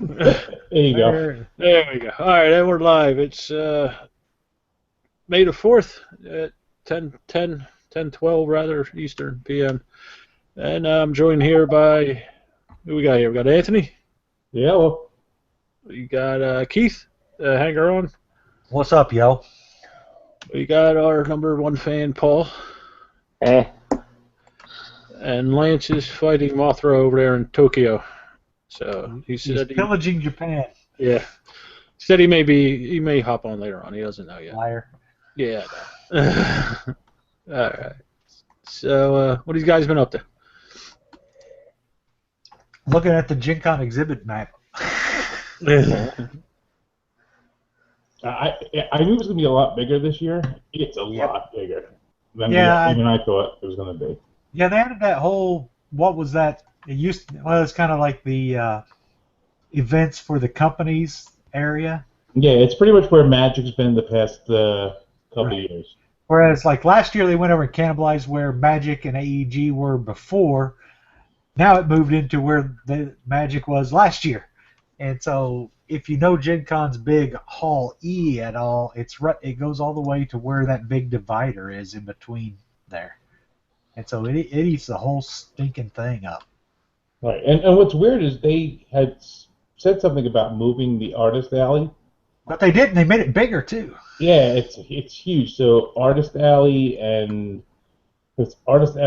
There you go. There we go. All right, and we're live. It's May the 4th at 10:12 rather Eastern PM. And I'm joined here by, who we got here? We got Anthony. Yeah, well, We got Keith, hanger on. What's up, yo? We got our number one fan, Paul. Eh. And Lance is fighting Mothra over there in Tokyo. So he He's said pillaging Japan. yeah. He said he may hop on later on. He doesn't know yet. Liar. Yeah. All right. So what have you guys been up to? Looking at the Gen Con exhibit map. I knew it was going to be a lot bigger this year. It's a lot bigger than Yeah, even I thought it was going to be. Yeah, they added that whole, what was that? It used to, well, it's kind of like the events for the companies area. Yeah, it's pretty much where Magic's been the past couple of years. Whereas, like last year, they went over and cannibalized where Magic and AEG were before. Now it moved into where the Magic was last year. And so, if you know Gen Con's big Hall E at all, it goes all the way to where that big divider is in between there. And so it eats the whole stinking thing up. Right, and what's weird is they had said something about moving the artist alley. But they didn't. They made it bigger too. Yeah, it's huge. So artist alley and the Authors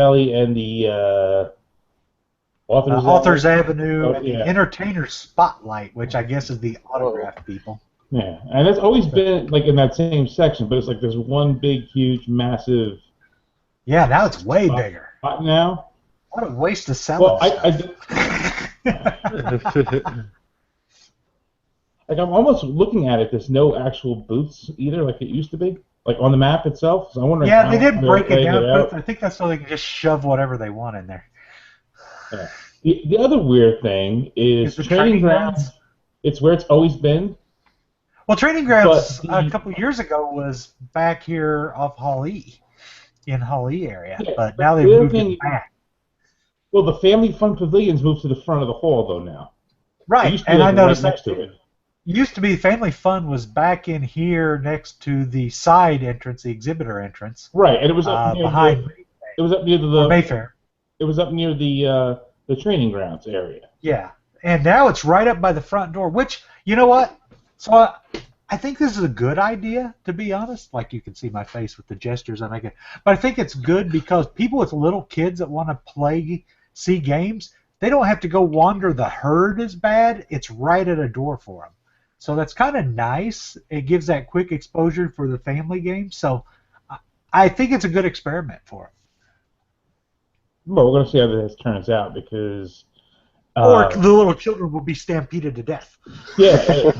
Avenue and yeah. the Entertainer Spotlight, which I guess is the autograph people. Yeah, and it's always been like in that same section, but it's like there's one big, huge, massive. Yeah, now it's way bigger. Now. What a waste of selling Like I'm almost looking at it. There's no actual booths either, like it used to be, like on the map itself. So I'm wondering. Yeah, they did break it down, but I think that's so they can just shove whatever they want in there. Yeah. The other weird thing is the training grounds. It's where it's always been. Well, training grounds a couple years ago was back here off Hall E, in Hall E area, Yeah, but now they've moved it back. Well, the Family Fun Pavilions moved to the front of the hall though now. Right, and I noticed next that to it. Used to be Family Fun was back in here next to the side entrance, the exhibitor entrance. Right, and it was up near behind. It was up near the Mayfair. It was up near the training grounds area. Yeah, and now it's right up by the front door. Which, you know what? So I think this is a good idea, to be honest. Like you can see my face with the gestures I make it, but I think it's good because people with little kids that want to see games, they don't have to go wander the herd as bad. It's right at a door for them. So that's kind of nice. It gives that quick exposure for the family game. So I think it's a good experiment for them. Well, we're going to see how this turns out because... or the little children will be stampeded to death. Yeah.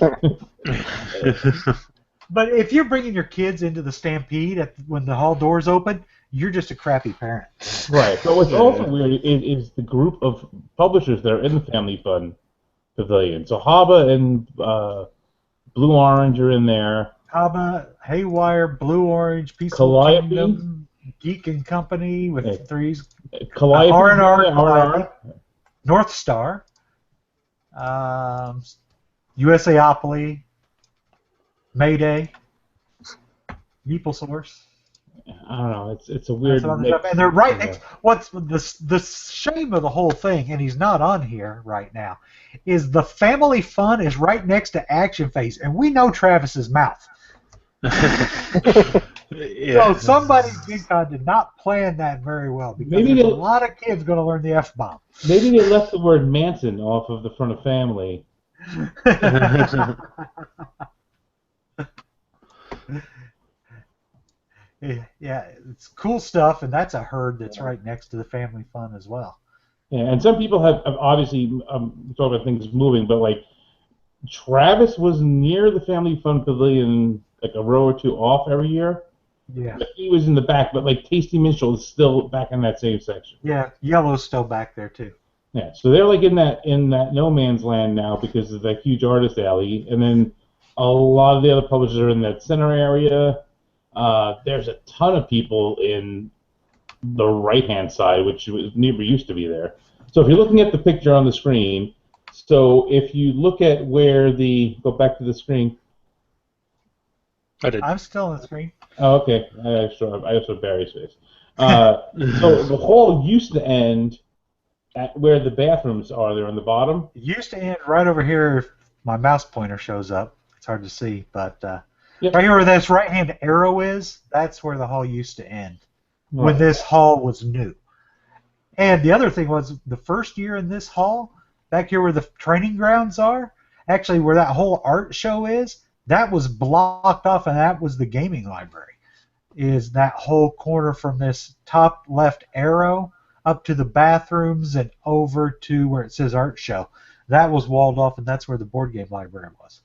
But if you're bringing your kids into the stampede when the hall doors open, you're just a crappy parent. Right. But what's also weird is the group of publishers that are in the Family Fun Pavilion. So Haba and Blue Orange are in there. Haba, Haywire, Blue Orange, Peaceful Calliope? Kingdom, Geek and Company with threes. Calliope, R&R, North Star, USAopoly, Mayday, Meeple Source. I don't know. It's a weird mix. And they're right next. What's the shame of the whole thing? And he's not on here right now. Is the Family Fun is right next to Action Face, and we know Travis's mouth. So somebody at Gen Con did not plan that very well because there's a lot of kids going to learn the F-bomb. Maybe they left the word Manson off of the front of Family. Yeah, it's cool stuff, and that's a herd that's right next to the Family Fun as well. Yeah, and some people have obviously talked about things moving, but like Travis was near the Family Fun Pavilion like a row or two off every year. Yeah. But he was in the back, but like Tasty Minstrel is still back in that same section. Yeah, Yellow's still back there too. Yeah, so they're like in that no man's land now because of that huge artist alley, and then a lot of the other publishers are in that center area. There's a ton of people in the right-hand side, which never used to be there. So if you're looking at the picture on the screen, So if you look at where go back to the screen. I did. I'm still on the screen. Oh, okay. I also Barry's face. So the hall used to end at where the bathrooms are. They're on the bottom. It used to end right over here. If my mouse pointer shows up. It's hard to see, but Yep. right here where this right-hand arrow is, that's where the hall used to end when Right. this hall was new. And the other thing was the first year in this hall, back here where the training grounds are, actually where that whole art show is, that was blocked off, and that was the gaming library. Is that whole corner from this top left arrow up to the bathrooms and over to where it says art show. That was walled off, and that's where the board game library was.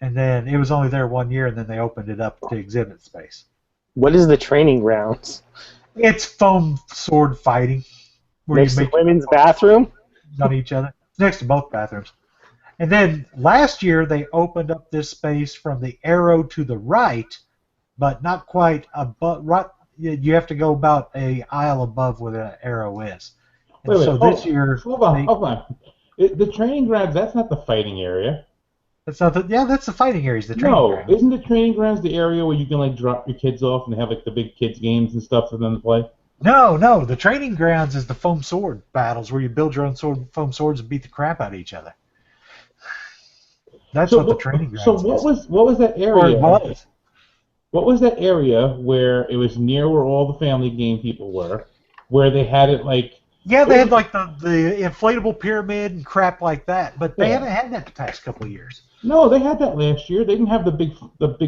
And then it was only there 1 year, and then they opened it up to exhibit space. What is the training grounds? It's foam sword fighting. Where Next you to make the women's bathroom? on each other. It's next to both bathrooms. And then last year they opened up this space from the arrow to the right, but not quite above. Right, you have to go about a aisle above where the arrow is. And Wait, so this year, hold on. The training grounds, that's not the fighting area. that's not the, yeah, that's the fighting areas. The training No, ground. isn't the training grounds the area where you can like drop your kids off and have like the big kids games and stuff for them to play? No. The training grounds is the foam sword battles where you build your own foam swords and beat the crap out of each other. That's what the training grounds is. What was that Or area? it was. What was that area where it was near where all the family game people were, where they had it like? Yeah, they had like the inflatable pyramid and crap like that, but they haven't had that the past couple of years. No, they had that last year. They didn't have the big.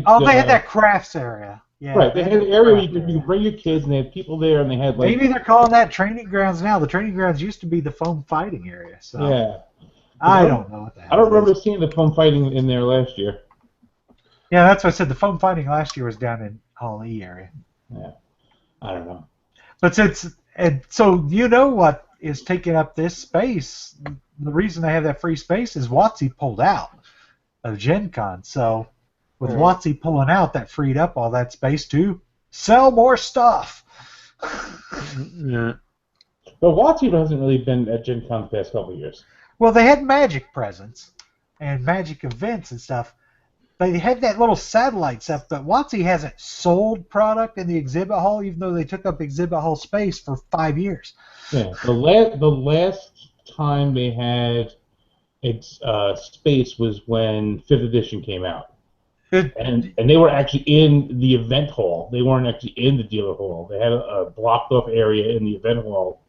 Oh, they had that crafts area. Yeah, Right, they had an area where you craft could bring your kids, and they had people there, and they had like. Maybe they're calling that training grounds now. The training grounds used to be the foam fighting area. So Yeah. I don't know what that. I don't remember seeing the foam fighting in there last year. Yeah, that's what I said. The foam fighting last year was down in Hall E area. Yeah, I don't know. But so you know what is taking up this space? The reason they have that free space is WotC pulled out of Gen Con. So with WotC pulling out, that freed up all that space to sell more stuff. Yeah. But WotC hasn't really been at Gen Con the past couple of years. Well, they had Magic presents and Magic events and stuff. They had that little satellite stuff, but WotC hasn't sold product in the exhibit hall, even though they took up exhibit hall space for 5 years. Yeah, the last time they had space was when 5th edition came out, and they were actually in the event hall. They weren't actually in the dealer hall. They had a blocked off area in the event hall.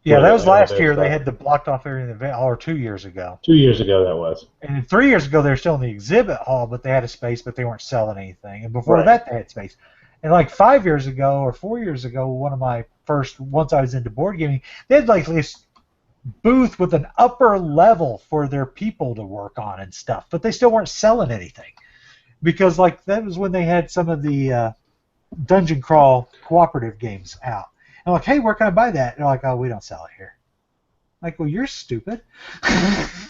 Yeah, that was last year. They had the blocked off area in the event hall, or 2 years ago. 2 years ago, that was. And 3 years ago, they were still in the exhibit hall, but they had a space, but they weren't selling anything. And before that, they had space. And like 5 years ago or 4 years ago, one of my first, once I was into board gaming, they had like this booth with an upper level for their people to work on and stuff, but they still weren't selling anything. Because like that was when they had some of the dungeon crawl cooperative games out. And I'm like, hey, where can I buy that? And they're like, oh, we don't sell it here. I'm like, well, you're stupid.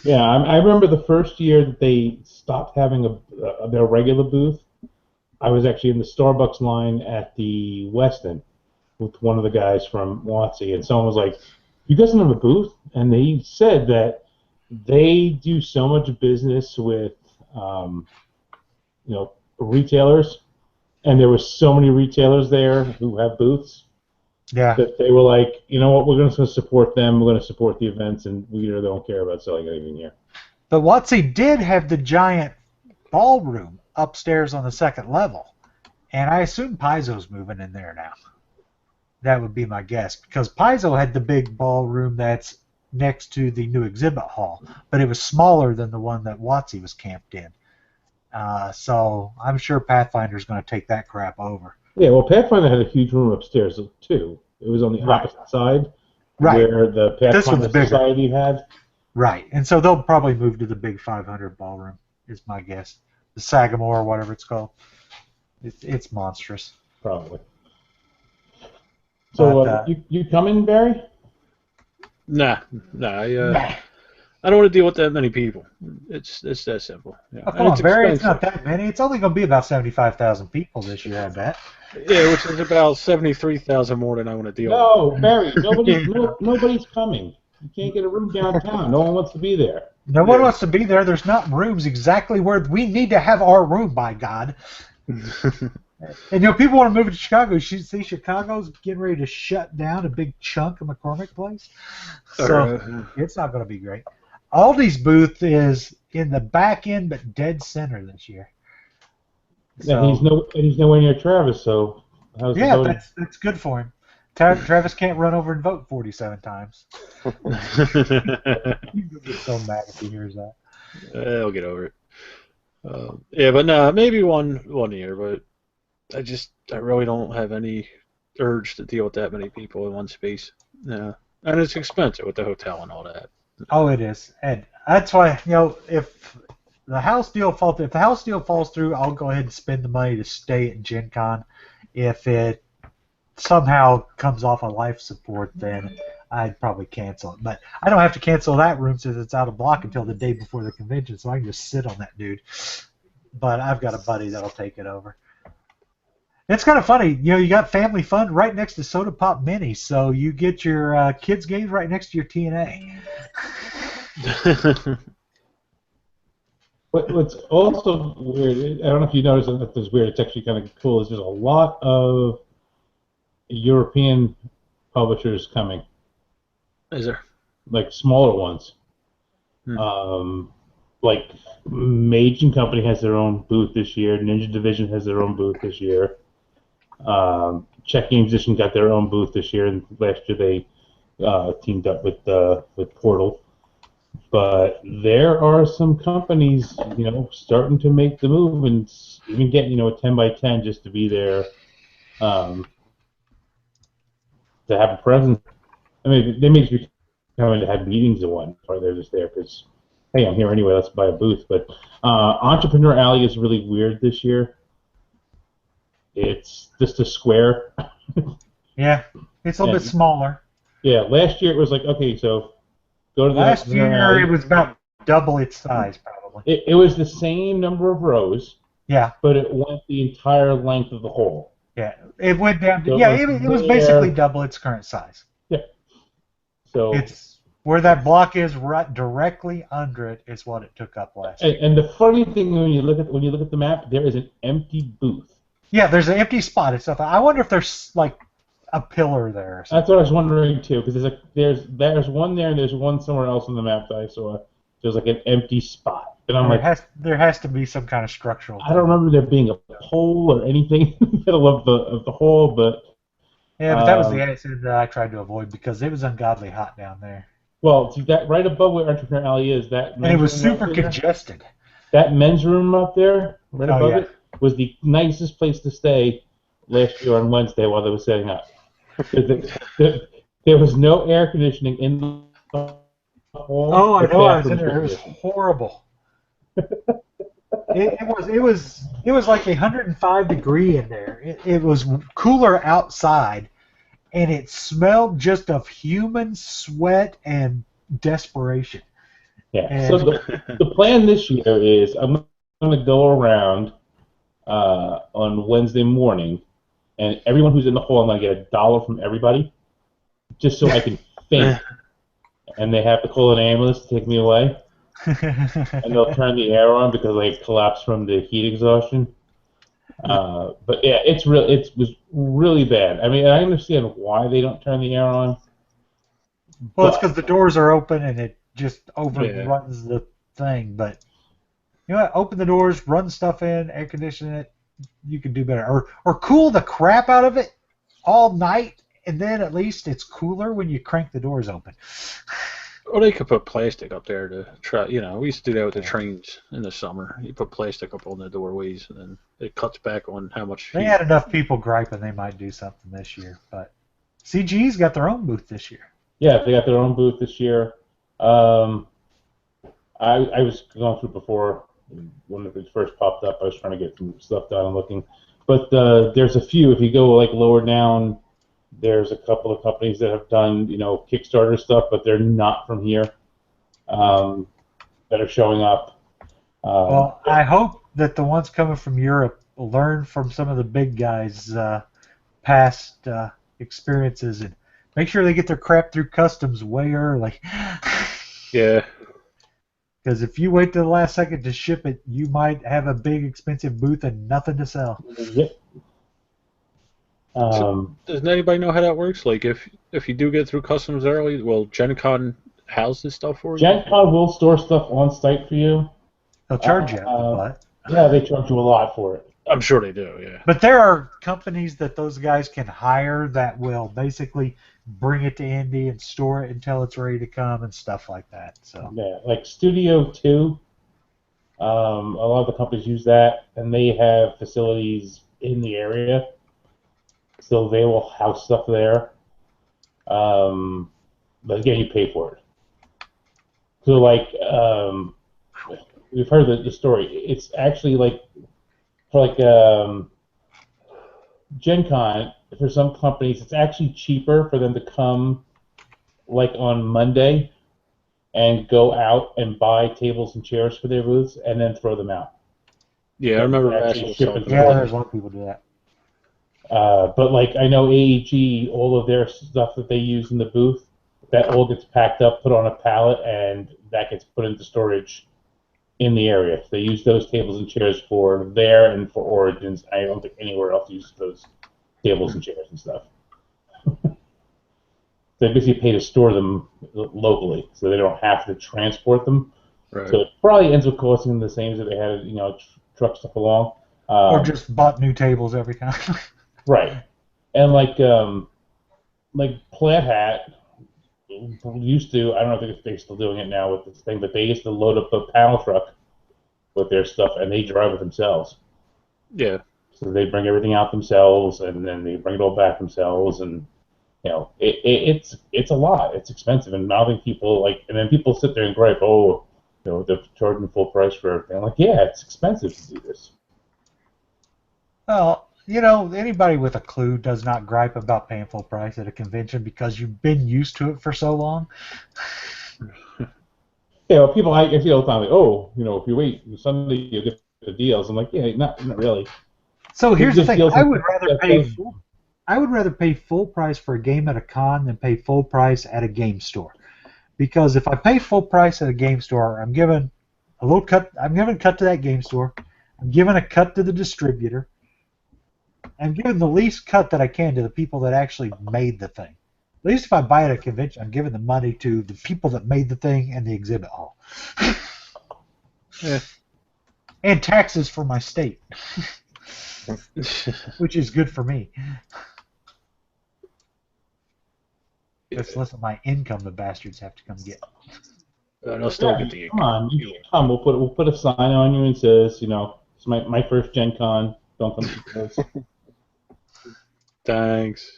Yeah, I remember the first year that they stopped having their regular booth. I was actually in the Starbucks line at the Westin with one of the guys from WotC, and someone was like, you guys don't have a booth? And they said that they do so much business with, retailers, and there were so many retailers there who have booths. Yeah. That they were like, you know what, we're going to support them, we're going to support the events, and we really don't care about selling anything here. But WotC did have the giant ballroom upstairs on the second level, and I assume Paizo's moving in there now. That would be my guess, because Paizo had the big ballroom that's next to the new exhibit hall, but it was smaller than the one that WotC was camped in. So I'm sure Pathfinder's going to take that crap over. Yeah, well, Pathfinder had a huge room upstairs too. It was on the opposite side, where the Pathfinder Society had. Right, and so they'll probably move to the big 500 ballroom, is my guess. The Sagamore, or whatever it's called. It's monstrous. Probably. So, you coming, Barry? Nah. I don't want to deal with that many people. It's that simple. Yeah. Oh, come on, Barry, it's not that many. It's only going to be about 75,000 people this year, I bet. Yeah, which is about 73,000 more than I want to deal with. No, Barry, nobody's coming. You can't get a room downtown. No one wants to be there. No one wants to be there. There's not rooms exactly where we need to have our room, by God. And people want to move to Chicago. You see, Chicago's getting ready to shut down a big chunk of McCormick Place, so it's not going to be great. Aldi's booth is in the back end, but dead center this year. So, he's nowhere near Travis. So how's the voting? that's good for him. Travis can't run over and vote 47 times. He'll get so mad if he hears that. He'll get over it. Yeah, but no, maybe one year, but I really don't have any urge to deal with that many people in one space. Yeah, and it's expensive with the hotel and all that. Oh, it is, and that's why if the house deal falls through, I'll go ahead and spend the money to stay at Gen Con. If it somehow comes off of life support, then I'd probably cancel it. But I don't have to cancel that room since it's out of block until the day before the convention, so I can just sit on that dude. But I've got a buddy that'll take it over. It's kind of funny, you got Family Fun right next to Soda Pop Mini, so you get your kids' games right next to your TNA. What's also weird, I don't know if you noticed that this is weird, it's actually kind of cool, is there's a lot of European publishers coming. Is there? Like smaller ones. Like Mage and Company has their own booth this year. Ninja Division has their own booth this year. Czech Games Edition got their own booth this year, and last year they teamed up with Portal. But there are some companies, starting to make the move and even get, a 10x10 just to be there, to have a presence. I mean, they may just be coming to have meetings and whatnot. They're just there because, hey, I'm here anyway. Let's buy a booth. But Entrepreneur Alley is really weird this year. It's just a square. Yeah, it's a little bit smaller. Yeah, last year it was like, okay, so go to the last year it was about double its size, probably. It was the same number of rows. Yeah. But it went the entire length of the hole. Yeah, it went down. So it was basically double its current size. Yeah. So it's where that block is, right directly under it, is what it took up last year. And the funny thing when you look at the map, there is an empty booth. Yeah, there's an empty spot. It's I wonder if there's like a pillar there. Or something. That's what I was wondering too, because there's one there and there's one somewhere else on the map that I saw. There's like an empty spot, and I'm there has to be some kind of structural. I don't remember there being a hole or anything in the middle of the hole, but yeah, but that was the accident that I tried to avoid because it was ungodly hot down there. Well, see that right above where Entrepreneur Alley is, and it was super congested. That men's room up there, right above it, was the nicest place to stay last year on Wednesday while they were setting up. There was no air conditioning in the hall. Oh, I know. I was in there. It was horrible. It was like 105 degree in there. It was cooler outside, and it smelled just of human sweat and desperation. Yeah. And so the plan this year is I'm going to go around on Wednesday morning, and everyone who's in the hall, I'm going to get $1 from everybody, just so I can faint. And they have to call an ambulance to take me away. And they'll turn the air on because I collapsed from the heat exhaustion. But yeah, it was really bad. I mean, I understand why they don't turn the air on. Well, it's because the doors are open and it just overruns the thing. But you know what? Open the doors, run stuff in, air condition it. You can do better, or cool the crap out of it all night, and then at least it's cooler when you crank the doors open. Or they could put plastic up there to try. We used to do that with the trains in the summer. You put plastic up on the doorways, and then it cuts back on how much. They had enough people griping they might do something this year, but CGE's got their own booth this year. Yeah, they got their own booth this year. I was going through before when it first popped up. I was trying to get some stuff done and looking, but there's a few. If you go like lower down, there's a couple of companies that have done Kickstarter stuff, but they're not from here, that are showing up. Well, I hope that the ones coming from Europe will learn from some of the big guys' past experiences and Make sure they get their crap through customs way early. Yeah. Because if you wait till the last second to ship it, you might have a big expensive booth and nothing to sell. Yep. Does anybody know how that works? Like, if you do get through customs early, will Gen Con house this stuff for you? Gen Con will store stuff on site for you. They'll charge you out the butt. Yeah, they charge you a lot for it. I'm sure they do, yeah. But there are companies that those guys can hire that will basically bring it to Indy and store it until it's ready to come and stuff like that. So Yeah, like Studio 2, a lot of the companies use that, and they have facilities in the area, so they will house stuff there. But again, you pay for it. So, like, we've heard the story. It's actually like, for like Gen Con, for some companies, it's actually cheaper for them to come like on Monday and go out and buy tables and chairs for their booths and then throw them out. Yeah, I remember Actually National ship it something. to yeah, them. there's a lot of people do that. But like I know AEG, all of their stuff that they use in the booth, that all gets packed up, put on a pallet, and that gets put into storage in the area. So they use those tables and chairs for there and for Origins. I don't think anywhere else uses those tables and chairs and stuff. They basically pay to store them locally, so they don't have to transport them. Right. So it probably ends up costing them the same as if they had truck stuff along. Or just bought new tables every time. Right. And like Plaid Hat used to, I don't know if they're still doing it now with this thing, but they used to load up a panel truck with their stuff and they drive it themselves. Yeah. So they bring everything out themselves and then they bring it all back themselves, and it's a lot. It's expensive, and I think people and then people sit there and gripe, they're charging full price for everything. I'm like, yeah, it's expensive to do this. Well, anybody with a clue does not gripe about paying full price at a convention because you've been used to it for so long. Yeah, people I see all the time, like, if you wait Sunday, you'll get the deals. I'm like, yeah, not really. So here's the thing: deals I would and- rather pay full price for a game at a con than pay full price at a game store. Because if I pay full price at a game store, I'm given a little cut. I'm giving a cut to that game store. I'm giving a cut to the distributor. I'm giving the least cut that I can to the people that actually made the thing. At least if I buy at a convention, I'm giving the money to the people that made the thing and the exhibit hall. Yeah. And taxes for my state, which is good for me. It's less of my income the bastards have to come get. I'll still get the Come on, we'll put a sign on you and says, it's my first Gen Con. Don't come to this. Thanks.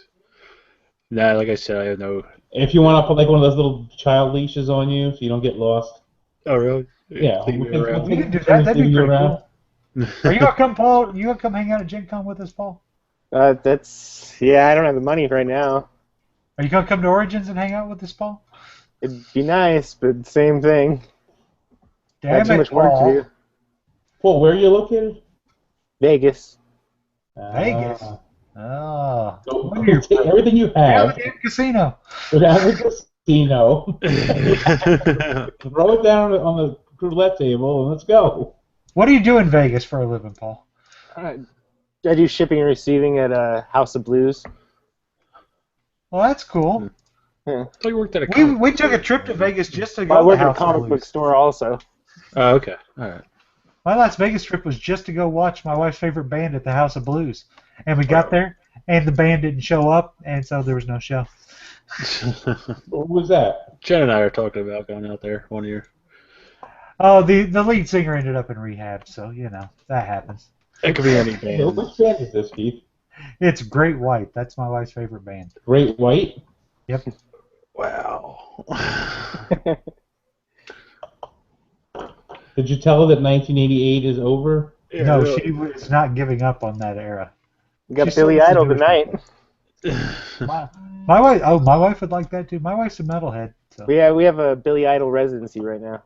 Nah, like I said, I have no. If you want to put like one of those little child leashes on you so you don't get lost. Oh, really? Yeah, Leave me around. We can do that. That'd be you pretty around. cool. Are you gonna come, Paul? You gonna come hang out at Gen Con with us, Paul? I don't have the money right now. Are you gonna come to Origins and hang out with us, Paul? It'd be nice, but same thing. I have Damn too it, much work Paul. to do. Paul, where are you located? Vegas. Vegas. Oh. So, take everything you Yeah, have, the casino. go down to the casino, throw it down on the roulette table, and let's go. What do you do in Vegas for a living, Paul? I do shipping and receiving at House of Blues. Well, that's cool. I thought you worked at a We took a trip to Vegas just to go I to work the at a House of comic Blues. book store also. Oh, okay. All right. My last Vegas trip was just to go watch my wife's favorite band at the House of Blues. And we got there, and the band didn't show up, and so there was no show. What was that? Jen and I are talking about going out there one year. Oh, the lead singer ended up in rehab, so, that happens. It could be any band. Which band is this, Keith? It's Great White. That's my wife's favorite band. Great White? Yep. Wow. Did you tell her that 1988 is over? Yeah, No, really. she was not giving up on that era. We got She still Billy listens Idol to his tonight. My wife. Oh, my wife would like that too. My wife's a metalhead. So. We have a Billy Idol residency right now.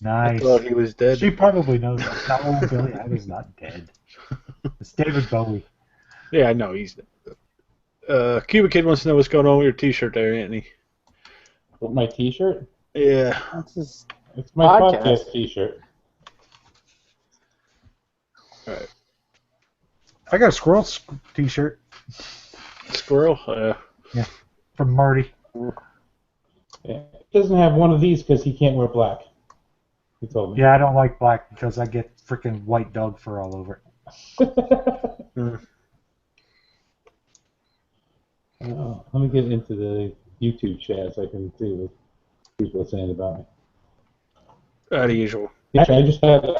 I Nice. thought he was dead. She probably knows that. No, Billy Idol's not dead. It's David Bowie. Yeah, I know he's dead. Cuba Kid wants to know what's going on with your T-shirt there, Anthony. With my T-shirt? Yeah. That's his It's my podcast. podcast T-shirt. All right. I got a squirrel T-shirt Squirrel. from Marty. Yeah. He doesn't have one of these because he can't wear black. He told me. Yeah, I don't like black because I get freaking white dog fur all over it. Let me get into the YouTube chat so I can see what people are saying about me. The usual. Actually, I just had an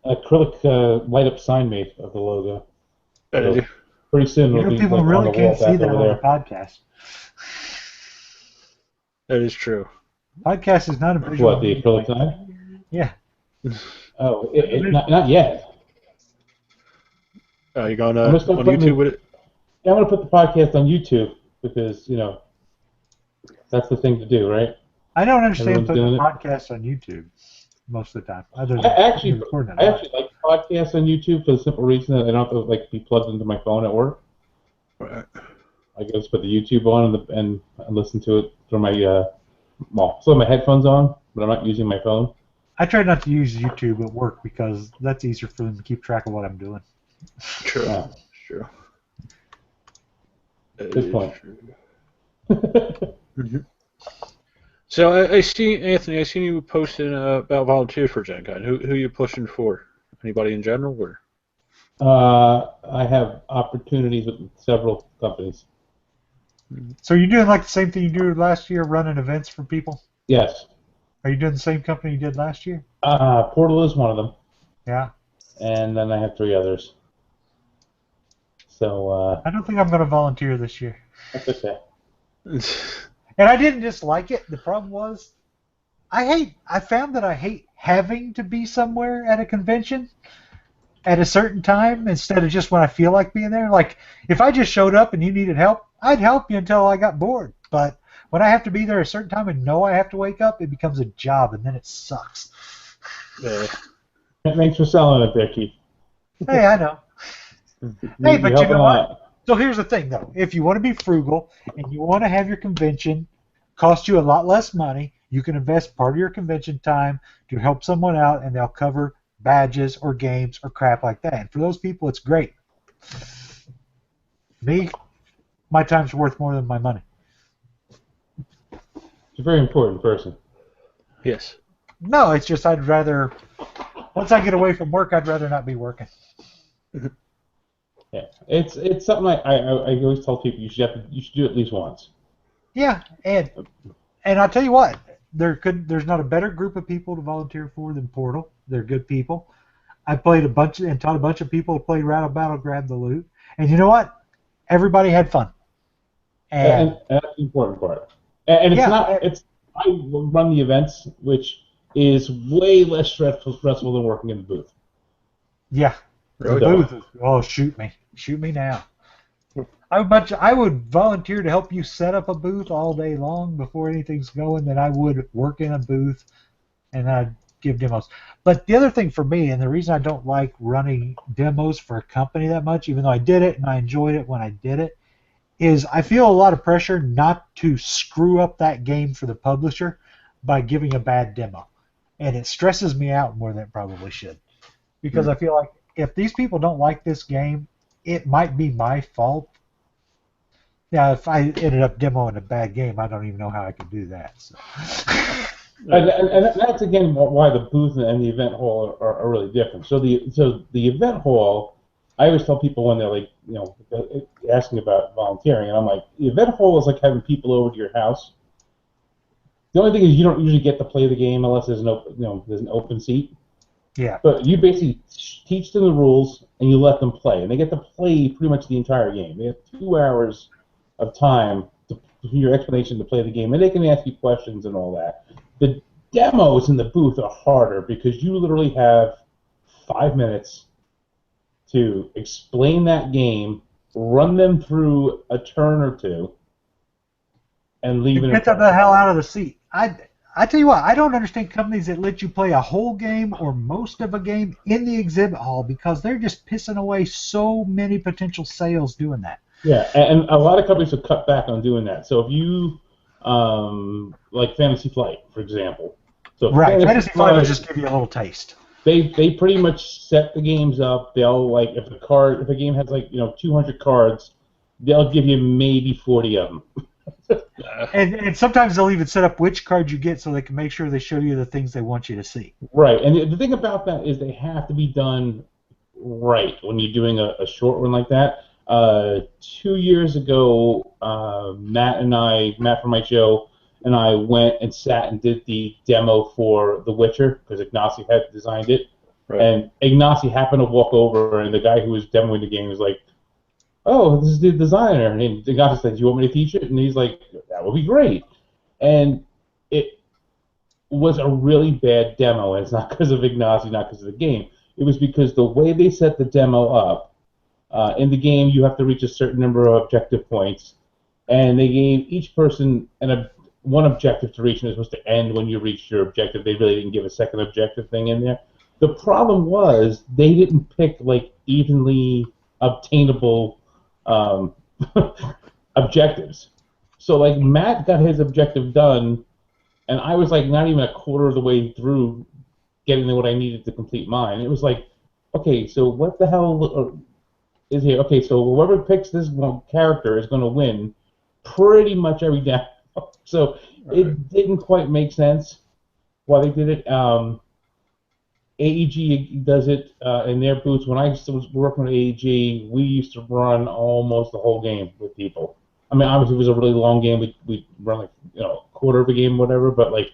acrylic light-up sign made of the logo. Did you? Pretty soon You it'll know, be people like, on really the can't wall see back that over on the there. podcast. That is true. Podcast is not a visual. What, the acrylic sign? Yeah. Oh, not yet. You going I'm on gonna start putting YouTube with it? Yeah, I'm going to put the podcast on YouTube because, that's the thing to do, right? I don't understand Everyone's putting doing it. podcasts on YouTube most of the time. Other than I actually recording it I live. actually like podcasts on YouTube for the simple reason that I don't have to be plugged into my phone at work. Right. I can just put the YouTube on and listen to it through my still have my headphones on, but I'm not using my phone. I try not to use YouTube at work because that's easier for them to keep track of what I'm doing. True. Yeah. True. Good point. So I see, Anthony. I seen you posting about volunteers for Gen Con. Who you pushing for? Anybody in general, or? I have opportunities with several companies. So you're doing like the same thing you did last year, running events for people? Yes. Are you doing the same company you did last year? Portal is one of them, Yeah. and then I have 3 others. So I don't think I'm going to volunteer this year. that's okay. And I didn't dislike it. The problem was, I found that I hate having to be somewhere at a convention at a certain time instead of just when I feel like being there. Like, if I just showed up and you needed help, I'd help you until I got bored. But when I have to be there at a certain time and know I have to wake up, it becomes a job, and then it sucks. Yeah. Thanks for selling it there, Keith. Hey, I know. Hey, but you help a know lot. what? So here's the thing, though. If you want to be frugal and you want to have your convention cost you a lot less money, you can invest part of your convention time to help someone out, and they'll cover badges or games or crap like that. And for those people, it's great. Me, my time's worth more than my money. It's a very important person. Yes. No, it's just I'd rather, once I get away from work, I'd rather not be working. Yeah, it's something I always tell people you should do it at least once. Yeah, and I'll tell you what, there's not a better group of people to volunteer for than Portal. They're good people. I played and taught a bunch of people to play Rattle Battle, Grab the Loot, and you know what? Everybody had fun. And that's the important part. And it's Yeah, not. It's I run the events, which is way less stressful than working in the booth. Yeah. Really? The booth. Oh, shoot me. Shoot me now. I would volunteer to help you set up a booth all day long before anything's going than I would work in a booth and I'd give demos. But the other thing for me, and the reason I don't like running demos for a company that much, even though I did it and I enjoyed it when I did it, is I feel a lot of pressure not to screw up that game for the publisher by giving a bad demo. And it stresses me out more than it probably should. Because I feel like if these people don't like this game, it might be my fault. Now, if I ended up demoing a bad game, I don't even know how I could do that. So. And that's again why the booth and the event hall are really different. So the event hall, I always tell people when they're like, asking about volunteering, and I'm like, the event hall is like having people over to your house. The only thing is you don't usually get to play the game unless there's an open seat. Yeah. But you basically teach them the rules and you let them play, and they get to play pretty much the entire game. They have 2 hours of time for your explanation to play the game, and they can ask you questions and all that. The demos in the booth are harder because you literally have 5 minutes to explain that game, run them through a turn or 2, and leave it. Get the hell out of the seat. I tell you what, I don't understand companies that let you play a whole game or most of a game in the exhibit hall because they're just pissing away so many potential sales doing that. Yeah, and a lot of companies have cut back on doing that. So if you, like Fantasy Flight, for example. So Right. Fantasy Fantasy Flight will Flight, just give you a little taste. they pretty much set the games up. They'll like if a game has like 200 cards, they'll give you maybe 40 of them. And sometimes they'll even set up which cards you get so they can make sure they show you the things they want you to see. Right, and the thing about that is they have to be done right when you're doing a short one like that. 2 years ago, Matt from my show, and I went and sat and did the demo for The Witcher because Ignacy had designed it. Right. And Ignacy happened to walk over, and the guy who was demoing the game was like, "Oh, this is the designer." And Ignacy said, "Do you want me to teach it?" And he's like, "That would be great." And it was a really bad demo, and it's not because of Ignacy, not because of the game. It was because the way they set the demo up, in the game you have to reach a certain number of objective points, and they gave each person one objective to reach, and it was supposed to end when you reached your objective. They really didn't give a second objective thing in there. The problem was they didn't pick like evenly obtainable objectives. So like Matt got his objective done, and I was like not even a quarter of the way through getting what I needed to complete mine. It was like, okay, so what the hell is here? Okay, so whoever picks this one character is going to win pretty much every down. So it didn't quite make sense why they did it. AEG does it in their booths. When I was working with AEG, we used to run almost the whole game with people. I mean, obviously, if it was a really long game, we'd run like a quarter of a game, whatever. But like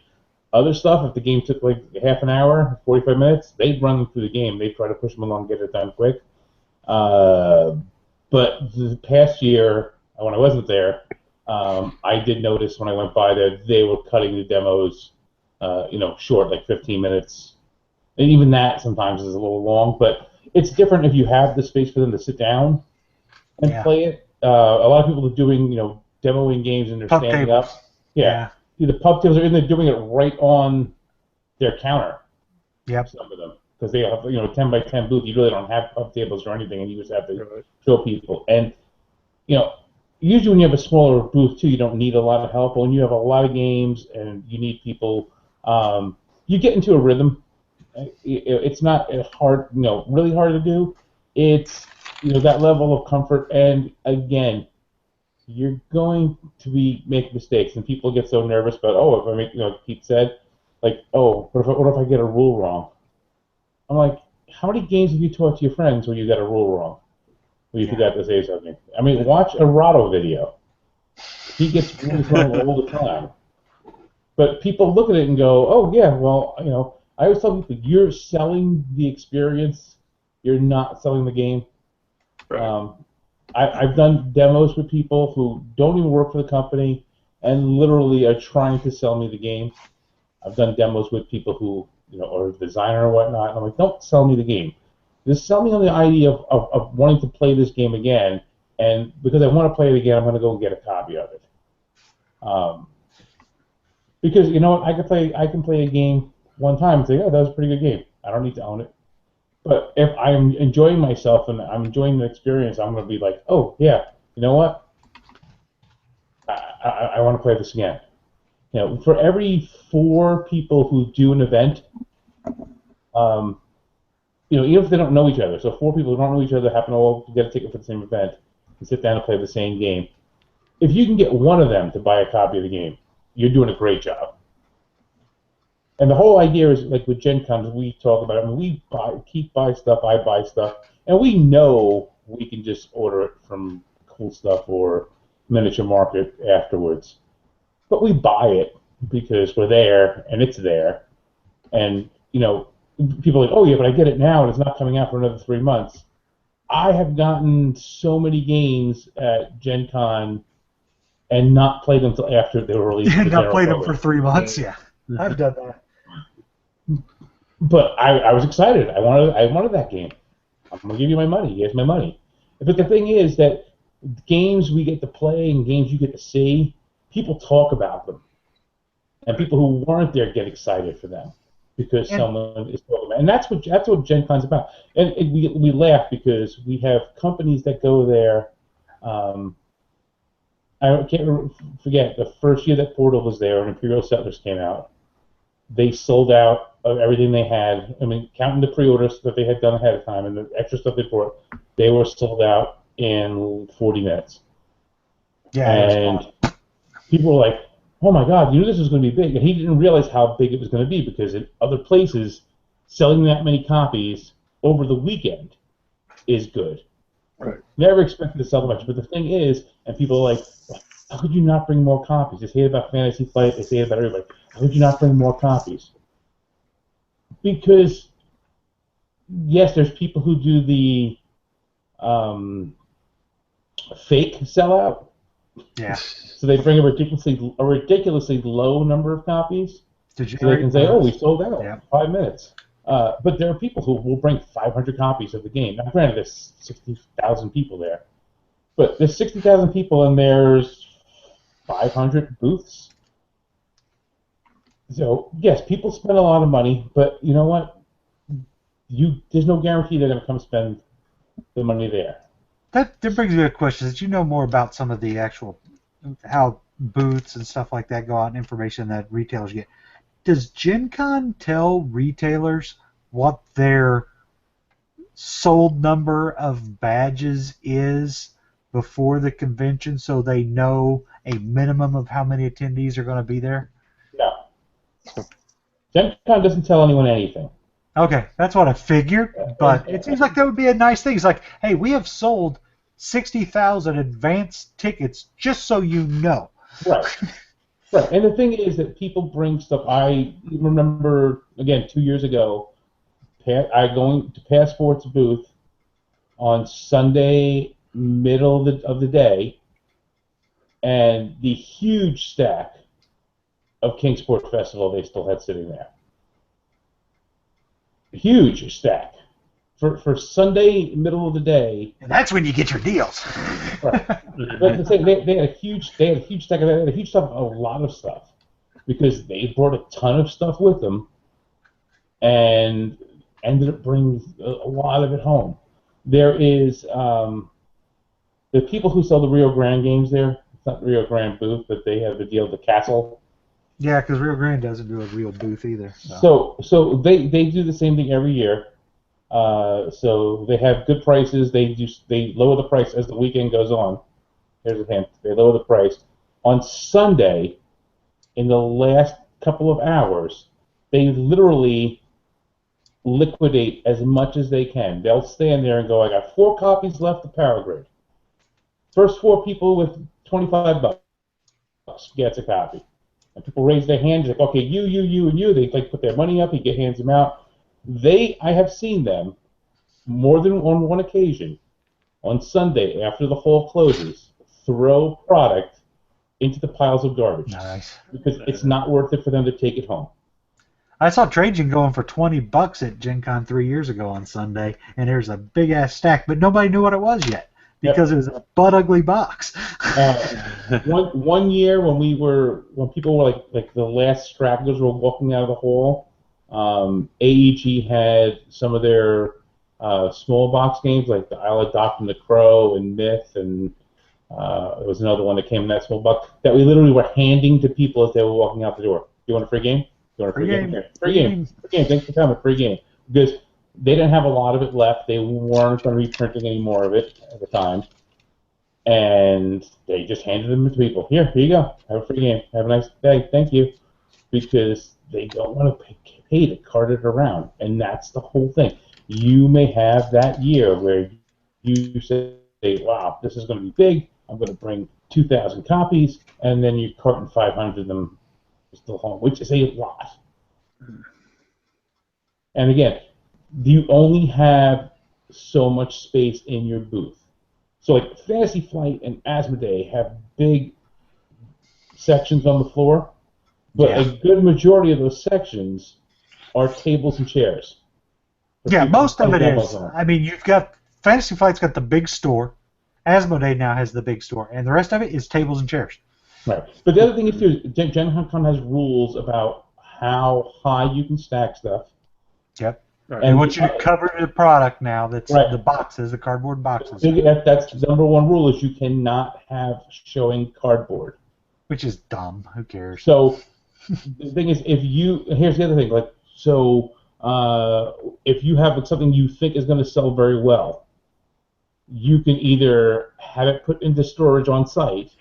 other stuff, if the game took like half an hour, 45 minutes, they'd run them through the game. They'd try to push them along, get it done quick. But the past year, when I wasn't there, I did notice when I went by that they were cutting the demos, short, like 15 minutes. And even that sometimes is a little long, but it's different if you have the space for them to sit down and play it. A lot of people are doing, demoing games and they're Pub standing tables. up. Yeah. The pub tables are in there doing it right on their counter. Yep. Some of them. Because they have, 10 by 10 booth. You really don't have pub tables or anything, and you just have to show people. And, usually when you have a smaller booth, too, you don't need a lot of help. But when you have a lot of games and you need people, you get into a rhythm. It's not hard, really hard to do. It's, that level of comfort. And, again, you're going to be make mistakes. And people get so nervous about, if I make, Pete said, like, what if I get a rule wrong? I'm like, how many games have you taught to your friends where you got a rule wrong? Where you forgot to say something? I mean, watch a Rado video. He gets rules wrong all the time. But people look at it and go, oh, yeah, well, I always tell people, you're selling the experience. You're not selling the game. Right. I've done demos with people who don't even work for the company and literally are trying to sell me the game. I've done demos with people who, or a designer or whatnot, and I'm like, don't sell me the game. Just sell me on the idea of wanting to play this game again, and because I want to play it again, I'm going to go get a copy of it. Because you know what, I can play a game one time and say, oh, that was a pretty good game. I don't need to own it. But if I'm enjoying myself and I'm enjoying the experience, I'm going to be like, oh yeah, you know what? I want to play this again. For every 4 people who do an event, even if they don't know each other, so 4 people who don't know each other happen to all get a ticket for the same event and sit down and play the same game. If you can get one of them to buy a copy of the game, you're doing a great job. And the whole idea is, like with Gen Con, we talk about it. I mean, we buy stuff, I buy stuff, and we know we can just order it from Cool Stuff or Miniature Market afterwards. But we buy it because we're there and it's there. And, people are like, oh, yeah, but I get it now and it's not coming out for another 3 months. I have gotten so many games at Gen Con and not played them until after they were released. Not played them for 3 months, yeah. I've done that. But I was excited. I wanted that game. I'm going to give you my money. Here's my money. But the thing is that games we get to play and games you get to see, people talk about them. And people who weren't there get excited for them because someone is talking about. And that's what Gen Con's about. And we laugh because we have companies that go there I can't forget the first year that Portal was there and Imperial Settlers came out. They sold out of everything they had. I mean, counting the pre-orders that they had done ahead of time and the extra stuff they brought, they were sold out in 40 minutes. Yeah, And people were like, "Oh my God, you knew this was going to be big," and he didn't realize how big it was going to be because in other places, selling that many copies over the weekend is good. Right. Never expected to sell that much, but the thing is, and people are like, "How could you not bring more copies?" They say it about Fantasy Flight, they say it about everybody. How could you not bring more copies? Because yes, there's people who do the fake sellout. Yeah. So they bring a ridiculously low number of copies, so they can say, "Oh, we sold out in 5 minutes." But there are people who will bring 500 copies of the game. Now, granted, there's 60,000 people there, but there's 60,000 people and there's 500 booths. So yes, people spend a lot of money, but you know what? There's no guarantee they're going to come spend the money there. That brings me to a question. Did you know more about some of the actual how booths and stuff like that go out and information that retailers get? Does Gen Con tell retailers what their sold number of badges is before the convention so they know a minimum of how many attendees are going to be there? No. Gen Con doesn't tell anyone anything. Okay, that's what I figured, but it seems like that would be a nice thing. It's like, hey, we have sold 60,000 advance tickets just so you know. Right. Right. And the thing is that people bring stuff. I remember, again, 2 years ago, I going to Passport's booth on Sunday, middle of the day, and the huge stack of Kingsport Festival they still had sitting there. Huge stack. For Sunday, middle of the day. And that's when you get your deals. Right. But they had a huge stack of that. They had a huge stuff, a lot of stuff, because they brought a ton of stuff with them, and ended up bringing a lot of it home. There is the people who sell the Rio Grande games there. It's not the Rio Grande booth, but they have the deal with the castle. Yeah, because Rio Grande doesn't do a real booth either. So they do the same thing every year. So they have good prices. They lower the price as the weekend goes on. Here's a hint. They lower the price. On Sunday, in the last couple of hours, they literally liquidate as much as they can. They'll stand there and go, "I got 4 copies left of Paragrid. First 4 people with $25 gets a copy." And people raise their hands like, "Okay, you, and you." They like put their money up. He hands them out. I have seen them more than on one occasion on Sunday after the hall closes throw product into the piles of garbage. Nice. Because it's not worth it for them to take it home. I saw Trajan going for $20 at Gen Con 3 years ago on Sunday, and there's a big ass stack, but nobody knew what it was yet because it was a butt ugly box. One year when people were like the last stragglers were walking out of the hall, AEG had some of their small box games like the Isle of Doc and the Crow and Myth, and there was another one that came in that small box that we literally were handing to people as they were walking out the door. You want a free game? You want a free game? Here. Free game. Thanks for coming. Free game. Because they didn't have a lot of it left. They weren't going to be printing any more of it at the time. And they just handed them to people. Here you go. Have a free game. Have a nice day. Thank you. Because they don't want to pay to cart it around. And that's the whole thing. You may have that year where you say, "Wow, this is going to be big. I'm going to bring 2,000 copies," and then you carton 500 of them still home, which is a lot. And again, you only have so much space in your booth. So like Fantasy Flight and Asmodee have big sections on the floor, but a good majority of those sections are tables and chairs. Yeah, most of it is. I mean, you've got Fantasy Flight's got the big store. Asmodee now has the big store, and the rest of it is tables and chairs. Right. But the other thing is, too, Gen Con has rules about how high you can stack stuff. Yep. Right. They want you to cover the product now. That's Right. the boxes, the cardboard boxes, That's the number one rule is you cannot have showing cardboard. which is dumb. Who cares? So the thing is, here's the other thing, like, so if you have something you think is going to sell very well, you can either have it put into storage on site,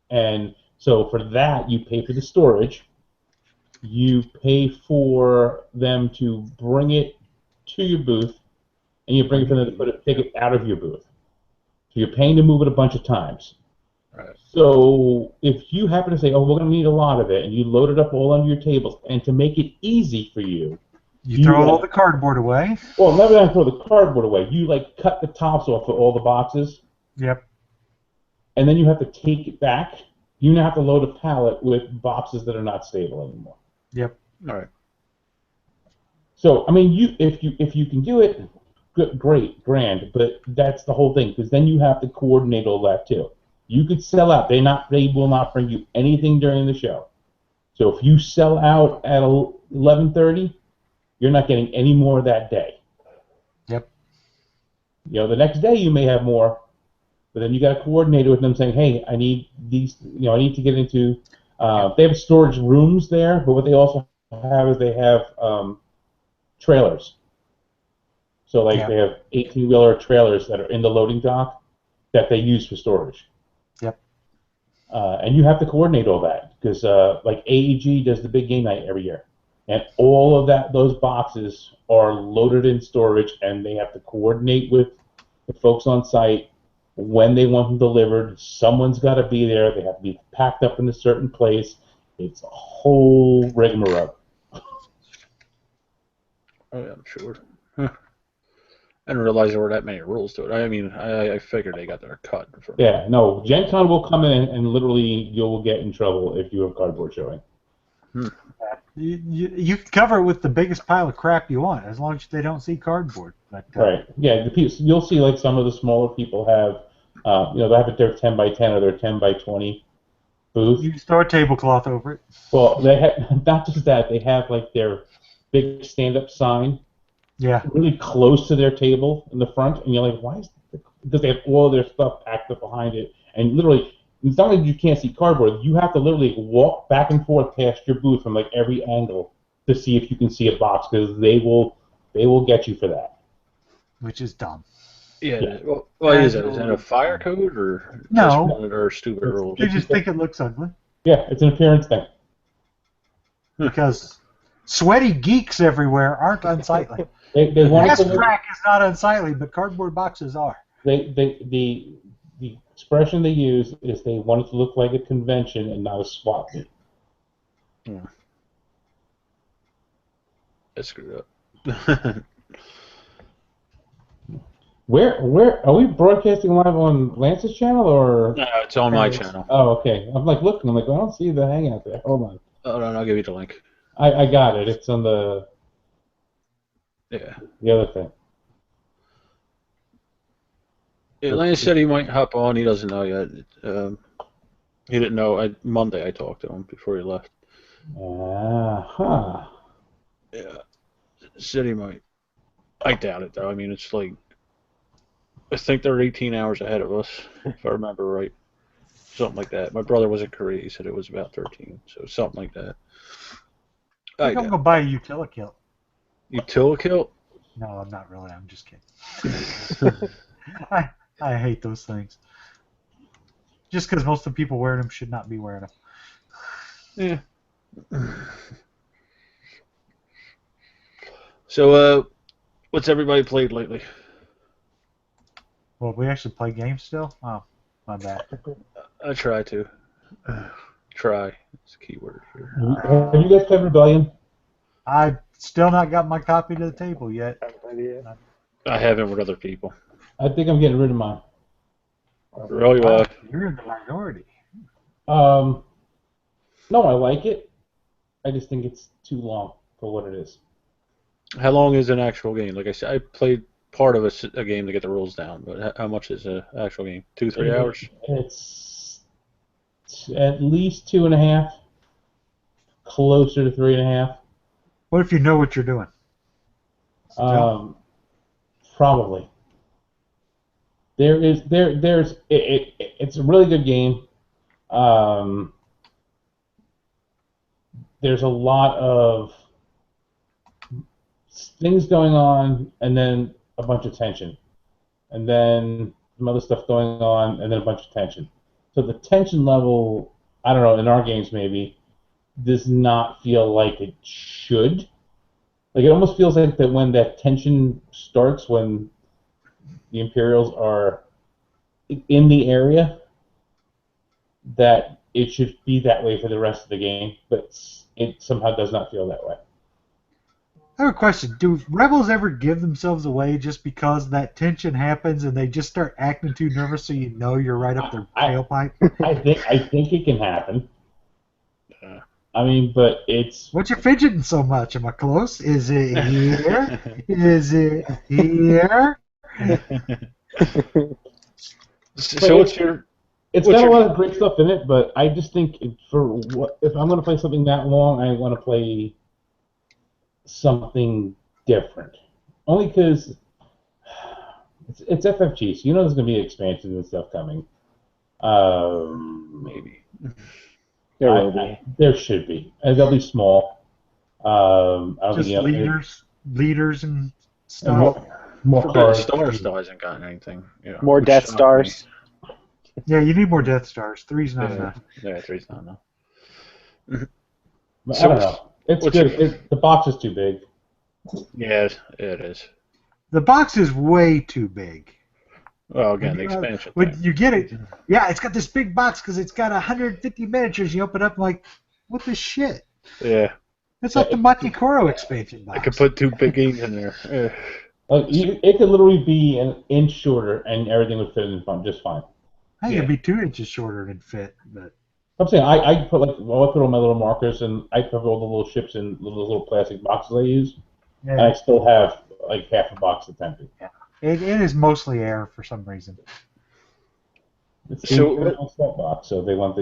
and so for that you pay for the storage, you pay for them to bring it to your booth, and you bring it for them to take it out of your booth. So you're paying to move it a bunch of times. Right. So if you happen to say, oh, we're going to need a lot of it, and you load it up all onto your tables, and to make it easy for you, You throw all the cardboard away. well, never mind throw the cardboard away. You like cut the tops off of all the boxes, Yep. and then you have to take it back. You now have to load a pallet with boxes that are not stable anymore. Yep. All right. So I mean, if you can do it, good, great, grand. But that's the whole thing, because then you have to coordinate all that too. You could sell out. They will not bring you anything during the show. So if you sell out at 11:30, you're not getting any more that day. Yep. You know, the next day you may have more, but then you got to coordinate it with them, saying, "Hey, I need these. You know, I need to get into." They have storage rooms there, but what they also have is they have trailers. So like they have 18-wheeler trailers that are in the loading dock that they use for storage. Yep. And you have to coordinate all that because like AEG does the big game night every year, and all of those boxes are loaded in storage, and they have to coordinate with the folks on site when they want them delivered. Someone's got to be there. They have to be packed up in a certain place. It's a whole rigmarole. Oh, yeah, I'm sure. Huh. I didn't realize there were that many rules to it. I mean, I figured they got their cut. Yeah, no, Gen Con will come in and literally you'll get in trouble if you have cardboard showing. You can cover it with the biggest pile of crap you want, as long as they don't see cardboard. But, right. Yeah, you'll see like some of the smaller people have, they have their 10 by 10 or their 10 by 20 booth. You can throw a tablecloth over it. Well, they have not just that. They have like their big stand-up sign. Yeah. Really close to their table in the front, and you're like, why is that? Because they have all their stuff packed up behind it, and literally, it's not like you can't see cardboard. You have to literally walk back and forth past your booth from like every angle to see if you can see a box, because they will get you for that. Which is dumb. Yeah. Well, what is it? Is that a fire code or no? Just or stupid rules? They just think it looks ugly. Yeah, it's an appearance thing. Because sweaty geeks everywhere aren't unsightly. They want Ass crack is not unsightly, but cardboard boxes are. The expression they use is they want it to look like a convention and not a swap meet. Yeah. That's screwed up. Where are we broadcasting live on Lance's channel or? No, it's on my channel. Oh, okay. I'm like looking. I'm like, I don't see the hangout there. Hold on. Oh, no, I'll give you the link. I got it. It's on the. Yeah. The other thing. Yeah, Lance said he might hop on. He doesn't know yet. He didn't know. Monday I talked to him before he left. Huh. Yeah. Said he might. I doubt it, though. I mean, it's like. I think they're 18 hours ahead of us, if I remember right. Something like that. My brother was in Korea. He said it was about 13, so something like that. I'm going to buy a Utilikilt. Utilikilt? No, I'm not really. I'm just kidding. I hate those things. Just because most of the people wearing them should not be wearing them. Yeah. So, what's everybody played lately? Well, we actually play games still? Oh, my bad. I try to. Try. It's a key word here. Have you guys played Rebellion? I've still not got my copy to the table yet. I haven't with other people. I think I'm getting rid of mine. Really? Why? You're in the minority. No, I like it. I just think it's too long for what it is. How long is an actual game? Like I said, I played part of a game to get the rules down, but how much is an actual game? 2-3 hours? It's at least 2.5, closer to 3.5. What if you know what you're doing? Um, Probably. It's a really good game. There's a lot of things going on, and then a bunch of tension, and then some other stuff going on, and then a bunch of tension. So the tension level, I don't know, in our games maybe, does not feel like it should. Like it almost feels like that when that tension starts, when the Imperials are in the area, that it should be that way for the rest of the game, but it somehow does not feel that way. I have a question. Do rebels ever give themselves away just because that tension happens and they just start acting too nervous so you know you're right up their tailpipe? I think it can happen. I mean, but it's... What you fidgeting so much? Am I close? Is it here? Is it here? So what's your... It's got a lot of great stuff in it, but I just think if I'm going to play something that long, I want to play something different. Only because it's FFG, so you know there's going to be expansions and stuff coming. Maybe. There will be. There should be. And they'll be small. I don't Just think leaders and stuff. more cards. Star still hasn't gotten anything. You know, More Death Stars. Yeah, you need more Death Stars. 3's not enough. Yeah, 3's not enough. I don't know. It's good. The box is too big. Yeah, it is. The box is way too big. Well, again, the expansion. When you get it, yeah, it's got this big box because it's got 150 miniatures. You open it up like, what the shit? Yeah. It's like the Matikoro expansion box. I could put 2 big games in there. It could literally be an inch shorter, and everything would fit in just fine. I think it'd be 2 inches shorter and fit, but I'm saying I put I put all my little markers, and I put all the little ships in little plastic boxes I use, and I still have like half a box that's empty. Yeah. It is mostly air for some reason. It's a small box, so they want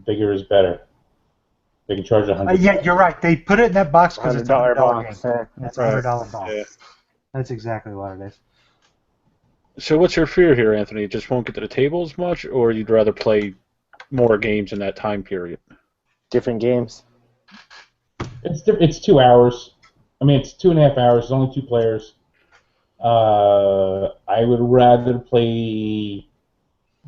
bigger is better. They can charge $100. Yeah, you're right. They put it in that box because it's a $100 box. game. That's a $100 box. Yeah. That's exactly what it is. So what's your fear here, Anthony? You just won't get to the table as much, or you'd rather play more games in that time period? Different games. It's 2 hours. I mean, it's 2.5 hours. It's only 2 players. I would rather play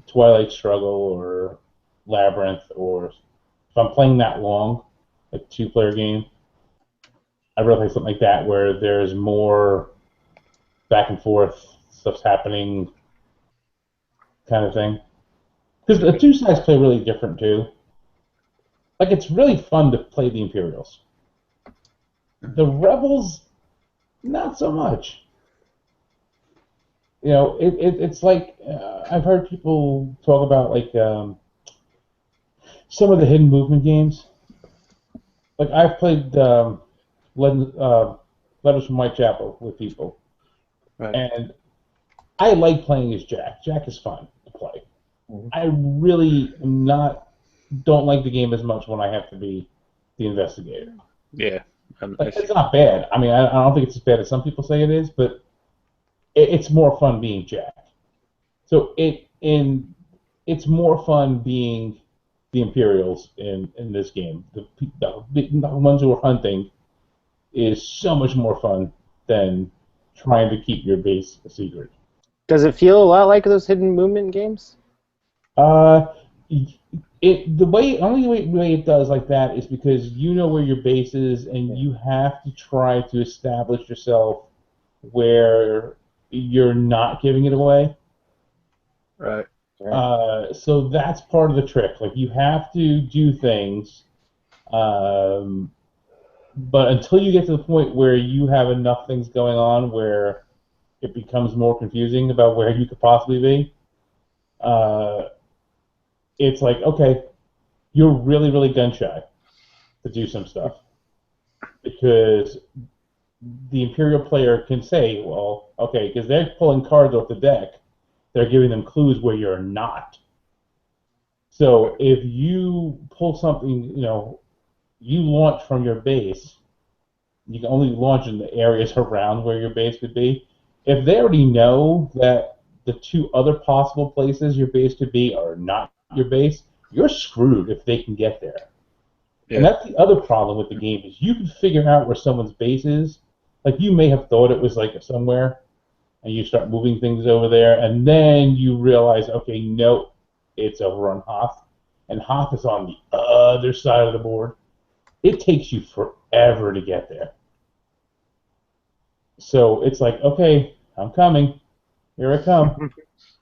Twilight Struggle or Labyrinth, or if I'm playing that long, a 2-player game, I'd rather play something like that where there's more back and forth, stuff's happening, kind of thing. Because the 2 sides play really different too. Like, it's really fun to play the Imperials. The Rebels, not so much. It's like I've heard people talk about like some of the hidden movement games. Like I've played Letters from Whitechapel with people, Right. and I like playing as Jack. Jack is fun to play. Mm-hmm. I really don't like the game as much when I have to be the investigator. Yeah. It's not bad. I mean, I don't think it's as bad as some people say it is, but it's more fun being Jack. So it's more fun being the Imperials in this game. The ones who are hunting is so much more fun than trying to keep your base a secret. Does it feel a lot like those hidden movement games? The only way it does like that is because you know where your base is, and you have to try to establish yourself where you're not giving it away. Right. So that's part of the trick. Like, you have to do things, but until you get to the point where you have enough things going on where it becomes more confusing about where you could possibly be, it's like, okay, you're really, really gun-shy to do some stuff. Because the Imperial player can say, well, okay, because they're pulling cards off the deck, they're giving them clues where you're not. So if you pull something, you launch from your base, You can only launch in the areas around where your base could be. If they already know that the two other possible places your base could be are not your base, you're screwed if they can get there. Yeah. And that's the other problem with the game is you can figure out where someone's base is. Like you may have thought it was like somewhere, and you start moving things over there, and then you realize, okay, no, it's over on Hoth, and Hoth is on the other side of the board. It takes you forever to get there. So it's like, okay, I'm coming. Here I come.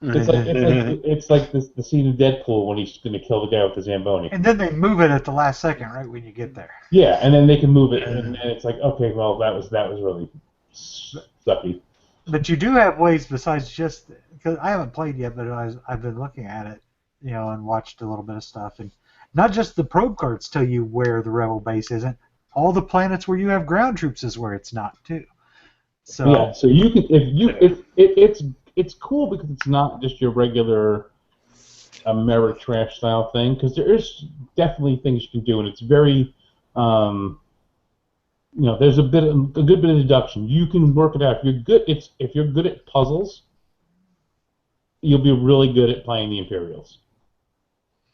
It's like the scene of Deadpool when he's going to kill the guy with the Zamboni. And then they move it at the last second, right when you get there. Yeah, and then they can move it, and then it's like, okay, well, that was really sucky. But you do have ways besides just because I haven't played yet, but I've been looking at it, and watched a little bit of stuff, and not just the probe cards tell you where the rebel base isn't. All the planets where you have ground troops is where it's not too. So yeah, so you can it's cool because it's not just your regular Ameritrash style thing because there is definitely things you can do, and it's very there's a good bit of deduction. You can work it out. If you're good at puzzles, you'll be really good at playing the Imperials.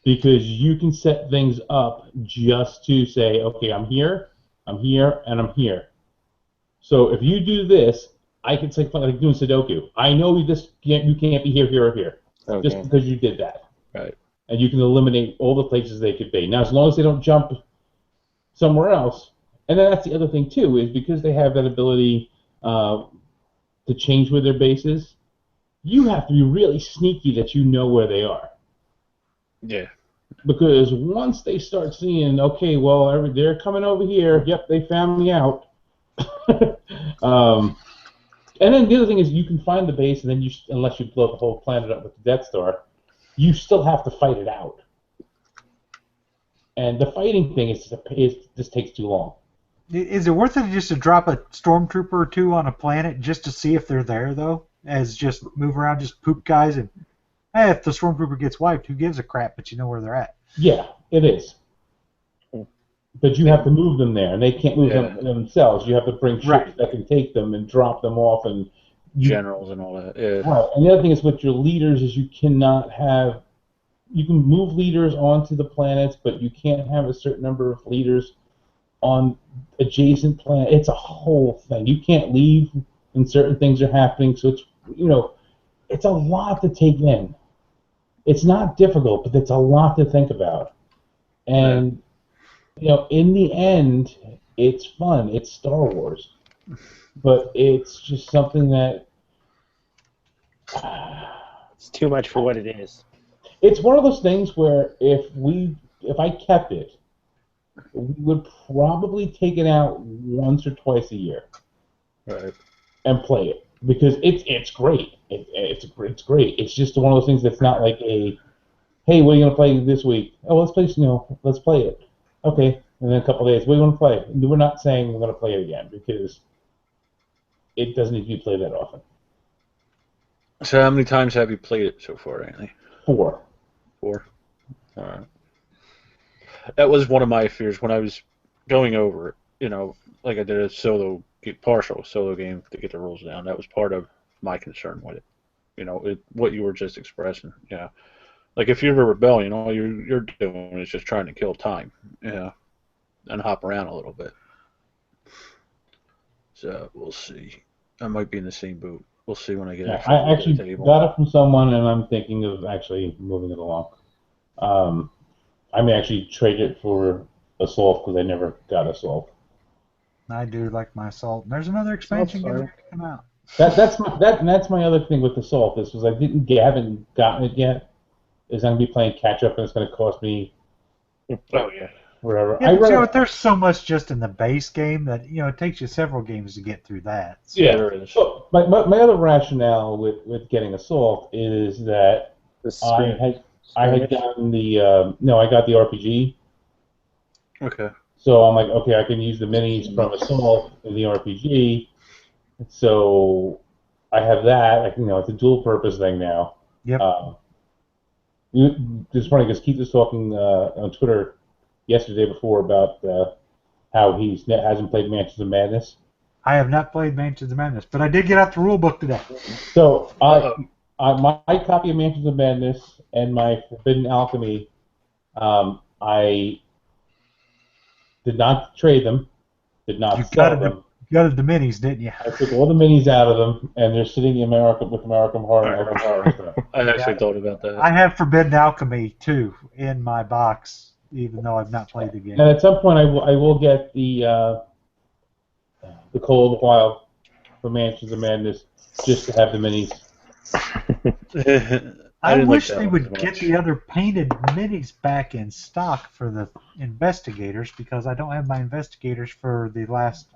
Because you can set things up just to say, okay, I'm here, and I'm here. So if you do this, I can say like doing Sudoku. I know you can't be here, or here, just because you did that. Right. And you can eliminate all the places they could be. Now, as long as they don't jump somewhere else, and then that's the other thing too, is because they have that ability to change where their base is, you have to be really sneaky that you know where they are. Yeah. Because once they start seeing, okay, well, they're coming over here. Yep, they found me out. And then the other thing is you can find the base, and then unless you blow the whole planet up with the Death Star, you still have to fight it out. And the fighting thing just takes too long. is it worth it just to drop a stormtrooper or two on a planet just to see if they're there, though? As just move around, just poop guys, and hey, if the stormtrooper gets wiped, who gives a crap? But you know where they're at. Yeah, it is. But you have to move them there, and they can't move them themselves. You have to bring ships that can take them and drop them off, and generals and all that. Yeah. Right. And the other thing is with your leaders is you cannot have. You can move leaders onto the planets, but you can't have a certain number of leaders on adjacent planets. It's a whole thing. You can't leave when certain things are happening. So it's it's a lot to take in. It's not difficult, but it's a lot to think about. And in the end, it's fun. It's Star Wars, but it's just something that it's too much for what it is. It's one of those things where if I kept it, we would probably take it out once or twice a year, right, and play it because it's great. It's great. It's just one of those things that's not like a, hey, what are you gonna play this week? Oh, let's play it. Okay, and then a couple of days, what do you want to play? We're not saying we're gonna play it again because it doesn't need to be played that often. So how many times have you played it so far, Anthony? 4. 4? All right. That was one of my fears when I was going over it. Like I did a partial solo game to get the rules down. That was part of my concern with it. What you were just expressing. Yeah. Like if you're a rebellion, all you're doing is just trying to kill time. Yeah. And hop around a little bit. So we'll see. I might be in the same boat. We'll see when I get it. I actually got it from someone, and I'm thinking of actually moving it along. I may actually trade it for Assault because I never got Assault. I do like my Assault. There's another expansion going to come out. That's my other thing with Assault. This was I haven't gotten it yet. Is I'm going to be playing catch up, and it's going to cost me. Oh yeah. Whatever. Yeah, there's so much just in the base game that it takes you several games to get through that. So. Yeah, there is. So my other rationale with getting Assault is that I had gotten the I got the RPG. Okay. So I'm like, okay, I can use the minis from Assault in the RPG. So I have that. It's a dual purpose thing now. Yep. It's funny because Keith was talking on Twitter yesterday before about how he hasn't played Mansions of Madness. I have not played Mansions of Madness, but I did get out the rule book today. So my copy of Mansions of Madness and my Forbidden Alchemy, I did not trade them, did not sell them. You got the minis, didn't you? I took all the minis out of them, and they're sitting in with American Horror and Elven Horror stuff. I actually thought about that. I have Forbidden Alchemy too in my box, even though I've not played the game. And at some point, I will get the Call of the Wild for Mansions of Madness just to have the minis. I didn't wish like that they one would so get much. the other painted minis back in stock for the investigators, because I don't have my investigators for the last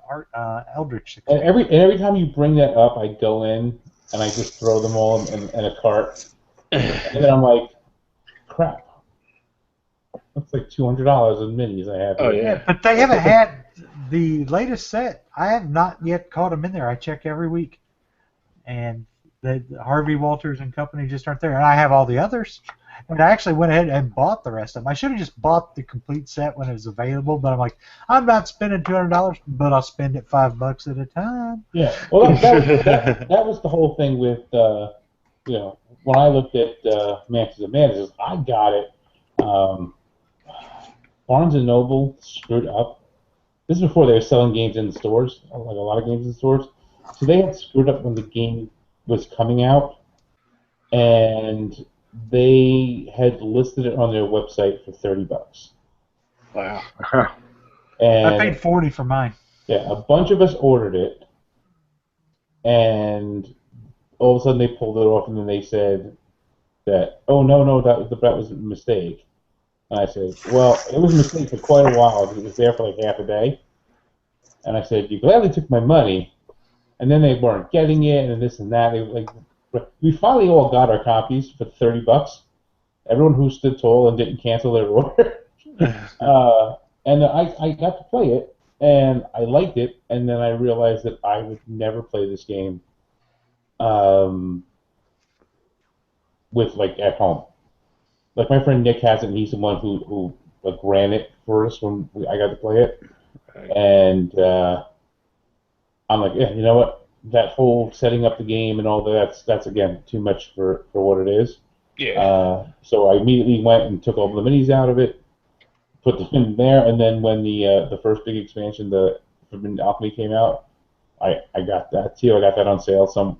Eldritch. And every time you bring that up, I go in and I just throw them all in a cart, and then I'm like, crap. That's like $200 in minis I have. Oh, here. yeah. But they haven't had the latest set. I have not yet caught them in there. I check every week, and the Harvey Walters and company just aren't there. And I have all the others. And I actually went ahead and bought the rest of them. I should have just bought the complete set when it was available, but I'm like, I'm not spending $200, but I'll spend it $5 at a time. Yeah. Well, that was the whole thing with when I looked at Mansions of Madness, I got it. Barnes and Noble screwed up. This is before they were selling games in the stores, like a lot of games in stores. So they had screwed up when the game was coming out, and they had listed it on their website for $30. Wow. And I paid $40 for mine. yeah, a bunch of us ordered it, and all of a sudden they pulled it off, and then they said that, oh no, that was a mistake. And I said, well, it was a mistake for quite a while. It was there for like half a day. And I said, you gladly took my money. And then they weren't getting it, and this and that. We finally all got our copies for $30. Everyone who stood tall and didn't cancel their order. And I got to play it, and I liked it. And then I realized that I would never play this game with like at home. Like my friend Nick has it, and he's the one who like ran it for us when I got to play it. And I'm like, yeah, you know what? That whole setting up the game and all that's again too much for what it is. Yeah. So I immediately went and took all the minis out of it, put them in there, and then when the first big expansion, the Forbidden Alchemy came out, I got that too. I got that on sale, some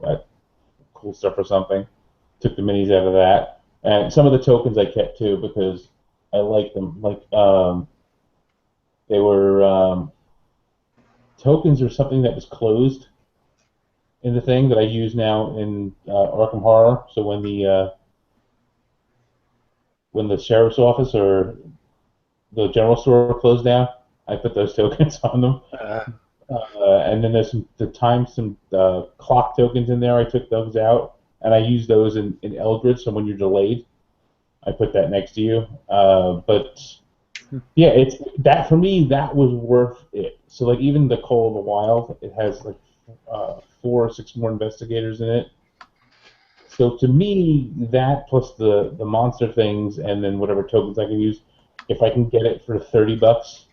cool stuff or something. Took the minis out of that, and some of the tokens I kept too because I like them. Like they were tokens or something that was closed in the thing that I use now in Arkham Horror. So when the sheriff's office or the general store closed down, I put those tokens on them. And then there's some clock tokens in there. I took those out, and I use those in Eldritch. So when you're delayed, I put that next to you. But yeah, it's that for me. That was worth it. So like even the Call of the Wild, it has like 4 or 6 more investigators in it. So to me, that plus the monster things and then whatever tokens I can use, if I can get it for $30,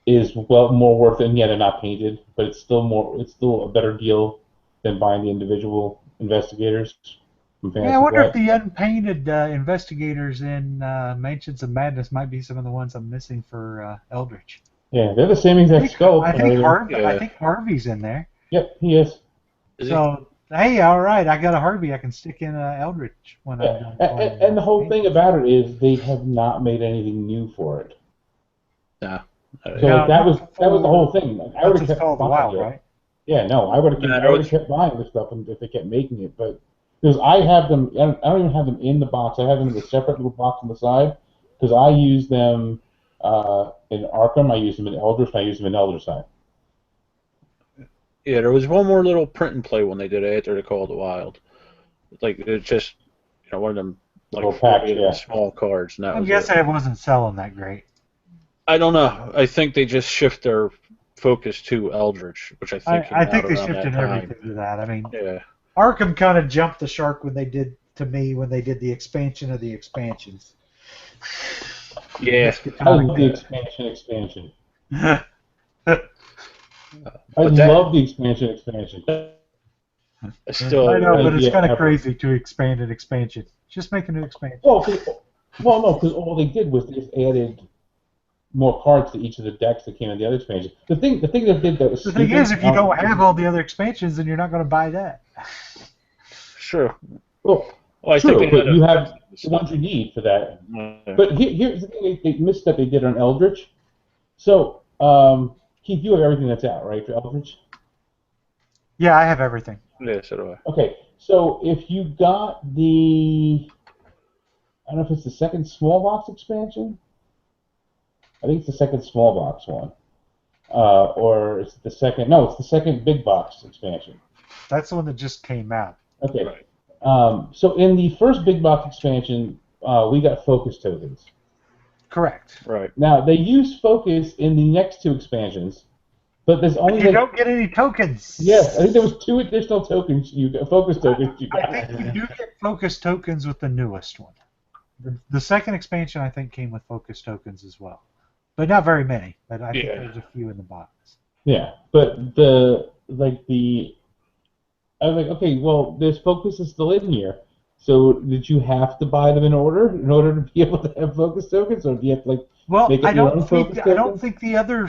is well more worth it. And yeah, they're not painted, but it's still a better deal than buying the individual investigators. Yeah, I wonder if the unpainted investigators in Mansions of Madness might be some of the ones I'm missing for Eldritch. Yeah, they're the same exact scope. I think Harvey's in there. Yep, he is. So, hey, all right, I got a Harvey I can stick in Eldritch when I'm done playing. And the whole thing about it is they have not made anything new for it. No. So like, that was the whole thing. Like, I would have That's kept Call of the buying Wild, it. right? Yeah, no, I would have kept buying this stuff if they kept making it, but because I have them, I don't even have them in the box. I have them in a separate little box on the side because I use them in Arkham, I use them in Eldritch, and I use them in Elderside. Yeah, there was one more little print and play when they did it after the Call of the Wild. Like it's just one of them like small cards. And I'm guessing it wasn't selling that great. I don't know. I think they just shift their focus to Eldritch, which I think I think they shifted everything to that. I mean, yeah. Arkham kind of jumped the shark when they did the expansion of the expansions. Yeah. I love the expansion. I But that love the expansion. still, I know, but it's idea kind of ever. crazy to expand an expansion. Just make a new expansion. Well, no, because all they did was they just added more cards to each of the decks that came in the other expansion. The thing that did that was The thing stupid. is, if you don't have all the other expansions, then you're not going to buy that. sure. Well, Well, I think true, they but had you a have the ones you need for that. Yeah. But here's the thing they missed that they did on Eldritch. So, Keith, you have everything that's out, right, for Eldritch? Yeah, I have everything. Yeah, so do I. Okay, so if you got I don't know if it's the second small box expansion. I think it's the second small box one. Or it's the second, no, it's the second big box expansion. That's the one that just came out. Okay. Right. So in the first big box expansion, we got focus tokens. Correct. Right. Now, they use focus in the next two expansions, but there's only You don't get any tokens. Yes, I think there was 2 additional tokens you got, focus tokens you got. I think you do get focus tokens with the newest one. The second expansion, I think, came with focus tokens as well. But not very many. But I think there's a few in the box. Yeah, but I was like, okay, well, this focus is still in here. So did you have to buy them in order to be able to have focus tokens, or do you have to make up I your own don't focus think I don't tokens? think the other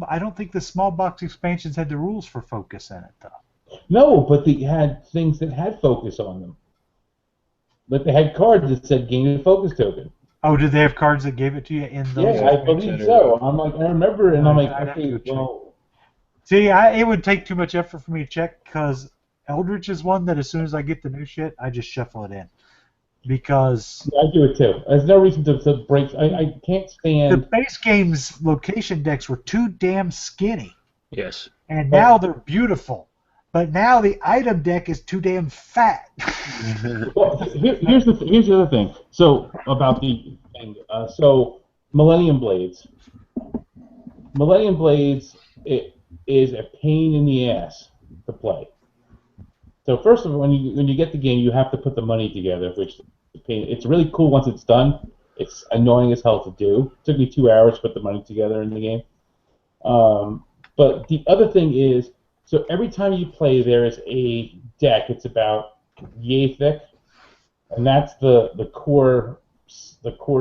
I don't think the small box expansions had the rules for focus in it though. No, but they had things that had focus on them. But they had cards that said gain a focus token. Oh, did they have cards that gave it to you in those? Yeah, I believe so. I'm like, I remember, and I'm like, I'd have to okay, go check. well, See, it would take too much effort for me to check because Eldritch is one that as soon as I get the new shit, I just shuffle it in. Because I do it too. There's no reason to break. I can't the stand. base game's location decks were too damn skinny, Yes. and now they're beautiful. But now the item deck is too damn fat. Well, here's the other thing. So about the thing. So Millennium Blades. Millennium Blades, it is a pain in the ass to play. So first of all, when you get the game, you have to put the money together, which it's really cool once it's done. It's annoying as hell to do. It took me 2 hours to put the money together in the game. But the other thing is, so every time you play, there is a deck. It's about yay thick, and that's the core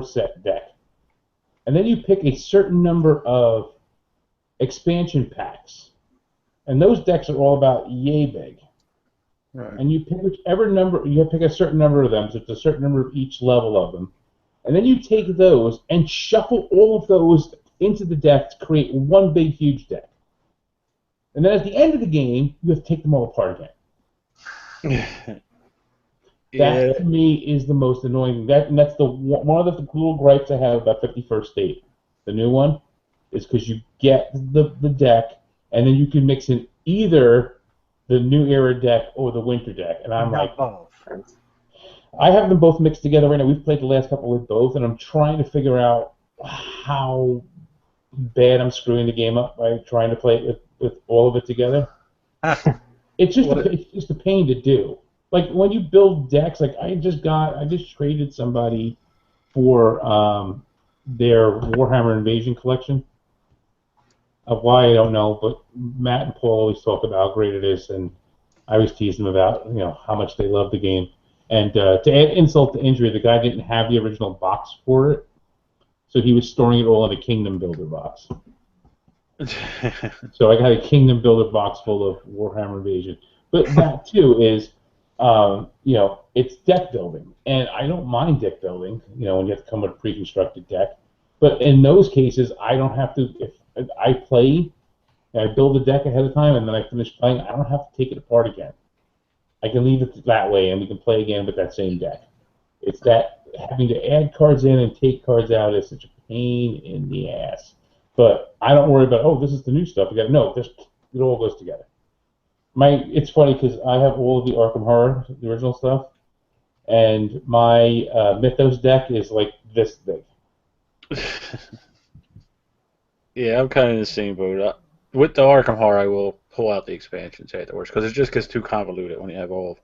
set deck. And then you pick a certain number of expansion packs, and those decks are all about yay big. Right. And you pick whichever number, you pick a certain number of them, so it's a certain number of each level of them. And then you take those and shuffle all of those into the deck to create one big, huge deck. And then at the end of the game, you have to take them all apart again. That, to me, is the most annoying thing. And that's one of the little gripes I have about 51st State. The new one is because you get the deck, and then you can mix in either the New Era deck or the Winter deck. And I'm Not like, both. I have them both mixed together right now. We've played the last couple with both, and I'm trying to figure out how bad I'm screwing the game up by trying to play it with all of it together. It's just a pain to do. Like when you build decks, like I just traded somebody for their Warhammer Invasion collection. Of why I don't know, but Matt and Paul always talk about how great it is, and I always tease them about how much they love the game. And to add insult to injury, the guy didn't have the original box for it, so he was storing it all in a Kingdom Builder box. So I got a Kingdom Builder box full of Warhammer Invasion. But that too is, it's deck building, and I don't mind deck building. When you have to come with a pre-constructed deck. But in those cases, I don't have to. If I play, I build a deck ahead of time, and then I finish playing. I don't have to take it apart again. I can leave it that way, and we can play again with that same deck. It's that having to add cards in and take cards out is such a pain in the ass. But I don't worry about, this is the new stuff. It all goes together. It's funny because I have all of the Arkham Horror, the original stuff, and my Mythos deck is like this big. Yeah, I'm kind of in the same boat. With the Arkham Horror, I will pull out the expansions afterwards because it just gets too convoluted when you have all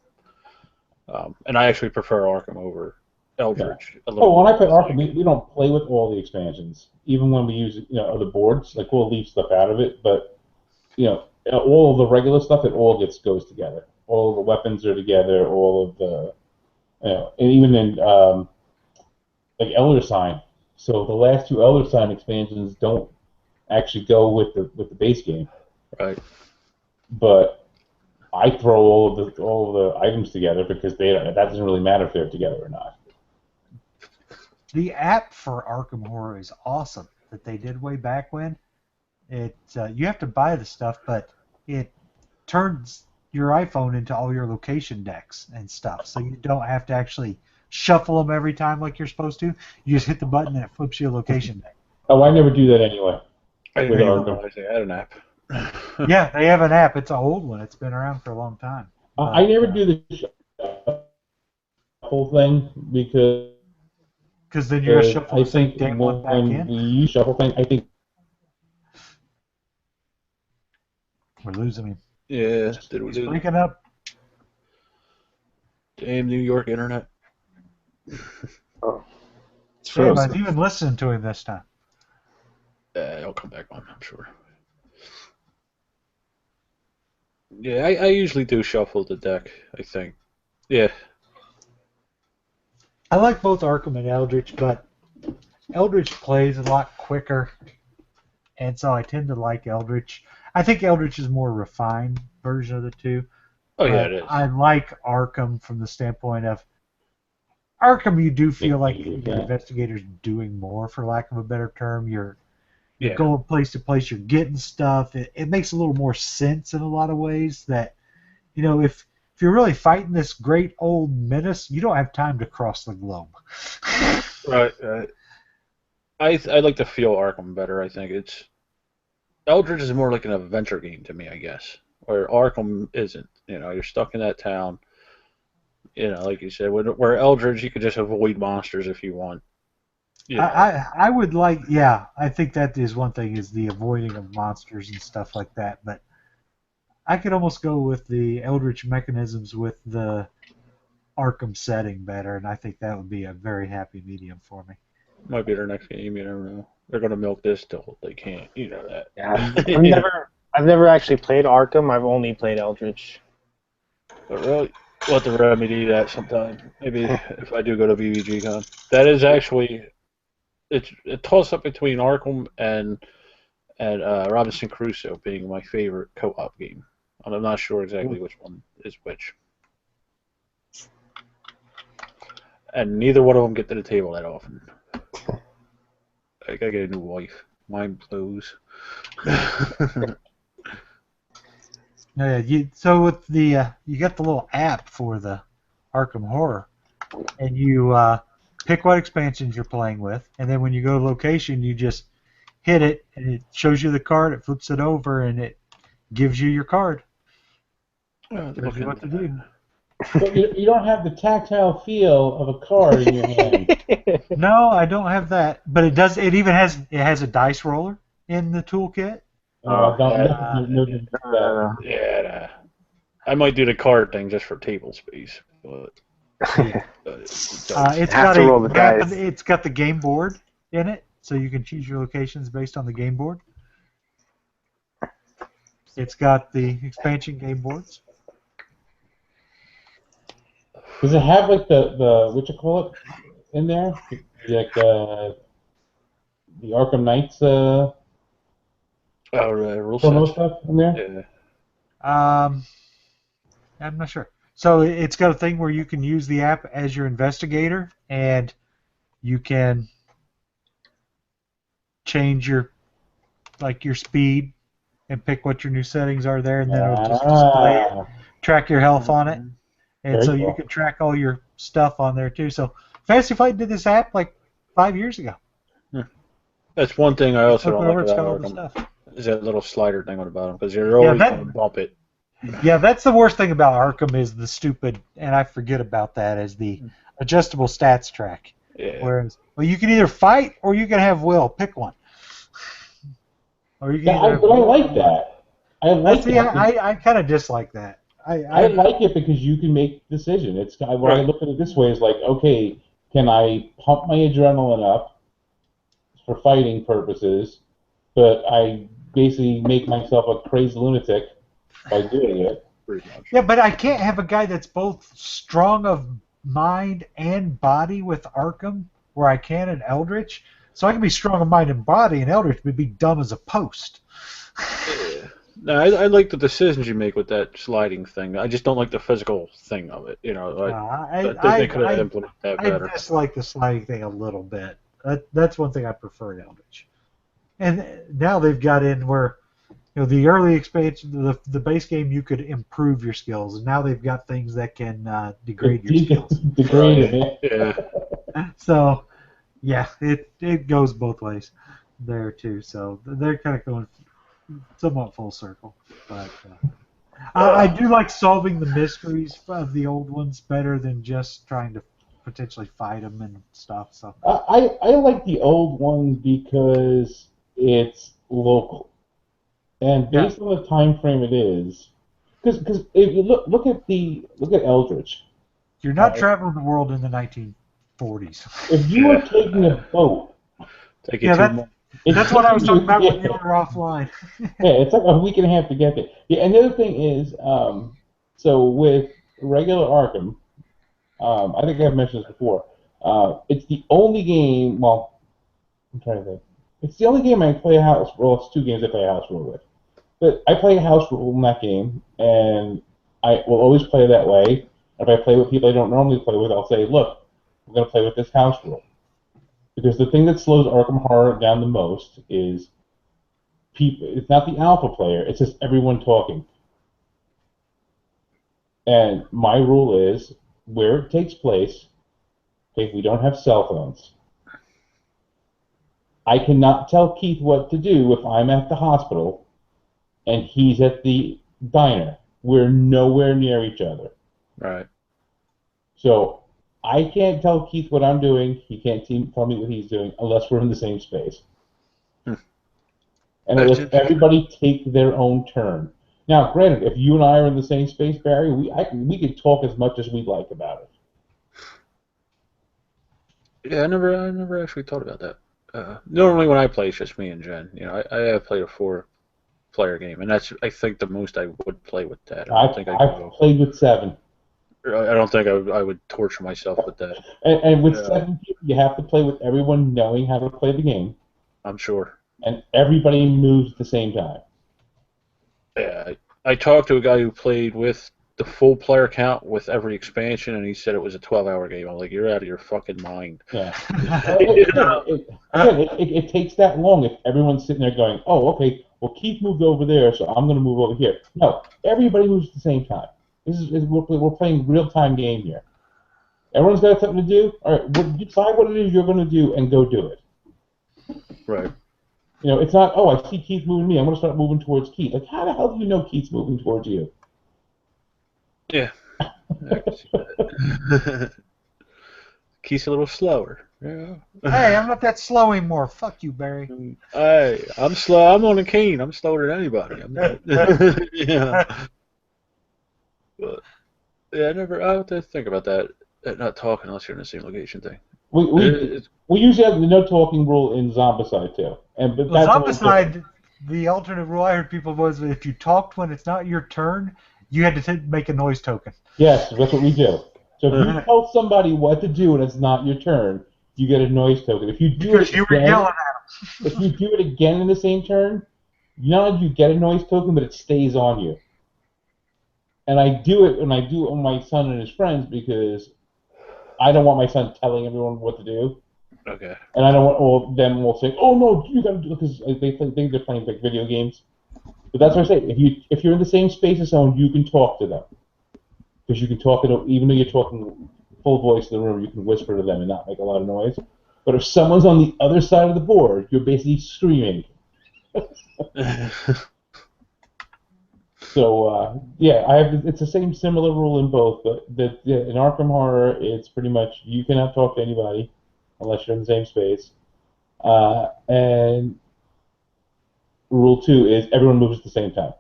of them. And I actually prefer Arkham over Eldritch a Oh, little when I more. play Arkham, we don't play with all the expansions. Even when we use other boards, like we'll leave stuff out of it, but all of the regular stuff, it all goes together. All of the weapons are together. All of the and even in like Elder Sign. So the last two Elder Sign expansions don't actually go with the base game, Right. but I throw all of the items together because that doesn't really matter if they're together or not. The app for Arkham Horror is awesome that they did way back when. You have to buy the stuff, but it turns your iPhone into all your location decks and stuff, so you don't have to actually shuffle them every time like you're supposed to. You just hit the button and it flips you a location deck. Oh, I never do that anyway. I didn't With even Arkham. realize they had an app. Yeah, they have an app. It's an old one. It's been around for a long time. I never do the shuffle thing because then you're going to shuffle I the same think damn one back when in. we use shuffle thing, I think We're losing him. Yeah, did we He's do breaking up. Damn New York internet. Oh. It's Damn, I was frozen. even listening to him this time. It'll come back on, I'm sure. Yeah, I usually do shuffle the deck, I think. Yeah. I like both Arkham and Eldritch, but Eldritch plays a lot quicker, and so I tend to like Eldritch. I think Eldritch is a more refined version of the two. Oh, yeah, But it is. I like Arkham from the standpoint of Arkham. You do feel like your Yeah. investigator's doing more, for lack of a better term. You're Yeah. going place to place. You're getting stuff. It makes a little more sense in a lot of ways. That if you're really fighting this great old menace, you don't have time to cross the globe. Right. I like to feel Arkham better, I think. Eldritch is more like an adventure game to me, I guess, where Arkham isn't. You're stuck in that town. Like you said, where Eldritch, you could just avoid monsters if you want. I would like, yeah, I think that is one thing, is the avoiding of monsters and stuff like that, but I could almost go with the Eldritch mechanisms with the Arkham setting better, and I think that would be a very happy medium for me. Might be their next game, you never know. They're going to milk this till they can't, you know that. Yeah. I've never actually played Arkham. I've only played Eldritch. But really, we'll have to remedy that sometime. Maybe if I do go to VVGCon. That is actually, it's a toss-up between Arkham and Robinson Crusoe being my favorite co-op game. I'm not sure exactly which one is which. And neither one of them get to the table that often. I gotta get a new wife. Mine blows. So with the you got the little app for the Arkham Horror, and you pick what expansions you're playing with, and then when you go to location, you just hit it, and it shows you the card, it flips it over, and it gives you your card. Tells you what to do. But you don't have the tactile feel of a card in your hand. No, I don't have that, but it does. It even has a dice roller in the toolkit. Yeah, I might do the card thing just for table space, but It's Have to roll the dice. It's got the game board in it, so you can choose your locations based on the game board. It's got the expansion game boards. Does it have like the what you call it in there? Like the Arkham Knights rule promo set. stuff in there? Yeah. I'm not sure. So it's got a thing where you can use the app as your investigator, and you can change your speed and pick what your new settings are there, and then it'll just display it, track your health on it, and Very so you cool. can track all your stuff on there too. So Fantasy Flight did this app like 5 years ago. That's one thing I also Look don't over, like it's got all about the Arkham. stuff. Is that little slider thing on the bottom, because you're always that- going to bump it. Yeah, that's the worst thing about Arkham is the stupid, and I forget about that, is the adjustable stats track. Yeah. Whereas, well, you can either fight or you can have will. Pick one. Or you can Yeah, either but I like that. I like See, that. I kind of dislike that. I like it because you can make decision. It's when I look at it this way, it's like, okay, can I pump my adrenaline up for fighting purposes, but I basically make myself a crazy lunatic by doing it. Pretty much. Yeah, but I can't have a guy that's both strong of mind and body with Arkham, where I can in Eldritch. So I can be strong of mind and body, and Eldritch would be dumb as a post. Yeah. No, I like the decisions you make with that sliding thing. I just don't like the physical thing of it. I think they could have implemented that better. I dislike the sliding thing a little bit. That's one thing I prefer in Eldritch. And now they've got in where, the early expansion, the base game, you could improve your skills, and now they've got things that can degrade your skills. Degrade it. Yeah. So, yeah, it goes both ways there too. So they're kind of going somewhat full circle. But I do like solving the mysteries of the old ones better than just trying to potentially fight them and stuff. So I like the old ones because it's local. And based on the time frame it is, because if you look at Eldritch, you're not traveling the world in the 1940s. if you were taking a boat, that's what I was talking about when you were offline. Yeah, it's like a week and a half to get there. Yeah, and the other thing is, so with regular Arkham, I think I've mentioned this before. It's the only game. Well, I'm trying to think. It's the only game I play a house. Well, it's two games I play a house rule with. But I play a house rule in that game, and I will always play that way. If I play with people I don't normally play with, I'll say, look, we're going to play with this house rule. Because the thing that slows Arkham Horror down the most is people. It's not the alpha player, it's just everyone talking. And my rule is, where it takes place, okay, we don't have cell phones. I cannot tell Keith what to do if I'm at the hospital and he's at the diner. We're nowhere near each other. Right. So I can't tell Keith what I'm doing. He can't tell me what he's doing unless we're in the same space. And unless everybody take their own turn. Now, granted, if you and I are in the same space, Barry, we could talk as much as we'd like about it. Yeah, I never actually thought about that. Normally when I play, it's just me and Jen. I have played a 4-player game, and that's, I think, the most I would play with that. I've played with 7. I don't think I would torture myself with that. And with 7 people, you have to play with everyone knowing how to play the game. I'm sure. And everybody moves at the same time. Yeah, I talked to a guy who played with the full player count with every expansion, and he said it was a 12-hour game. I'm like, you're out of your fucking mind. Yeah. It takes that long if everyone's sitting there going, oh, okay, well, Keith moved over there, so I'm going to move over here. No, everybody moves at the same time. We're playing real-time game here. Everyone's got something to do. All right, decide what it is you're going to do and go do it. Right. It's not, oh, I see Keith moving me. I'm going to start moving towards Keith. Like, how the hell do you know Keith's moving towards you? Yeah. I can see that. Keith's a little slower. Yeah. Hey, I'm not that slow anymore. Fuck you, Barry. Hey, I'm slow. I'm on a cane. I'm slower than anybody. I'm not. Yeah. But, yeah, I have to think about that not talking unless you're in the same location thing. We usually have the no talking rule in Zombicide too. Zombicide, the alternate rule I heard people was that if you talked when it's not your turn, you had to make a noise token. Yes, that's what we do. So if you tell somebody what to do and it's not your turn, you get a noise token. If you do it you were yelling at them. If you do it again in the same turn, not only do you get a noise token, but it stays on you. And I do it on my son and his friends because I don't want my son telling everyone what to do. Okay. And I don't want them will say, "Oh no, you got to do it," because they think they're playing like video games. But that's what I say. If you're in the same space as someone, you can talk to them because you can talk to them even though you're talking full voice in the room. You can whisper to them and not make a lot of noise. But if someone's on the other side of the board, you're basically screaming. So it's the same similar rule in both, but in Arkham Horror, it's pretty much you cannot talk to anybody unless you're in the same space. And rule 2 is everyone moves at the same time,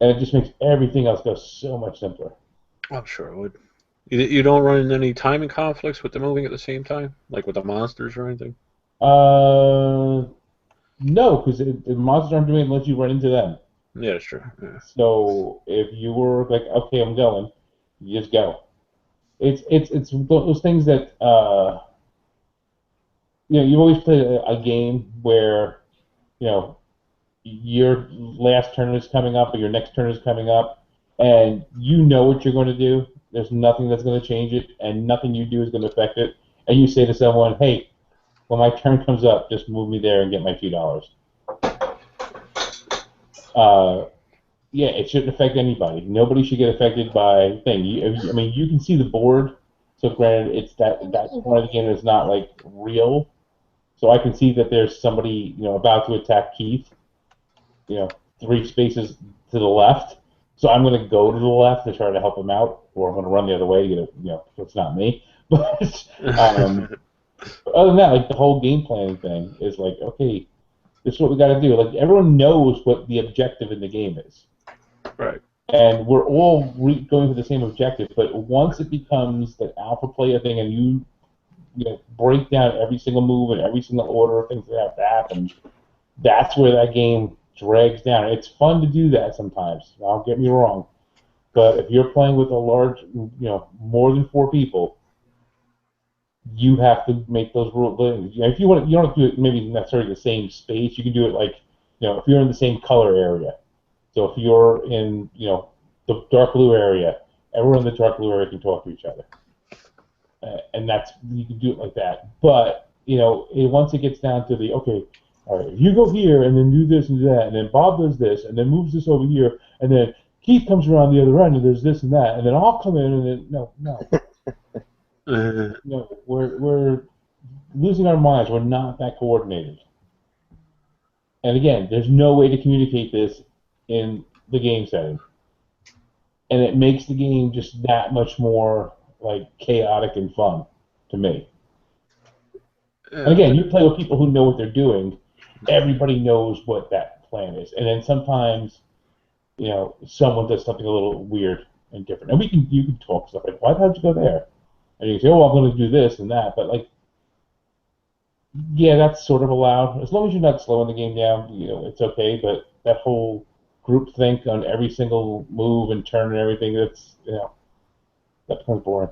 and it just makes everything else go so much simpler. I'm sure it would. You don't run into any timing conflicts with the moving at the same time, like with the monsters or anything? No, because the monsters aren't doing it unless you run into them. Yeah, that's true. Yeah. So if you were like, okay, I'm going, you just go. It's those things that you always play a game where you know your last turn is coming up or your next turn is coming up, and you know what you're going to do. There's nothing that's going to change it, and nothing you do is going to affect it. And you say to someone, "Hey, when my turn comes up, just move me there and get my $2." Yeah, it shouldn't affect anybody. Nobody should get affected by thing. I mean, you can see the board. So granted, it's that part of the game that's not like real. So I can see that there's somebody about to attack Keith. 3 spaces to the left. So I'm going to go to the left to try to help him out, or I'm going to run the other way. So it's not me. But other than that, like the whole game planning thing is like, okay, this is what we got to do. Like everyone knows what the objective in the game is. Right. And we're all going for the same objective, but once it becomes the alpha player thing, and you break down every single move and every single order of things that have to happen, that's where that game drags down. It's fun to do that sometimes. Don't get me wrong, but if you're playing with a large, more than 4 people, you have to make those rules. If you want, you don't have to do it maybe necessarily the same space. You can do it like, if you're in the same color area. So if you're in, the dark blue area, everyone in the dark blue area can talk to each other, and you can do it like that. But once it gets down to the okay, all right, if you go here and then do this and do that, and then Bob does this and then moves this over here, and then Keith comes around the other end and there's this and that, and then I'll come in and then no, no, we're losing our minds. We're not that coordinated. And again, there's no way to communicate this in the game setting, and it makes the game just that much more like chaotic and fun to me. And again, you play with people who know what they're doing. Everybody knows what that plan is, and then sometimes, someone does something a little weird and different, and you can talk stuff like, "Why did you go there?" And you can say, "Oh, I'm going to do this and that," but like, yeah, that's sort of allowed as long as you're not slowing the game down. It's okay, but that whole group think on every single move and turn and everything, that becomes boring.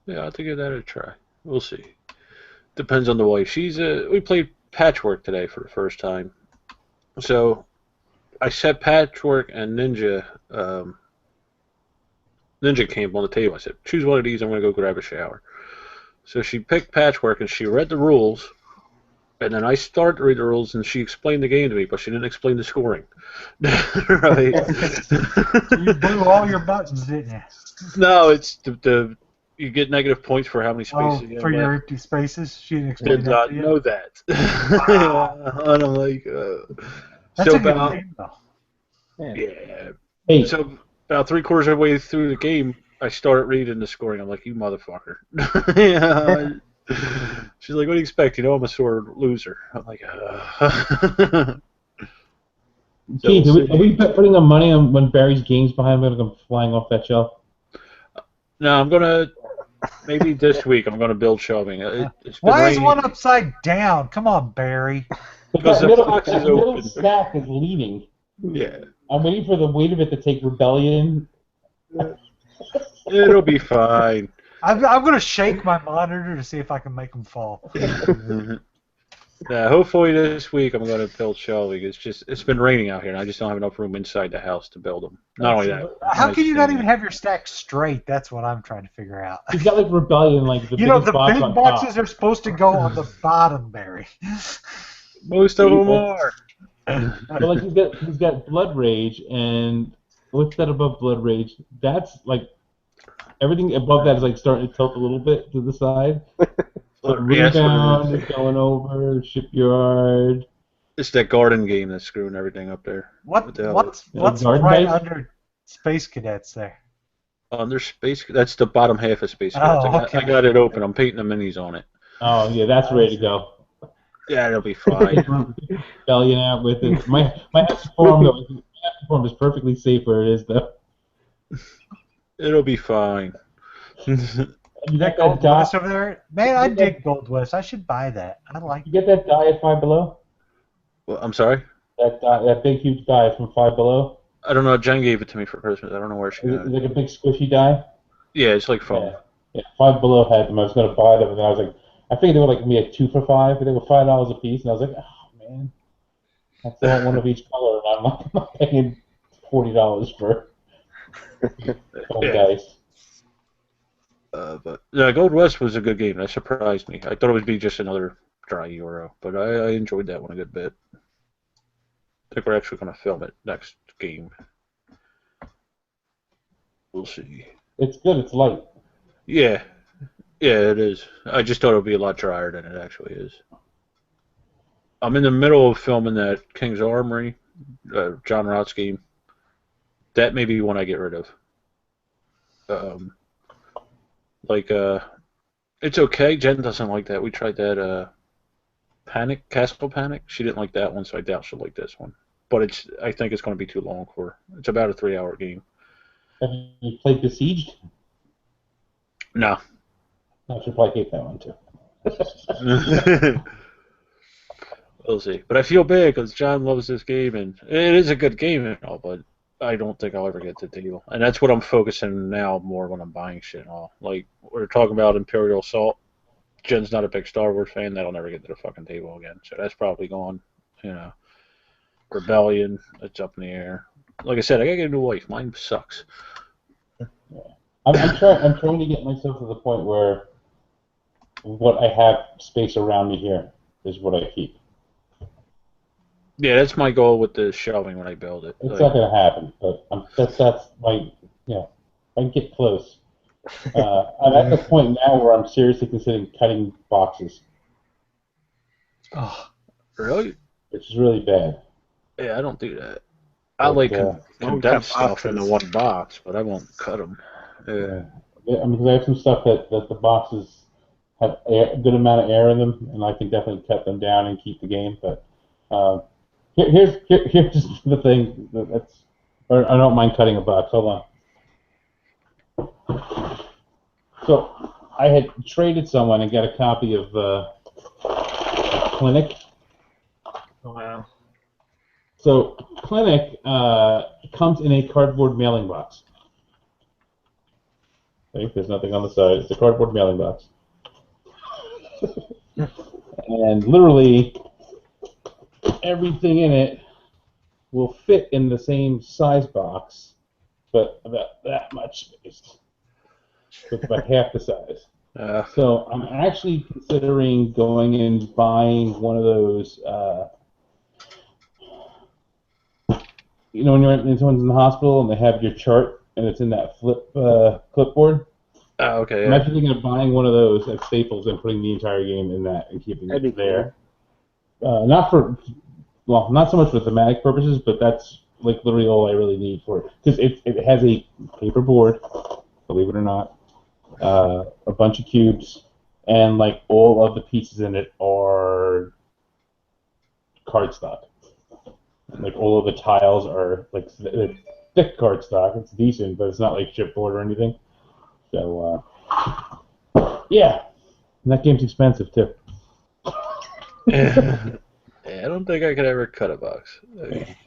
Yeah, I'll have to give that a try. We'll see. Depends on the wife. We played Patchwork today for the first time. So I set Patchwork and Ninja Camp on the table. I said, choose one of these, I'm going to go grab a shower. So she picked Patchwork and she read the rules. And then I started to read the rules, and she explained the game to me, but she didn't explain the scoring. Right? You blew all your buttons, didn't you? No, it's you get negative points for how many spaces you have for your left. empty spaces? She didn't explain Did that not to you? know that. Wow. And I'm like, That's so a good about game, though. yeah. Hey, So about 3/4 of the way through the game, I started reading the scoring. I'm like, you motherfucker. Yeah. She's like, what do you expect? I'm a sore loser. I'm like, Keith, are we putting the money on when Barry's game's behind him going to come flying off that shelf? No, I'm going to, maybe this week, I'm going to build shelving. Why is one upside down? Come on, Barry. Because the box is middle open. stack is leaning. Yeah. I'm waiting for the weight of it to take Rebellion. It'll be fine. I'm going to shake my monitor to see if I can make them fall. Yeah, hopefully this week I'm going to build shelving. It's been raining out here, and I just don't have enough room inside the house to build them. Not only that. How can you not even have your stack straight? That's what I'm trying to figure out. He's got like Rebellion, like the the biggest box big on boxes top. are supposed to go on the bottom, Barry. Most of them are. But like he's got Blood Rage, and what's that above Blood Rage? That's like everything above that is like starting to tilt a little bit to the side. Rebound is going over, Shipyard. It's that garden game that's screwing everything up there. What's Garden right Base? under Space Cadets there? Under Space, that's the bottom half of Space Cadets. Oh, okay. I got it open. I'm painting the minis on it. Oh yeah, that's ready to go. Yeah, it'll be fine. Rebellion out with it. My Happy Farm though, my Happy Farm is perfectly safe where it is though. It'll be fine. You That got Gold that die? West over there, man. I You get dig Gold West. I should buy that. I like. You get that die at Five Below? Well, I'm sorry? That die, that big huge die from Five Below? I don't know. Jen gave it to me for Christmas. I don't know where she Is got it it. like a big squishy die? Yeah, it's like foam. Yeah. Five Below had them. I was going to buy them, and I was like, I figured they were like maybe a 2 for $5, but they were $5 a piece, and I was like, oh man, I still want one of each color, and I'm not paying $40 for foam Yeah. dice. But yeah, Gold West was a good game. That surprised me. I thought it would be just another dry Euro, but I enjoyed that one a good bit. I think we're actually going to film it next game. We'll see. It's good. It's light. Yeah, it is. I just thought it would be a lot drier than it actually is. I'm in the middle of filming that King's Armory, John Roth's game. That may be one I get rid of. It's okay. Jen doesn't like that. We tried that Castle Panic. She didn't like that one, so I doubt she'll like this one. But I think it's going to be too long for her. It's about a 3-hour game. Have you played Besieged? No. I should probably hate that one too. We'll see. But I feel bad because John loves this game, and it is a good game and all, but I don't think I'll ever get to the table. And that's what I'm focusing now more when I'm buying shit and all. Like, we're talking about Imperial Assault. Jen's not a big Star Wars fan. That'll never get to the fucking table again. So that's probably gone. Rebellion, it's up in the air. Like I said, I gotta get a new wife. Mine sucks. Yeah. I'm trying to get myself to the point where what I have space around me here is what I keep. Yeah, that's my goal with the shelving when I build it. It's not going to happen, but that's my, I can get close. I'm at the point now where I'm seriously considering cutting boxes. Oh, really? Which is really bad. Yeah, I don't do that. I like condense stuff into one box, but I won't cut them. Yeah. Because I have some stuff that the boxes have a good amount of air in them, and I can definitely cut them down and keep the game. But here's the thing I don't mind cutting a box. Hold on. So I had traded someone and got a copy of Clinic. Oh, wow. So Clinic comes in a cardboard mailing box. Okay, there's nothing on the side. It's a cardboard mailing box. And literally everything in it will fit in the same size box, but about that much space. With about half the size. So I'm actually considering going and buying one of those, when someone's in the hospital and they have your chart and it's in that flip clipboard. Oh, okay. I'm actually thinking of buying one of those at Staples and putting the entire game in that and keeping it there. Not so much for thematic purposes, but that's like literally all I really need for it. Because it has a paper board, believe it or not, a bunch of cubes, and like all of the pieces in it are cardstock. Like all of the tiles are like thick cardstock. It's decent, but it's not like chipboard or anything. So yeah, and that game's expensive too. Yeah, I don't think I could ever cut a box.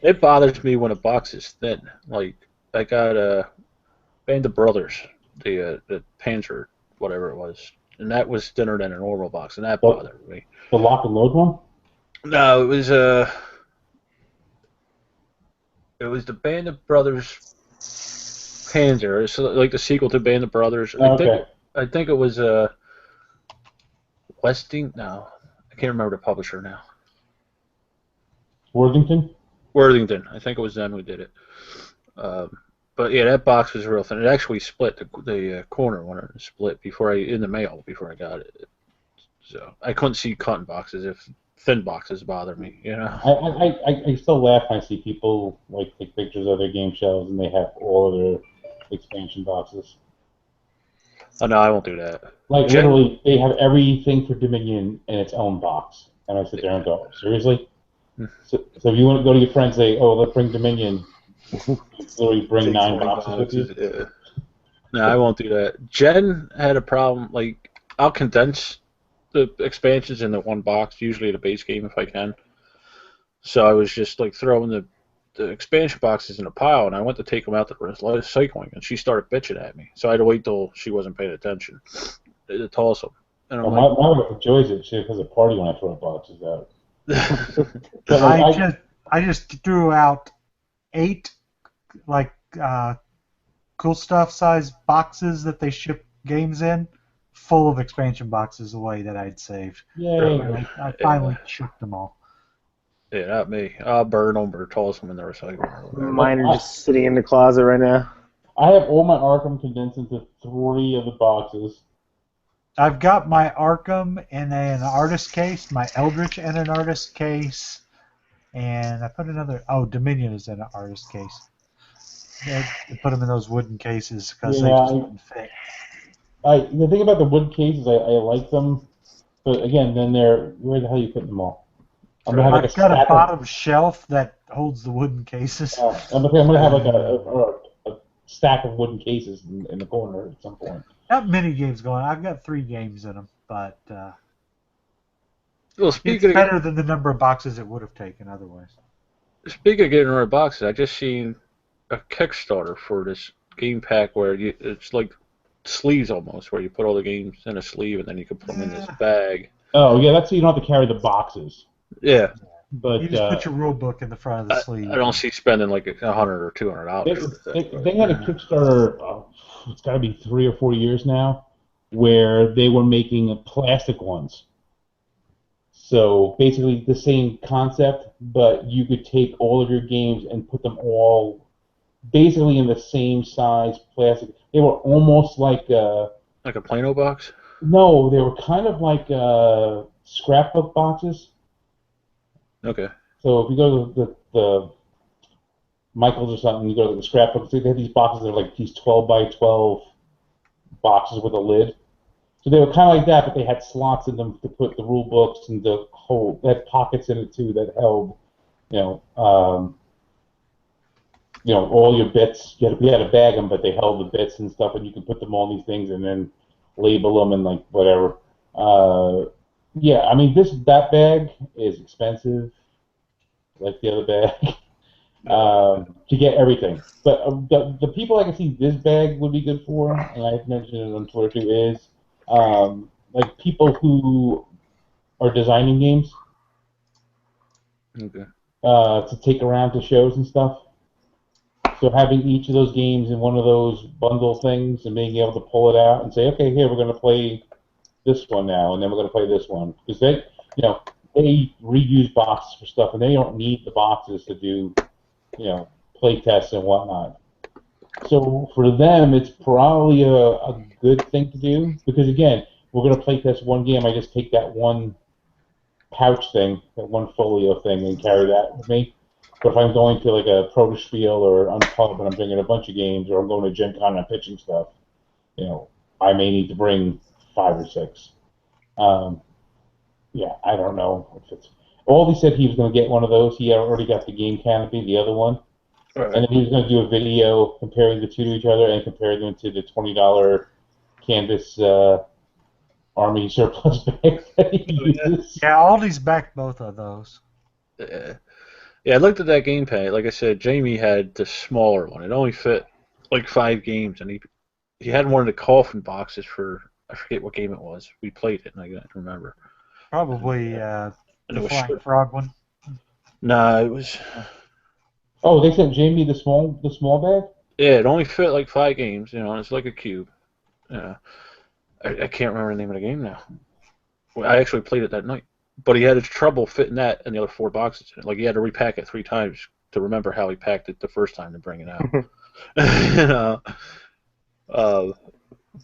It bothers me when a box is thin. Like, I got a Band of Brothers, the Panzer, whatever it was, and that was thinner than a normal box, and that bothered me. The lock and load one? No, it was the Band of Brothers Panzer. It's like the sequel to Band of Brothers. Okay. I think it was Westing. No, I can't remember the publisher now. Worthington? Worthington. I think it was them who did it. But yeah, that box was real thin. It actually split the corner when it split in the mail before I got it. So I couldn't see cotton boxes if thin boxes bother me. I still laugh when I see people like take pictures of their game shelves and they have all of their expansion boxes. Oh no, I won't do that. Like literally, they have everything for Dominion in its own box, and I sit there and go, seriously? So if you want to go to your friends and say, oh, let's bring Dominion, Literally bring Take 9 20 boxes with you. Yeah. No, I won't do that. Jen had a problem. Like, I'll condense the expansions into one box, usually the base game if I can. So I was just like throwing the expansion boxes in a pile, and I went to take them out to recycling, and she started bitching at me. So I had to wait till she wasn't paying attention to toss them. And I'm Well, my wife enjoys it. She has a party when I throw boxes out. But like, I just threw out 8 like cool stuff size boxes that they ship games in, full of expansion boxes away that I'd saved. yay! I finally shook them all. Yeah, not me. I'll burn them or toss them in the recycling. Mine are just sitting in the closet right now. I have all my Arkham condensed into 3 of the boxes. I've got my Arkham in an artist case, my Eldritch in an artist case, and I put another. Oh, Dominion is in an artist case. I put them in those wooden cases because they just wouldn't fit. The thing about the wood cases, I like them, but again, then where the hell are you putting them all? I'm gonna have I've got a bottom shelf that holds the wooden cases. I'm gonna have like a stack of wooden cases in the corner at some point. Not many games going. I've got 3 games in them, but Well, it's better than the number of boxes it would have taken otherwise. Speaking of getting rid of boxes, I just seen a Kickstarter for this game pack where it's like sleeves almost, where you put all the games in a sleeve and then you can put them in this bag. Oh yeah, that's so you don't have to carry the boxes. Yeah. But you just put your rule book in the front of the sleeve. I don't see spending like $100 or $200. They had a Kickstarter. It's got to be 3 or 4 years now, where they were making plastic ones. So basically the same concept, but you could take all of your games and put them all basically in the same size plastic. They were almost like a Plano box? No, they were kind of like scrapbook boxes. Okay. So if you go to the Michaels or something, you go to the scrapbook, they have these boxes that are like these 12 by 12 boxes with a lid. So they were kind of like that, but they had slots in them to put the rule books and the whole. They had pockets in it too that held, all your bits. You had to bag them, but they held the bits and stuff, and you could put them all in these things and then label them and like whatever. Yeah, I mean that bag is expensive, like the other bag, to get everything. But the people I can see this bag would be good for, and I've mentioned it on Twitter too, is like people who are designing games. Okay. To take around to shows and stuff. So having each of those games in one of those bundle things and being able to pull it out and say, okay, here we're going to play this one now, and then we're going to play this one, because they reuse boxes for stuff, and they don't need the boxes to do, play tests and whatnot. So for them, it's probably a good thing to do, because again, we're going to play test one game. I just take that one pouch thing, that one folio thing, and carry that with me. But if I'm going to like a Pro Spiel or Unpub and I'm bringing a bunch of games, or I'm going to Gen Con and I'm pitching stuff, I may need to bring 5 or 6. Yeah, I don't know if it's. Aldi said he was going to get one of those. He already got the game canopy, the other one. Right. And then he was going to do a video comparing the two to each other and comparing them to the $20 canvas army surplus bag that he uses. Yeah, Aldi's backed both of those. Yeah, I looked at that game pack. Like I said, Jamie had the smaller one. It only fit like 5 games, and he had one of the coffin boxes for, I forget what game it was. We played it, and I can't remember. Probably the Flying Frog one. Nah, it was. Oh, they sent Jamie the small bag? Yeah, it only fit like 5 games. It's like a cube. Yeah, I can't remember the name of the game now. I actually played it that night. But he had trouble fitting that and the other 4 boxes in it. Like, he had to repack it 3 times to remember how he packed it the first time to bring it out.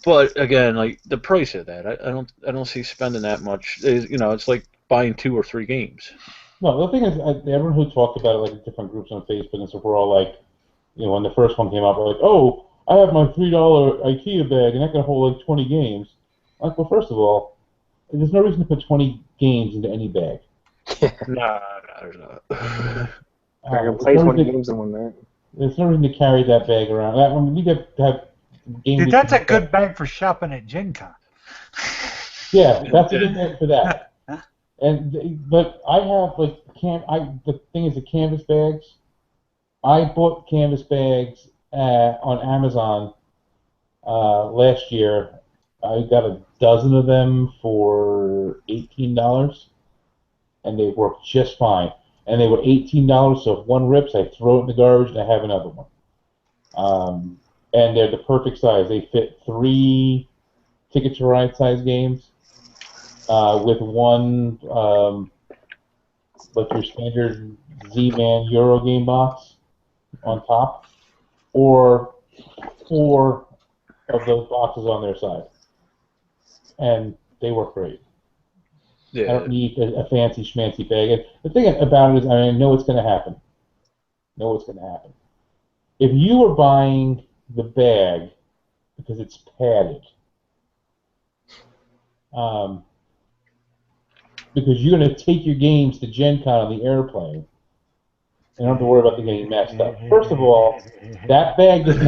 But again, like the price of that, I don't see spending that much. It's like buying 2 or 3 games. No, the thing is, everyone who talked about it, like in different groups on Facebook, and so we're all like, when the first one came out, we're like, oh, I have my $3 IKEA bag, and that can hold like 20 games. Like, well, first of all, there's no reason to put 20 games into any bag. No, there's not. I can play 20 games in one night. There's no reason to carry that bag around. I mean, we have game. Dude, that's a good bag for shopping at Gen Con. Yeah, that's a good bag for that. But I have like the thing is the canvas bags. I bought canvas bags on Amazon last year. I got a dozen of them for $18, and they work just fine. And they were $18, so if one rips, I throw it in the garbage and I have another one. And they're the perfect size. They fit 3 Ticket to Ride size games with one, like your standard Z-Man Euro game box on top, or 4 of those boxes on their side. And they work great. Yeah. I don't need a fancy schmancy bag. And the thing about it is, I know what's going to happen. If you are buying the bag because it's padded, because you're going to take your games to Gen Con on the airplane, and don't have to worry about them getting messed up. First of all, that bag does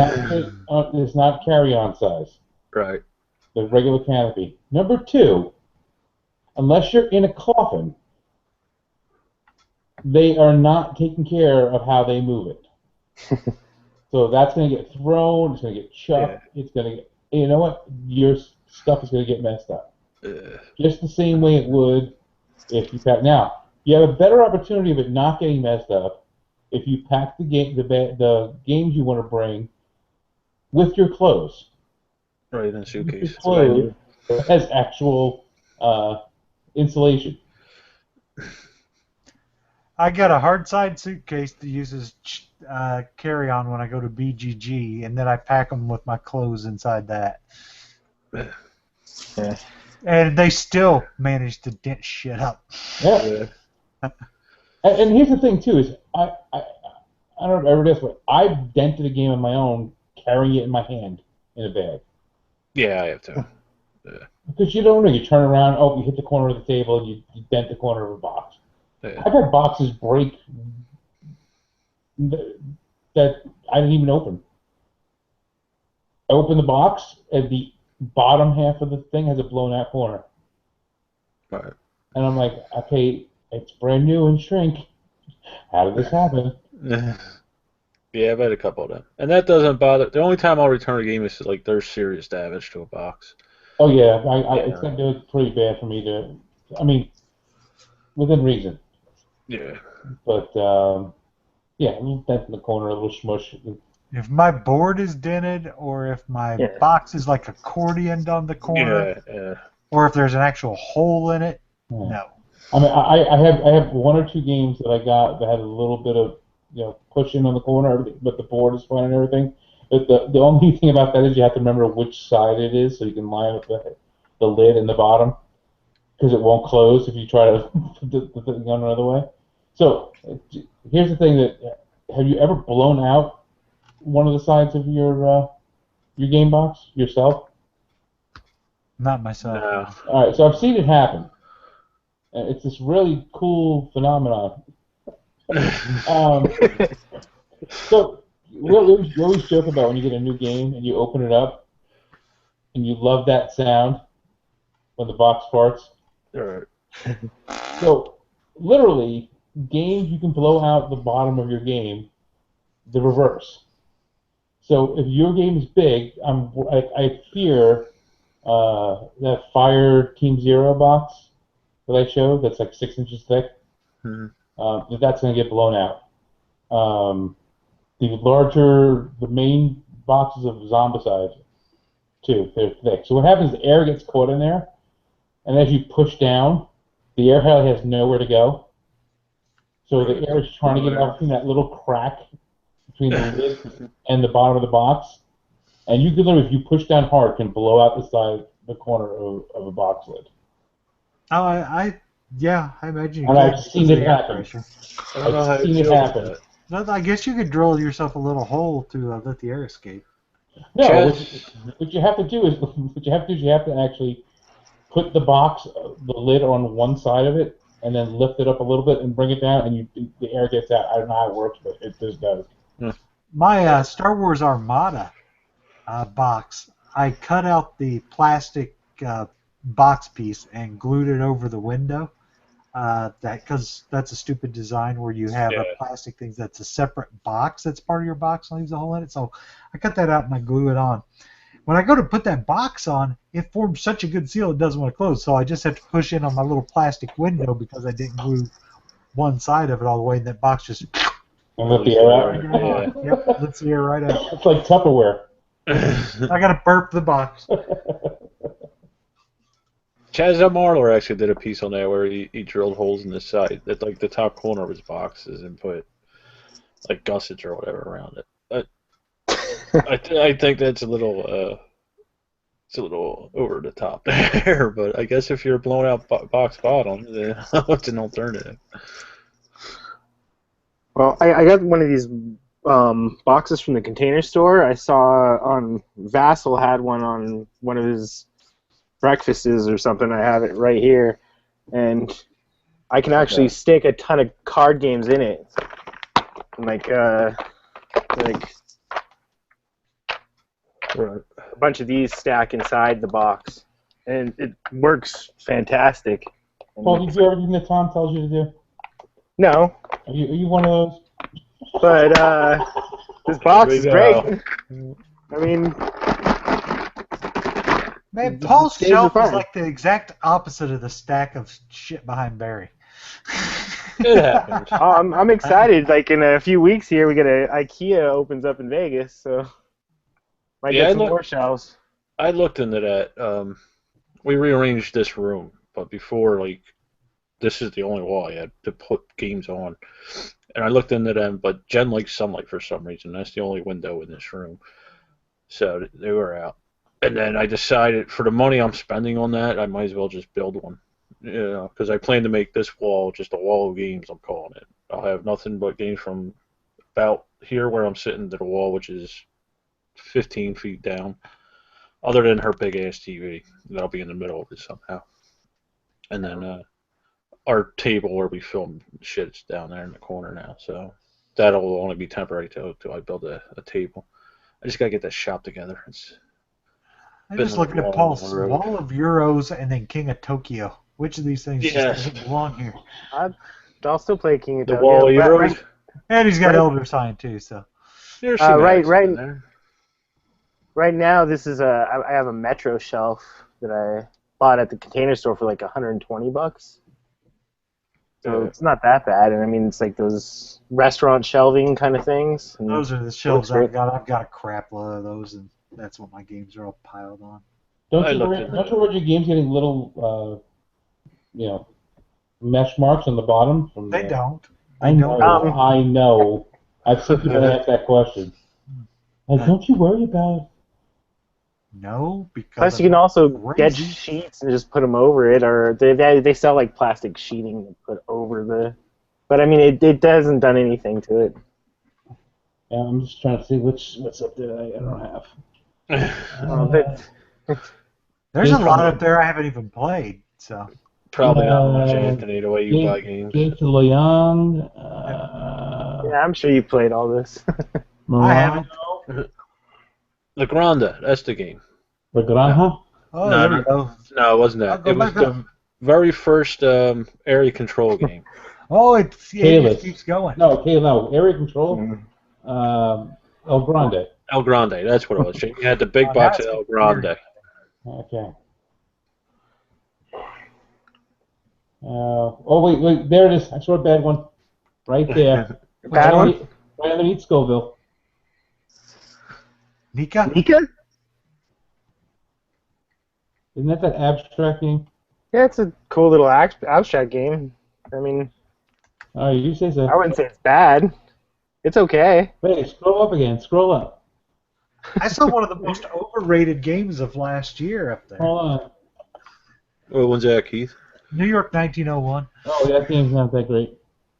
not carry-on size. Right. The regular canopy. Number 2, unless you're in a coffin, they are not taking care of how they move it. So that's going to get thrown, it's going to get chucked, it's going to get, you know what, your stuff is going to get messed up. Just the same way it would if you pack. Now, you have a better opportunity of it not getting messed up if you pack the games you want to bring with your clothes. Right, in a suitcase. Your clothes has actual insulation. I got a hard side suitcase that uses carry-on when I go to BGG, and then I pack them with my clothes inside that. Yeah. And they still manage to dent shit up. Yeah. And here's the thing too: is I don't know if I ever this, but I've dented a game on my own carrying it in my hand in a bag. Yeah, I have to. Because you don't know, you turn around, you hit the corner of the table, and you dent the corner of a box. Yeah. I've had boxes break that I didn't even open. I opened the box, and the bottom half of the thing has a blown out corner. Right. And I'm like, okay, it's brand new and shrink. How did this happen? Yeah, I've had a couple of them. And that doesn't bother. The only time I'll return a game is like there's serious damage to a box. Oh, yeah, it's going to do pretty bad for me to, I mean, within reason. Yeah. But, yeah, a little dent in the corner, a little smush. If my board is dented, or if my box is like accordioned on the corner, or if there's an actual hole in it, no. I mean, I have 1 or 2 games that I got that had a little bit of, pushing on the corner, but the board is fine and everything. But the only thing about that is you have to remember which side it is, so you can line up the lid and the bottom, because it won't close if you try to put the thing on another way. So here's the thing: have you ever blown out one of the sides of your game box yourself? Not myself. No. All right, so I've seen it happen. It's this really cool phenomenon. So we always joke about when you get a new game and you open it up and you love that sound when the box farts. All right. So literally, games you can blow out the bottom of your game, the reverse. So if your game is big, I fear that Fire Team Zero box that I showed that's like 6 inches thick. That's going to get blown out. The main boxes of Zombicide, too, they're thick. So what happens is the air gets caught in there, and as you push down, the air hardly has nowhere to go. So the air is trying to get out through that little crack between the lid and the bottom of the box. And you can literally, if you push down hard, can blow out the side, the corner of a box lid. Oh, I imagine you And could. I've seen it happen. I don't know how I've seen you it feel about happen. that. No, I guess you could drill yourself a little hole to let the air escape. No, what you have to do is you have to actually put the lid on one side of it, and then lift it up a little bit and bring it down, and the air gets out. I don't know how it works, but it just does. My Star Wars Armada box, I cut out the plastic box piece and glued it over the window. Because that's a stupid design where you have a Yeah. plastic thing that's a separate box that's part of your box and leaves a hole in it. So I cut that out and I glue it on. When I go to put that box on, it forms such a good seal it doesn't want to close. So I just have to push in on my little plastic window because I didn't glue one side of it all the way, and that box just And let the air out. Yeah. yep, lets the air right out. It's like Tupperware. I gotta burp the box. Chaz Marler actually did a piece on that where he drilled holes in the side, at like the top corner of his boxes, and put like gussets or whatever around it. I think that's a little it's a little over the top there, but I guess if you're a blown out box bottom, then it's an alternative. Well, I got one of these boxes from the Container Store. I saw on Vassal had one on one of his breakfasts or something. I have it right here, and I can actually stick a ton of card games in it, like a bunch of these stack inside the box, and it works fantastic. Paul, do you do everything that Tom tells you to do? No, Are you one of those? but this box There is we great. go. I mean, Man, Paul's Games are shelf is fun. like the exact opposite of the stack of shit behind Barry. It happens. I'm excited. Like in a few weeks here, we get a IKEA opens up in Vegas, so might Yeah, get I some look- more shelves. I looked into that. We rearranged this room, but before, like, this is the only wall I had to put games on. And I looked into them, but Jen likes sunlight for some reason. That's the only window in this room. So they were out. And then I decided, for the money I'm spending on that, I might as well just build one. Because I plan to make this wall just a wall of games, I'm calling it. I'll have nothing but games from about here where I'm sitting to the wall, which is 15 feet down, other than her big-ass TV. That'll be in the middle of it somehow. And then our table where we film shit's down there in the corner now, so that'll only be temporary till I build a table. I just gotta get that shop together. I'm Been just on looking the at wall Paul's on the road. Wall of Euros and then King of Tokyo. Which of these things Yes. just doesn't belong here? I'll still play King of The Tokyo. wall of Right- Euros. right- And he's got Right. Elder Sign too, so. There's right- schematics right- in there. Right now, this is I have a Metro shelf that I bought at the Container Store for like $120. So Yeah. it's not that bad, and I mean it's like those restaurant shelving kind of things. And Those are the shelves great. I've got. I've got a crap load of those, and that's what my games are all piled on. Don't I you looked worry? at Don't that. you worry your games getting little, mesh marks on the bottom? From They the- don't. I They know. don't. I know. I've seen people ask that question. Like, don't you worry about it. No, because Plus, I'm you can also not get crazy. sheets and just put them over it, or they sell like plastic sheeting to put over the. But I mean, it hasn't done anything to it. Yeah, I'm just trying to see what's up there that I don't have. There's a Games lot from- up there I haven't even played. So Probably not much, Uh, Anthony, the way you buy games. Games to Loyang. Yeah, I'm sure you played all this. I haven't. La Grande, that's the game. La Granja. Oh, No, there we no. go. No, it wasn't I'll that. go It was back up. the very first area control game. Oh, it Kalis. just keeps going. No, okay, no. Area control. Mm. El Grande. El Grande, that's what it was. You had the big Oh, box of that's El Grande. Okay. Wait, there it is. I saw a bad one. Right there. Bad one? Right underneath Scoville. Nika? Nika? Isn't that abstract game? Yeah, it's a cool little abstract game. I mean, Oh, you say so. I wouldn't say it's bad. It's okay. Wait, scroll up again. Scroll up. I saw one of the most overrated games of last year up there. Hold on. What one's that, Keith? New York 1901. Oh, that game's not that great.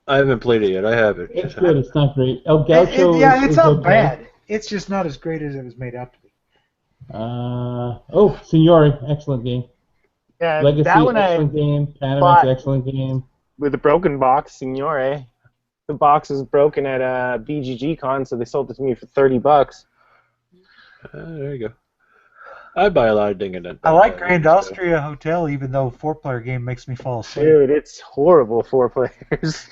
I haven't played it yet. I have it. It's good. It's not great. El Gaucho Yeah, is it's not okay. bad. It's just not as great as it was made out to be. Signori, excellent game. Yeah, Legacy, that one excellent game. Panamax, bought- excellent game. with the broken box, Signore. the box is broken at BGG Con, so they sold it to me for $30. There you go. I buy a lot of ding-a-ding. I like Grand Austria Hotel, even though 4-player game makes me fall asleep. Dude, it's horrible 4 players.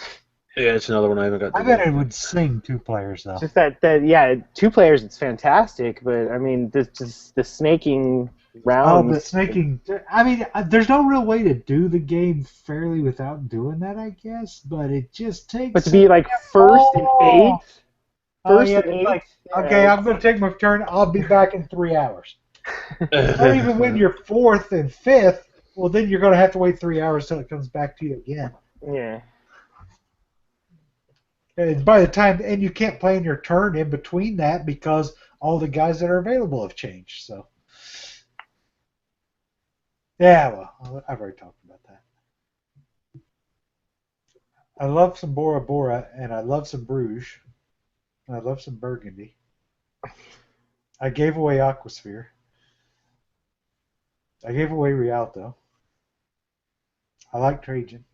Yeah, it's another one I haven't got. I bet it would sing 2 players though. Just that yeah, 2 players it's fantastic, but I mean the snaking rounds. Oh, the snaking. I mean, there's no real way to do the game fairly without doing that, I guess. But it just takes. But to be like first and eighth. First yeah, and eighth. like, okay, I'm going to take my turn. I'll be back in 3 hours. Or even when you're 4th and 5th, well, then you're going to have to wait 3 hours till it comes back to you again. Yeah. And by the time, and you can't play in your turn in between that because all the guys that are available have changed. So, yeah, well, I've already talked about that. I love some Bora Bora, and I love some Bruges, and I love some Burgundy. I gave away Aquasphere. I gave away Rialto. I like Trajan.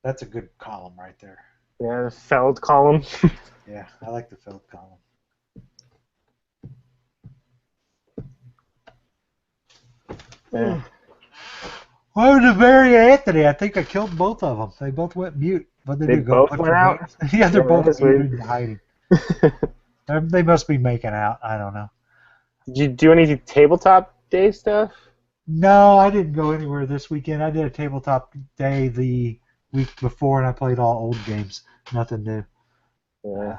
That's a good column right there. Yeah, the Feld column. Yeah, I like the Feld column. Yeah. Well, the Mary Anthony, I think I killed both of them. They both went mute. But They both went out? Yeah, they're Yeah, both that's muted weird. and hiding. They must be making out. I don't know. Did you do any tabletop day stuff? No, I didn't go anywhere this weekend. I did a tabletop day the week before, and I played all old games. Nothing new. Yeah.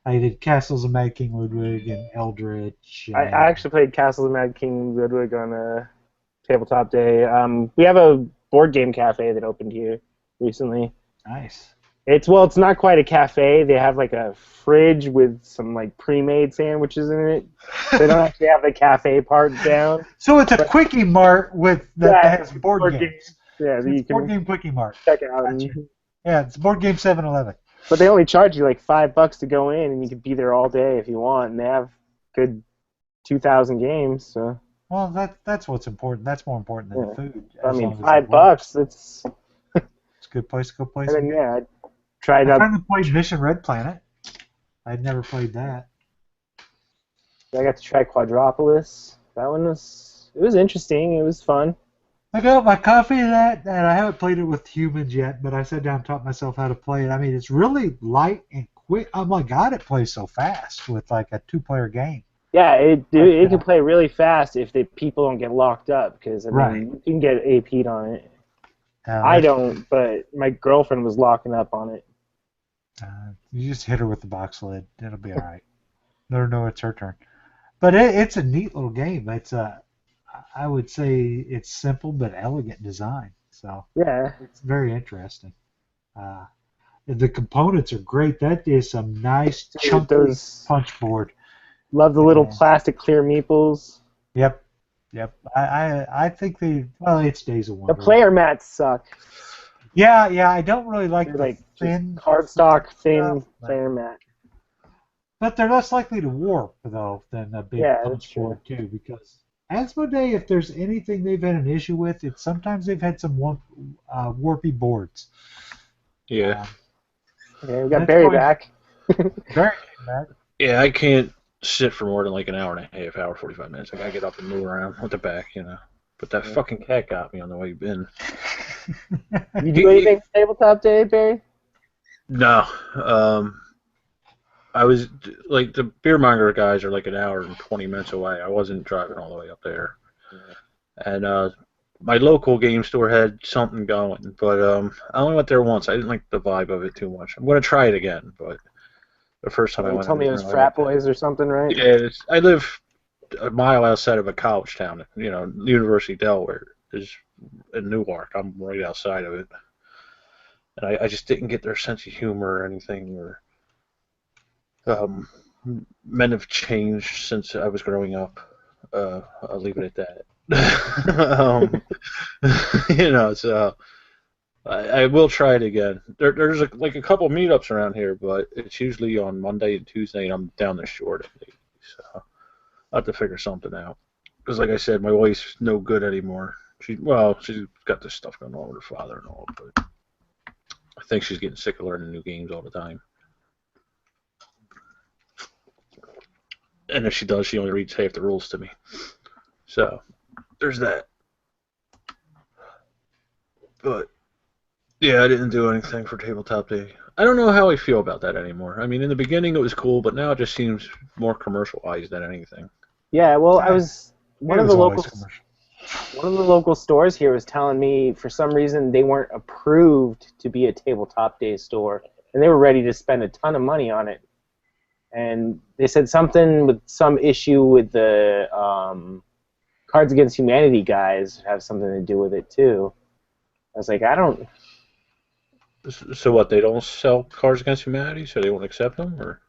I did Castles of Mad King Ludwig and Eldritch. I actually played Castles of Mad King Ludwig on a tabletop day. We have a board game cafe that opened here recently. Nice. It's not quite a cafe. They have like a fridge with some like pre-made sandwiches in it. They don't actually have the cafe part down. So it's a quickie mart that has board games. Yeah, you It's can board game quickie mart. check it out. Gotcha. Yeah, it's board game 7-Eleven. But they only charge you like $5 to go in, and you can be there all day if you want. And they have good 2,000 games. So Well, that's what's important. That's more important than the food. I as mean, long as it $5. works. It's It's a good place to go play. and Some then games. yeah, I tried I out. finally played Mission Red Planet. I'd never played that. I got to try Quadropolis. That one was interesting. It was fun. I got my copy of that, and I haven't played it with humans yet, but I sat down and taught myself how to play it. I mean, it's really light and quick. Oh my God, it plays so fast with like a 2-player game. Yeah, it can play really fast if the people don't get locked up, because I mean, Right. you can get AP'd on it. I don't, but my girlfriend was locking up on it. You just hit her with the box lid. It'll be all right. Let her know it's her turn. But it's a neat little game. I would say it's simple but elegant design. So Yeah. it's very interesting. The components are great. That is some nice chunky Those punch board. love the little Yeah. plastic clear meeples. Yep. I think it's Days of The Wonder. player mats suck. Yeah. I don't really like They're the like thin cardstock thin stuff, player mat. but they're less likely to warp though than a big Yeah, that's punch board too. Because Asmodee, if there's anything they've had an issue with, it's sometimes they've had some warpy boards. Yeah. Yeah, we got That's Barry always- back. Very bad. Yeah, I can't sit for more than like an hour and a half, hour, 45 minutes. I gotta get up and move around with the back, you know. But that fucking cat got me on the way in. You do anything for tabletop day, Barry? No. I was, like, the beer monger guys are like an hour and 20 minutes away. I wasn't driving all the way up there. And my local game store had something going, but I only went there once. I didn't like the vibe of it too much. I'm going to try it again, but the first time I You went, told me it was frat boys or something, right? Yeah, I live a mile outside of a college town. You know, University of Delaware is in Newark. I'm right outside of it, and I just didn't get their sense of humor or anything. Or men have changed since I was growing up. I'll leave it at that. You know, so I will try it again. There's a couple meetups around here, but it's usually on Monday and Tuesday, and I'm down the shore today, so I'll have to figure something out. Because, like I said, my wife's no good anymore. She's got this stuff going on with her father and all, but I think she's getting sick of learning new games all the time. And if she does, she only reads half the rules to me. So, there's that. But, yeah, I didn't do anything for Tabletop Day. I don't know how I feel about that anymore. I mean, in the beginning it was cool, but now it just seems more commercialized than anything. Yeah, well, It was always commercial. One of the local stores here was telling me for some reason they weren't approved to be a Tabletop Day store, and they were ready to spend a ton of money on it. And they said something with some issue with the Cards Against Humanity guys have something to do with it too. I was like, I don't. So what? They don't sell Cards Against Humanity, so they won't accept them, or?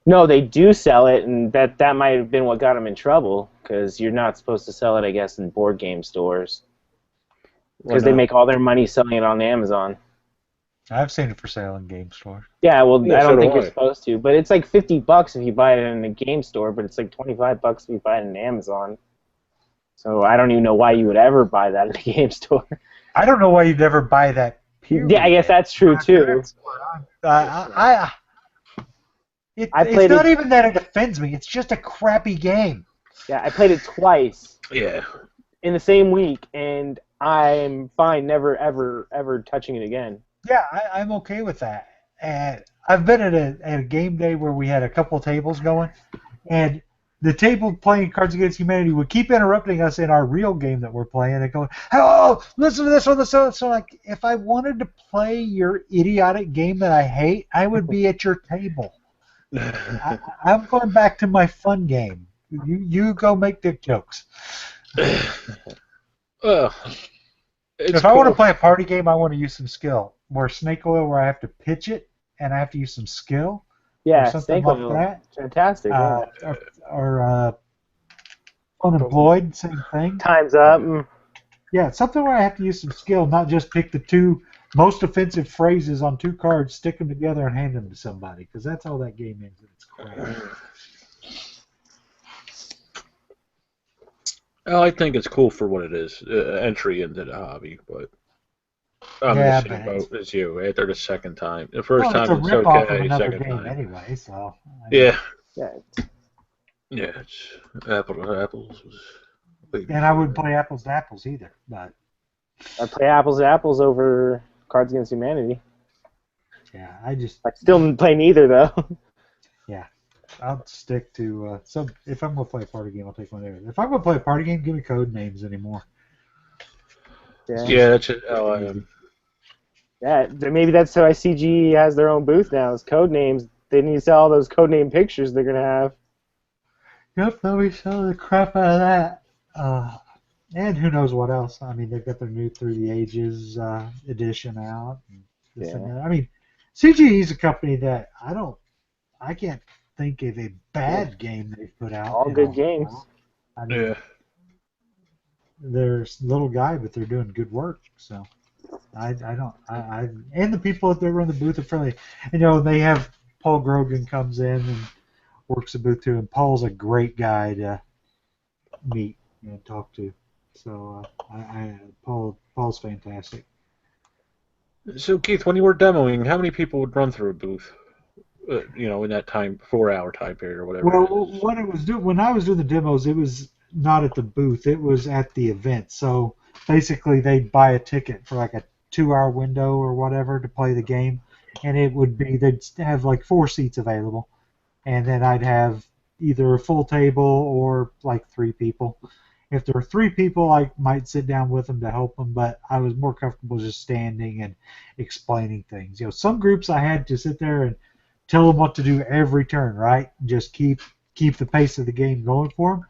No, they do sell it, and that might have been what got them in trouble, because you're not supposed to sell it, I guess, in board game stores, because they make all their money selling it on Amazon. I've seen it for sale in game stores. Yeah, well, Yeah, I don't so think do you're I. supposed to, but it's like $50 if you buy it in a game store, but it's like $25 if you buy it in Amazon. So I don't even know why you would ever buy that in a game store. I don't know why you'd ever buy that. Period. Yeah, I guess that's true too. It's not even that it offends me. It's just a crappy game. Yeah, I played it twice Yeah. in the same week, and I'm fine never, ever, ever touching it again. Yeah, I'm okay with that. And I've been at a game day where we had a couple tables going, and the table playing Cards Against Humanity would keep interrupting us in our real game that we're playing and going, "Oh, listen to this one." So like, if I wanted to play your idiotic game that I hate, I would be at your table. I'm going back to my fun game. You go make dick jokes. Well, If I want to play a party game, I want to use some skill. Where Snake Oil, where I have to pitch it and I have to use some skill. Yeah, or something Snake like Oil, that. fantastic. Yeah. Or Unemployed, same thing. Time's up. Yeah, something where I have to use some skill, not just pick the two most offensive phrases on two cards, stick them together, and hand them to somebody, because that's all that game is. It's crap. Well, I think it's cool for what it is, entry into the hobby, but I'm Yeah, the same but boat as you. After the second time, the first Well, it's time a it's rip-off of okay, another second game time, anyway, so... yeah, Yeah. yeah, it's apple to apples. And I wouldn't play apples to apples either, but... I play apples to apples over Cards Against Humanity. Yeah, I still play neither, though. Yeah, I'll stick to some. If I'm gonna play a party game, I'll take one there. If I'm gonna play a party game, give me code names anymore. Yeah, that's it. Yeah, maybe that's how ICG has their own booth now. Is code names. They need to sell all those code name pictures they're gonna have. Yep, they'll be selling the crap out of that. And who knows what else? I mean, they've got their new Through the Ages edition out. And this and that. I mean, CGE is a company that I can't think of a bad game they've put out. All good games. I mean, Yeah. They're a little guy, but they're doing good work. So I and the people that run the booth are friendly. They have Paul Grogan comes in and works the booth too, and Paul's a great guy to meet and talk to. So Paul's fantastic. So Keith, when you were demoing, how many people would run through a booth? In that 4-hour time period or whatever. Well, when I was doing the demos, it was not at the booth; it was at the event. So basically, they'd buy a ticket for like a 2-hour window or whatever to play the game, and they'd have like 4 seats available, and then I'd have either a full table or like 3 people. If there were 3 people, I might sit down with them to help them, but I was more comfortable just standing and explaining things. Some groups I had to sit there and tell them what to do every turn, right? Just keep the pace of the game going for them.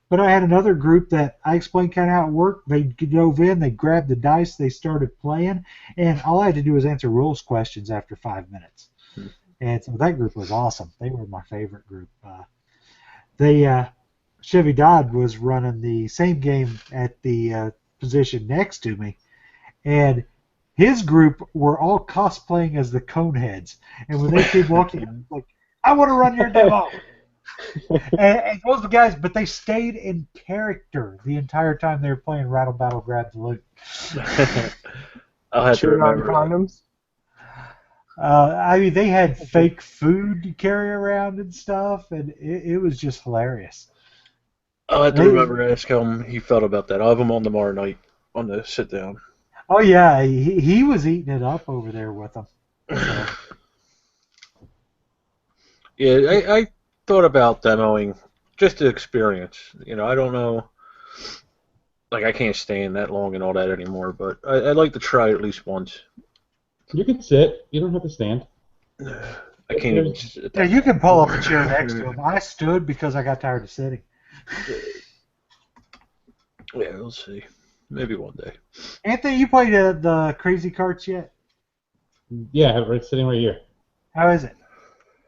But I had another group that I explained kind of how it worked. They dove in, they grabbed the dice, they started playing, and all I had to do was answer rules questions after 5 minutes. And so that group was awesome. They were my favorite group. Chevy Dodd was running the same game at the position next to me, and his group were all cosplaying as the Coneheads. And when they came walking, I was like, I want to run your demo. and those the guys, but they stayed in character the entire time they were playing Rattle Battle Grab the Loot. I'll have to Chewing on remember. condoms. I mean, they had fake food to carry around and stuff, and it was just hilarious. I have to They, remember to ask him he felt about that. I'll have him on tomorrow night on the sit down. oh yeah, he was eating it up over there with them. So, Yeah, I thought about demoing just the experience. I don't know. Like, I can't stand that long and all that anymore, but I'd like to try it at least once. You can sit. You don't have to stand. I can't even sit yeah, that you long. can pull up a chair next to him. I stood because I got tired of sitting. Yeah, we'll see. Maybe one day. Anthony, you played the Crazy Carts yet? Yeah, I have it sitting right here. How is it?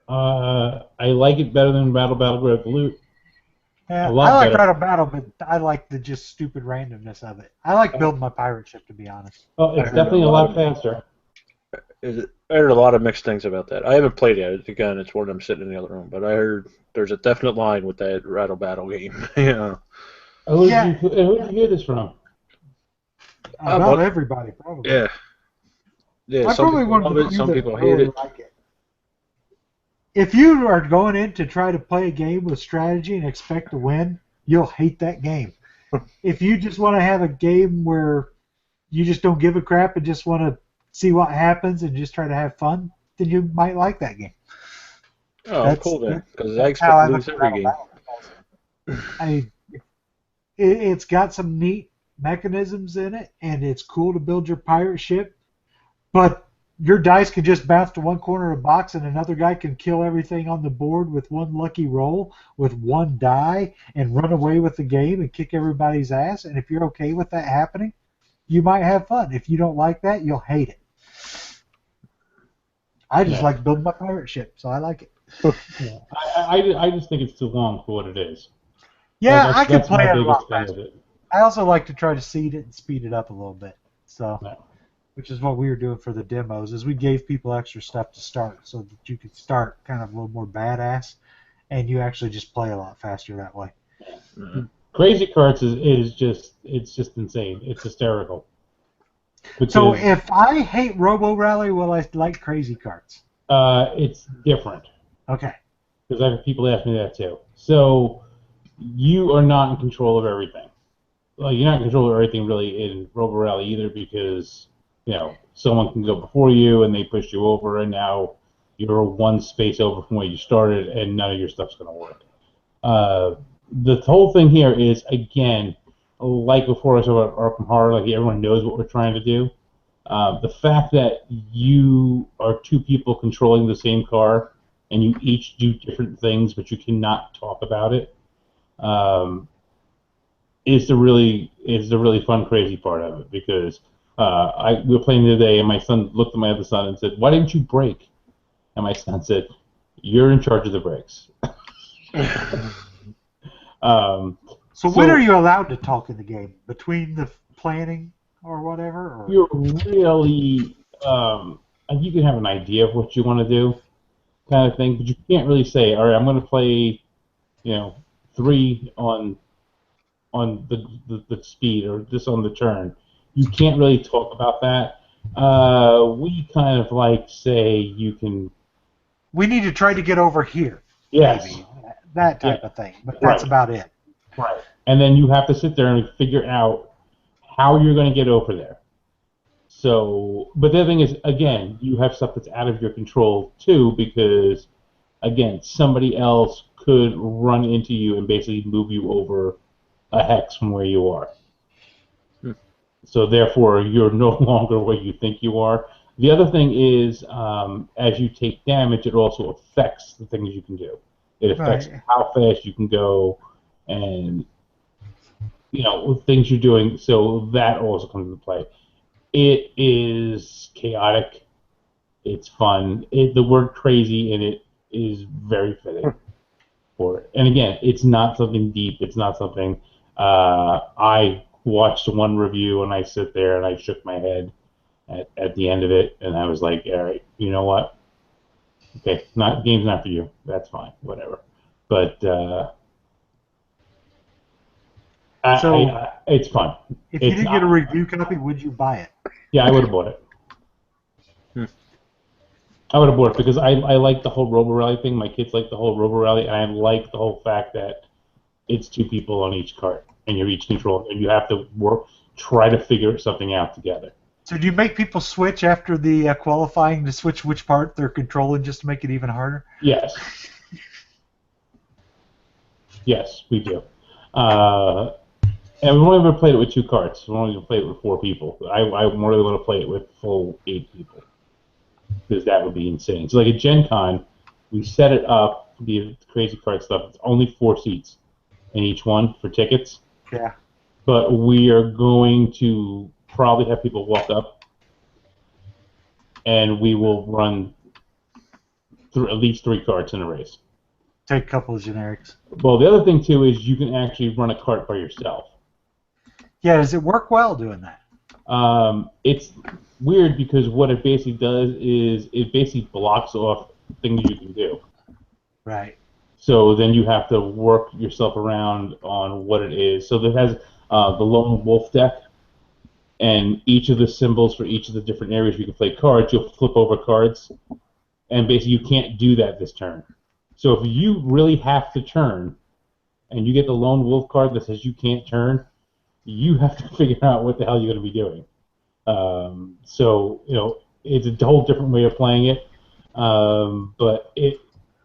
I like it better than Battle Revolute. A Yeah, I lot like better. Rattle Battle, but I like the just stupid randomness of it. I like building my pirate ship, to be honest. Oh, I it's heard a definitely a lot lot of faster. I heard a lot of mixed things about that. I haven't played it. Again, it's one of them sitting in the other room, but I heard there's a definite line with that Rattle Battle game. Yeah. Yeah, Who did you hear this from? about everybody, probably. Yeah. Yeah, I'm some probably people one of love the it, few some that people hate really it. like it. If you are going in to try to play a game with strategy and expect to win, you'll hate that game. If you just want to have a game where you just don't give a crap and just want to see what happens and just try to have fun, then you might like that game. Oh, cool then, because I That's expect how to I look lose at every Rattle game. Battle. It's got some neat mechanisms in it, and it's cool to build your pirate ship, but your dice can just bounce to one corner of the box and another guy can kill everything on the board with one lucky roll with one die and run away with the game and kick everybody's ass. And if you're okay with that happening, you might have fun. If you don't like that, you'll hate it. I just Yeah. like building my pirate ship, so I like it. Yeah. I just think it's too long for what it is. Yeah, I could That's play my it a biggest lot thing faster. with it. I also like to try to seed it and speed it up a little bit. So, No. which is what we were doing for the demos, is we gave people extra stuff to start so that you could start kind of a little more badass, and you actually just play a lot faster that way. Crazy Carts is just insane. It's hysterical. So Because if I hate Robo Rally, will I like Crazy Carts? it's different. Okay. Because I've had people ask me that too. So you are not in control of everything. Well, you're not in control of everything really in Robo Rally either, because someone can go before you and they push you over, and now you're one space over from where you started, and none of your stuff's going to work. The whole thing here is, again, like before I said about Arkham Horror, like everyone knows what we're trying to do. The fact that you are two people controlling the same car and you each do different things, but you cannot talk about it, is the really fun, crazy part of it. Because we were playing the other day, and my son looked at my other son and said, "Why didn't you brake?" And my son said, "You're in charge of the brakes." So when are you allowed to talk in the game? Between the planning or whatever? Or? You're really, you can have an idea of what you want to do, kind of thing, but you can't really say, "All right, I'm going to play, 3 on the speed or this on the turn." You can't really talk about that. We kind of like say you can. We need to try to get over here. Yes. Maybe. That type Yeah. of thing. But that's Right. about it. Right. And then you have to sit there and figure out how you're going to get over there. So, but the other thing is, again, you have stuff that's out of your control too, because, again, somebody else could run into you and basically move you over a hex from where you are. So therefore, you're no longer where you think you are. The other thing is, as you take damage, it also affects the things you can do. It affects Right. how fast you can go, and things you're doing. So that also comes into play. It is chaotic. It's fun. The word crazy in it is very fitting for it. And again, it's not something deep. It's not something. I watched one review and I sit there and I shook my head at the end of it, and I was like, all right, you know what? Okay, game's not for you. That's fine, whatever. But it's fun. If you It's didn't get a not. review copy, would you buy it? Yeah, I would have bought it. I would have bought it because I like the whole Robo Rally thing. My kids like the whole Robo Rally, and I like the whole fact that it's 2 people on each cart, and you're each controlling, and you have to try to figure something out together. So do you make people switch after the qualifying to switch which part they're controlling just to make it even harder? Yes. Yes, we do. And we've only ever played it with 2 carts. We've only played it with 4 people. I more really want to play it with full 8 people because that would be insane. So like at Gen Con, we set it up, the crazy cart stuff. It's only 4 seats in each one for tickets. Yeah. But we are going to probably have people walk up, and we will run through at least 3 carts in a race. Take a couple of generics. Well, the other thing too is you can actually run a cart by yourself. Yeah, does it work well doing that? It's weird because what it basically does is it basically blocks off things you can do. Right. So then you have to work yourself around on what it is. So it has the lone wolf deck, and each of the symbols for each of the different areas you can play cards, you'll flip over cards, and basically you can't do that this turn. So if you really have to turn, and you get the lone wolf card that says you can't turn, you have to figure out what the hell you're going to be doing. So it's a whole different way of playing it, but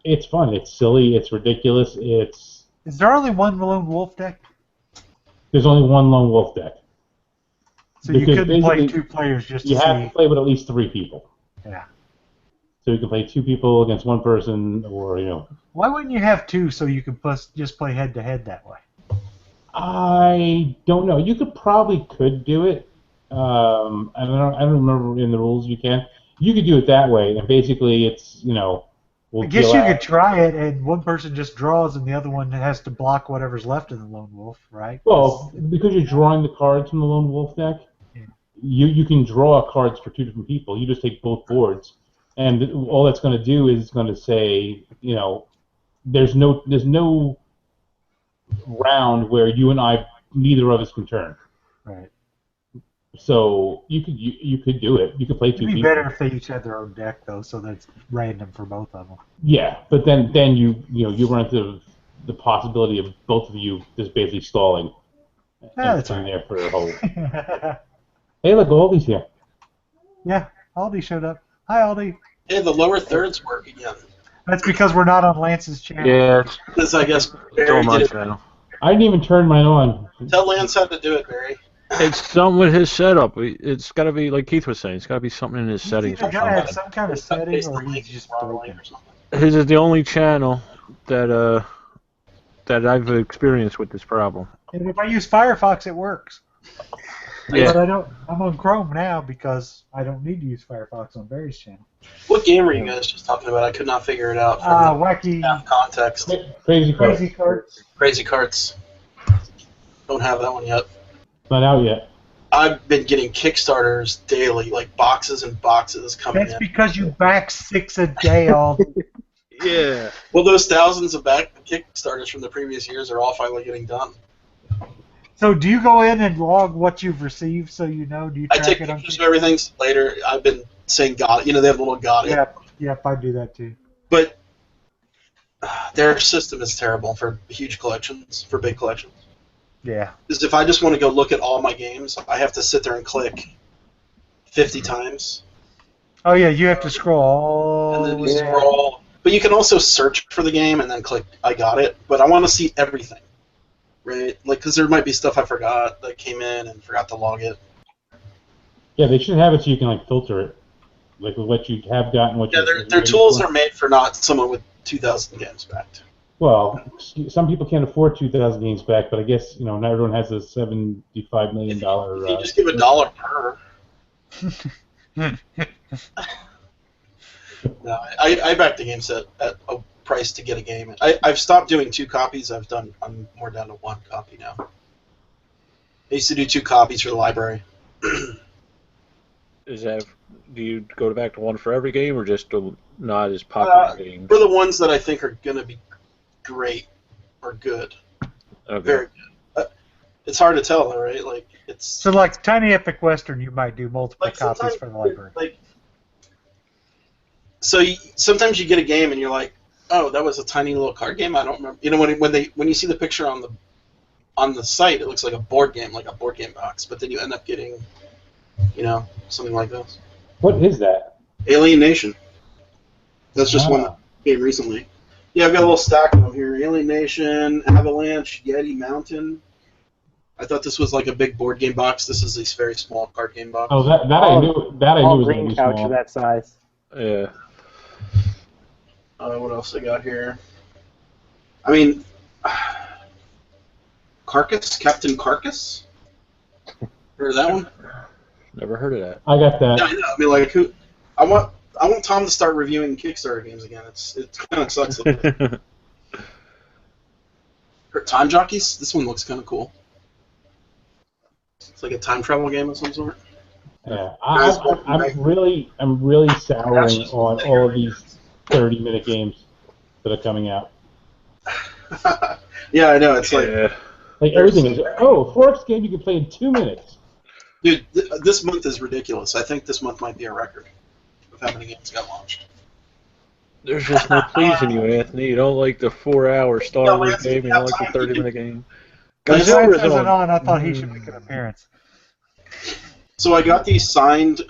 it's fun. It's silly. It's ridiculous. Is there only one lone wolf deck? There's only one lone wolf deck. So you couldn't play 2 players just to see. You have to play with at least 3 people. Yeah. So you can play 2 people against 1 person, or Why wouldn't you have 2 so you could just play head to head that way? I don't know. You could do it. I don't remember in the rules you can. You could do it that way, and basically it's I guess you could try it, and one person just draws, and the other one has to block whatever's left of the lone wolf, right? Well, because you're drawing the cards from the lone wolf deck, you can draw cards for 2 different people. You just take both boards, and all that's going to do is it's going to say, there's no round where you and I, neither of us can turn. Right. So you could do it. You could play 2 people. It'd be better if they each had their own deck though, so that's random for both of them. Yeah, but then you run into the possibility of both of you just basically stalling. That's right. There for a whole. Hey, look, Aldi's here. Yeah, Aldi showed up. Hi, Aldi. Yeah, the lower thirds work again. That's because we're not on Lance's channel. Yeah, Because I guess it's Barry on my did it. channel. I didn't even turn mine on. Tell Lance how to do it, Barry. It's something with his setup. It's got to be, like Keith was saying, it's got to be something in his settings. He's gotta have some kind of setting, or he's just broken. His is the only channel that I've experienced with this problem. And if I use Firefox, it works. Yeah. But I'm on Chrome now because I don't need to use Firefox on Barry's channel. What game were you guys just talking about? I could not figure it out from Wacky context. Crazy Carts. Crazy Carts. Don't have that one yet. Not out yet. I've been getting Kickstarters daily, like boxes and boxes coming That's in. because you back 6 a day all. Yeah. Well, those thousands of Kickstarters from the previous years are all finally getting done. So do you go in and log what you've received so you know? Do you I track take it on pictures of everything later. I've been saying got it. They have a little got it. Yep, I do that too. But their system is terrible for huge collections, for big collections. Yeah. Because if I just want to go look at all my games, I have to sit there and click 50 times. Oh yeah, you have to scroll all And then the way down. scroll. But you can also search for the game and then click I got it. But I want to see everything. Right? Because there might be stuff I forgot that came in and forgot to log it. Yeah, they should have it so you can filter it, like with what you have gotten. Their tools are made for not someone with 2,000 games backed. Well, some people can't afford 2,000 games back, but I guess not everyone has a $75 million. If you just give $1 per. No, I back the game set at a price to get a game. I've stopped doing 2 copies. I'm more down to 1 copy now. I used to do 2 copies for the library. Do you go back to 1 for every game, or just a not as popular game? For the ones that I think are going to be great or good. Okay. Very good. It's hard to tell, though, right? It's So like Tiny Epic Western, you might do multiple copies sometimes, for the library. So sometimes you get a game and you're like, oh, that was a tiny little card game. I don't remember. You know, when you see the picture on the site, it looks like a board game box. But then you end up getting, something like this. What is that? Alien Nation. That's just one Ah. that came recently. Yeah, I've got a little stack of them here. Alien Nation, Avalanche, Yeti Mountain. I thought this was like a big board game box. This is a very small card game box. Oh, that I knew. That I knew All was going to green be couch small. of that size. Yeah. What else I got here? I mean, Captain Carcass. Heard of that one? Never heard of that. I got that. Yeah, I know. I mean, like, who? I want Tom to start reviewing Kickstarter games again. It kind of sucks. Time Jockeys. This one looks kind of cool. It's like a time travel game of some sort. Yeah, I'm really souring on all of these 30-minute games that are coming out. Yeah, I know. It's Yeah. Like everything is. Oh, Forex game you can play in 2 minutes. dude, this month is ridiculous. I think this month might be a record of how many games got launched. There's just no pleasing you, Anthony. You don't like the 4-hour Star No, Wars Anthony, game. You don't like the 30-minute game. Besides Godzilla's isn't on. on, I thought he should make an appearance. So I got these signed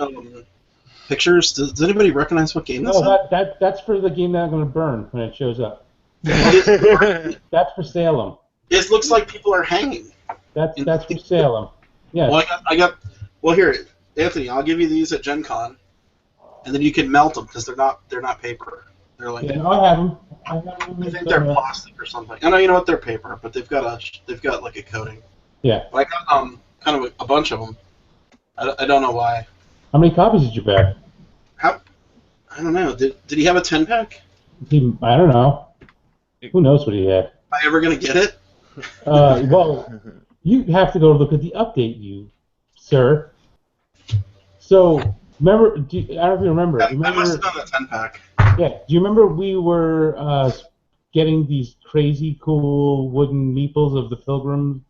pictures. Does anybody recognize what game this No, is? that's for the game that I'm going to burn when it shows up. That's for Salem. It looks like people are hanging. That's for Salem. Yes. Well, I got. Well, here, Anthony, I'll give you these at Gen Con, and then you can melt them because they're not paper. They're like. Yeah, I have them. I think they're plastic or something. I know, you know what, they're paper, but they've got like a coating. Yeah. But I got kind of a bunch of them. I don't know why. How many copies did you buy? I don't know. Did he have a 10-pack? I don't know. Who knows what he had? Am I ever gonna get it? Well, you have to go look at the update, you sir. So remember? I don't know if you remember. I must have done the 10-pack. Yeah. Do you remember we were getting these crazy cool wooden meeples of the Pilgrim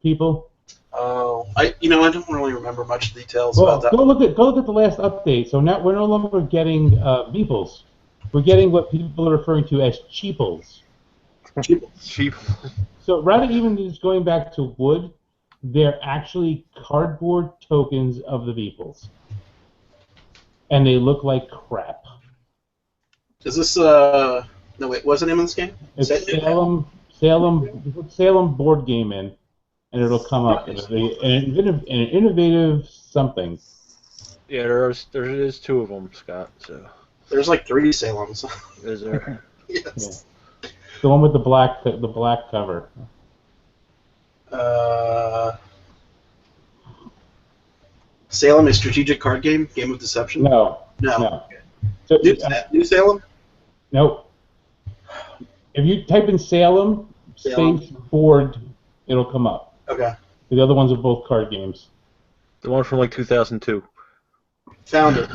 people? Oh, I don't really remember much details Well, about that. go look at the last update. So now we're no longer getting meeples. We're getting what people are referring to as cheaples. Cheap. So rather even just going back to wood, they're actually cardboard tokens of the meeples, and they look like crap. Is this no wait? What's the name of this game? It's Is that- Salem board game in, and it'll come up. And an innovative something. Yeah, there is 2 of them, Scott. So There's like 3 Salems. is there? Yes. The one with the black cover. Salem, a strategic card game of deception. No. No. So, New Salem. nope. If you type in Salem space board, it'll come up. Okay. The other ones are both card games. The one from like 2002. Found it.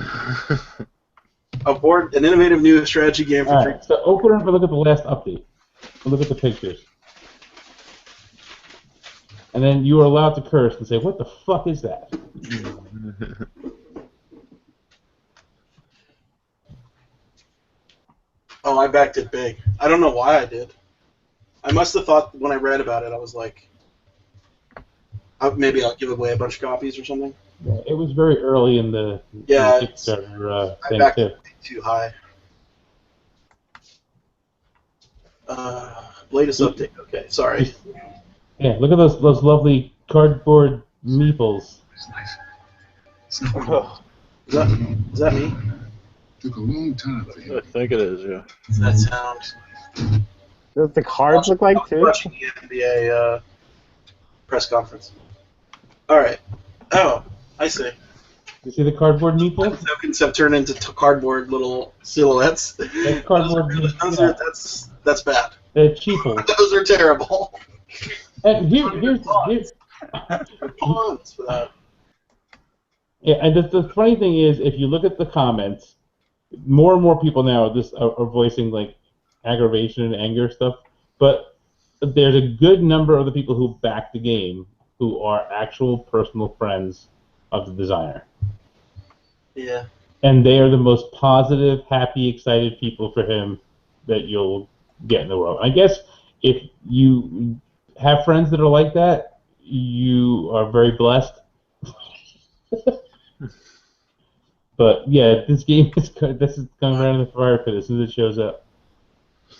An innovative new strategy game for All right. So open up and look at the last update. And look at the pictures. And then you are allowed to curse and say, "What the fuck is that?" Oh, I backed it big. I don't know why I did. I must have thought when I read about it, I was like, maybe I'll give away a bunch of copies or something. It was very early in the Kickstarter I thing backed too. it too high. Latest update. Okay, sorry. Yeah, look at those lovely cardboard meeples. Is that me? Took a long time for I him. think it is. Yeah. Does that sound? Does the cards look like too? Watching the NBA press conference. All right. Oh, I see. You see the cardboard meeples? Tokens have turned into cardboard little silhouettes. That's cardboard. That's bad. They're cheaples. Those are terrible. And here's Pawns for that. yeah, and the funny thing is, if you look at the comments, more and more people now are voicing like aggravation and anger stuff. But there's a good number of the people who back the game who are actual personal friends of the designer. Yeah. and they are the most positive, happy, excited people for him that you'll get in the world. I guess if you have friends that are like that, you are very blessed. But yeah, this game is coming around the fire pit as soon as it shows up.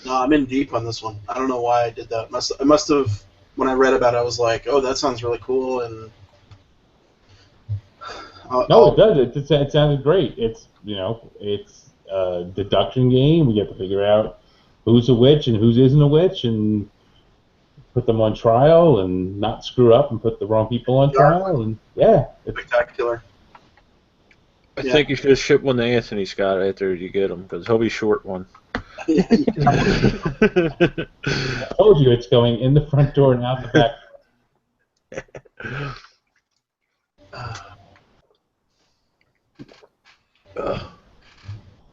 No, I'm in deep on this one. I don't know why I did that. I must have, when I read about it, I was like, oh, that sounds really cool, and No, it does. It sounded great. It's it's a deduction game. We get to figure out who's a witch and who isn't a witch, and put them on trial, and not screw up and put the wrong people on trial. And yeah, it's spectacular. I think you should ship one to Anthony, Scott, after you get him, because he'll be short one. I told you it's going in the front door and out the back.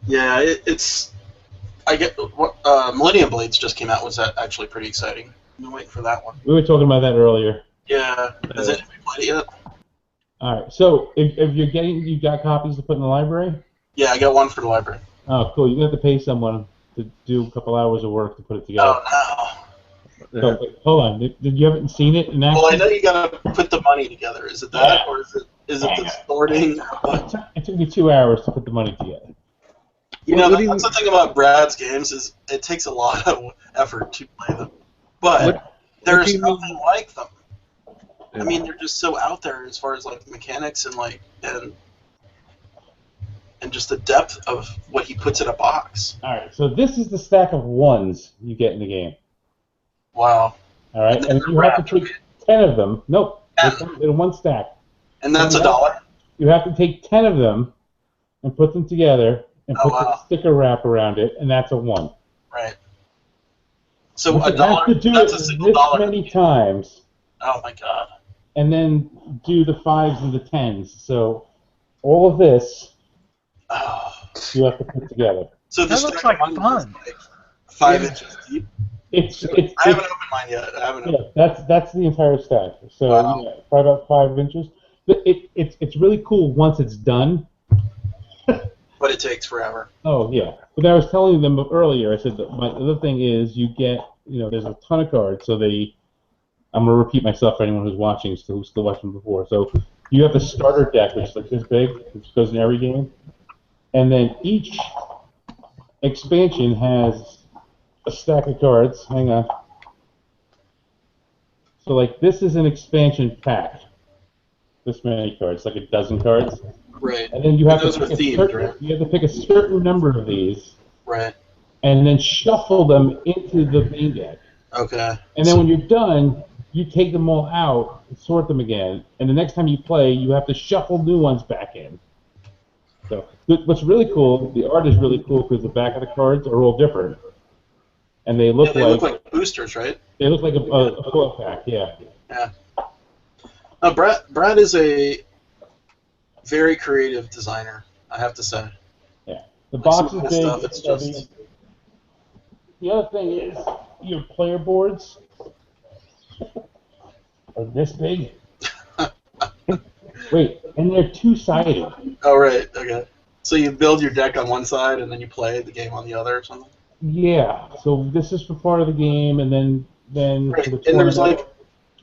Yeah, it's. I get what Millennium Blades just came out. Was that actually pretty exciting? I've been waiting for that one. We were talking about that earlier. Yeah, has anybody played it yet? All right. So if you got copies to put in the library? Yeah, I got one for the library. Oh, cool. You're gonna have to pay someone to do a couple hours of work to put it together. Oh no. So, wait, hold on. Did you haven't seen it in action? Well, I know you gotta put the money together. Is it that, or is it the sorting? It took me 2 hours to put the money together. You know, that's the thing about Brad's games is it takes a lot of effort to play them, but there's nothing like them. I mean, they're just so out there as far as like mechanics and like and just the depth of what he puts in a box. All right, so this is the stack of ones you get in the game. Wow. All right, and you have to take 10 of them. Nope, in one stack. And that's $1? You have to take 10 of them and put them together and put the sticker wrap around it, and that's a 1. Right. So $1, have to do that's it a single this dollar. many times. Oh my god. And then do the 5s and the 10s. So all of this you have to put together. So That looks like fun. Like 5 inches deep. I haven't opened mine yet. That's the entire stack. So probably about 5 inches. But it's really cool once it's done. But it takes forever. Oh yeah. But I was telling them earlier. I said that my other thing is you get there's a ton of cards. So I'm gonna repeat myself for anyone who's watching, who's still watching before. So you have the starter deck, which is like this big, which goes in every game, and then each expansion has a stack of cards. Hang on. So like this is an expansion pack. This many cards, like a dozen cards. Right. And then you have those to are pick themed, right? you have to pick a certain number of these. Right. And then shuffle them into the main deck. Okay. And then when you're done, you take them all out and sort them again. And the next time you play, you have to shuffle new ones back in. So what's really cool, the art is really cool because the back of the cards are all different. And they look look like boosters, right? They look like a foil pack, yeah. Yeah. Now, Brad is a very creative designer, I have to say. Yeah. The box is big. Stuff, it's just... The other thing is your player boards are this big. Wait, and they're two-sided. Oh, right. Okay. So you build your deck on one side and then you play the game on the other or something? Yeah. So this is for part of the game, and then right. For the and there's like,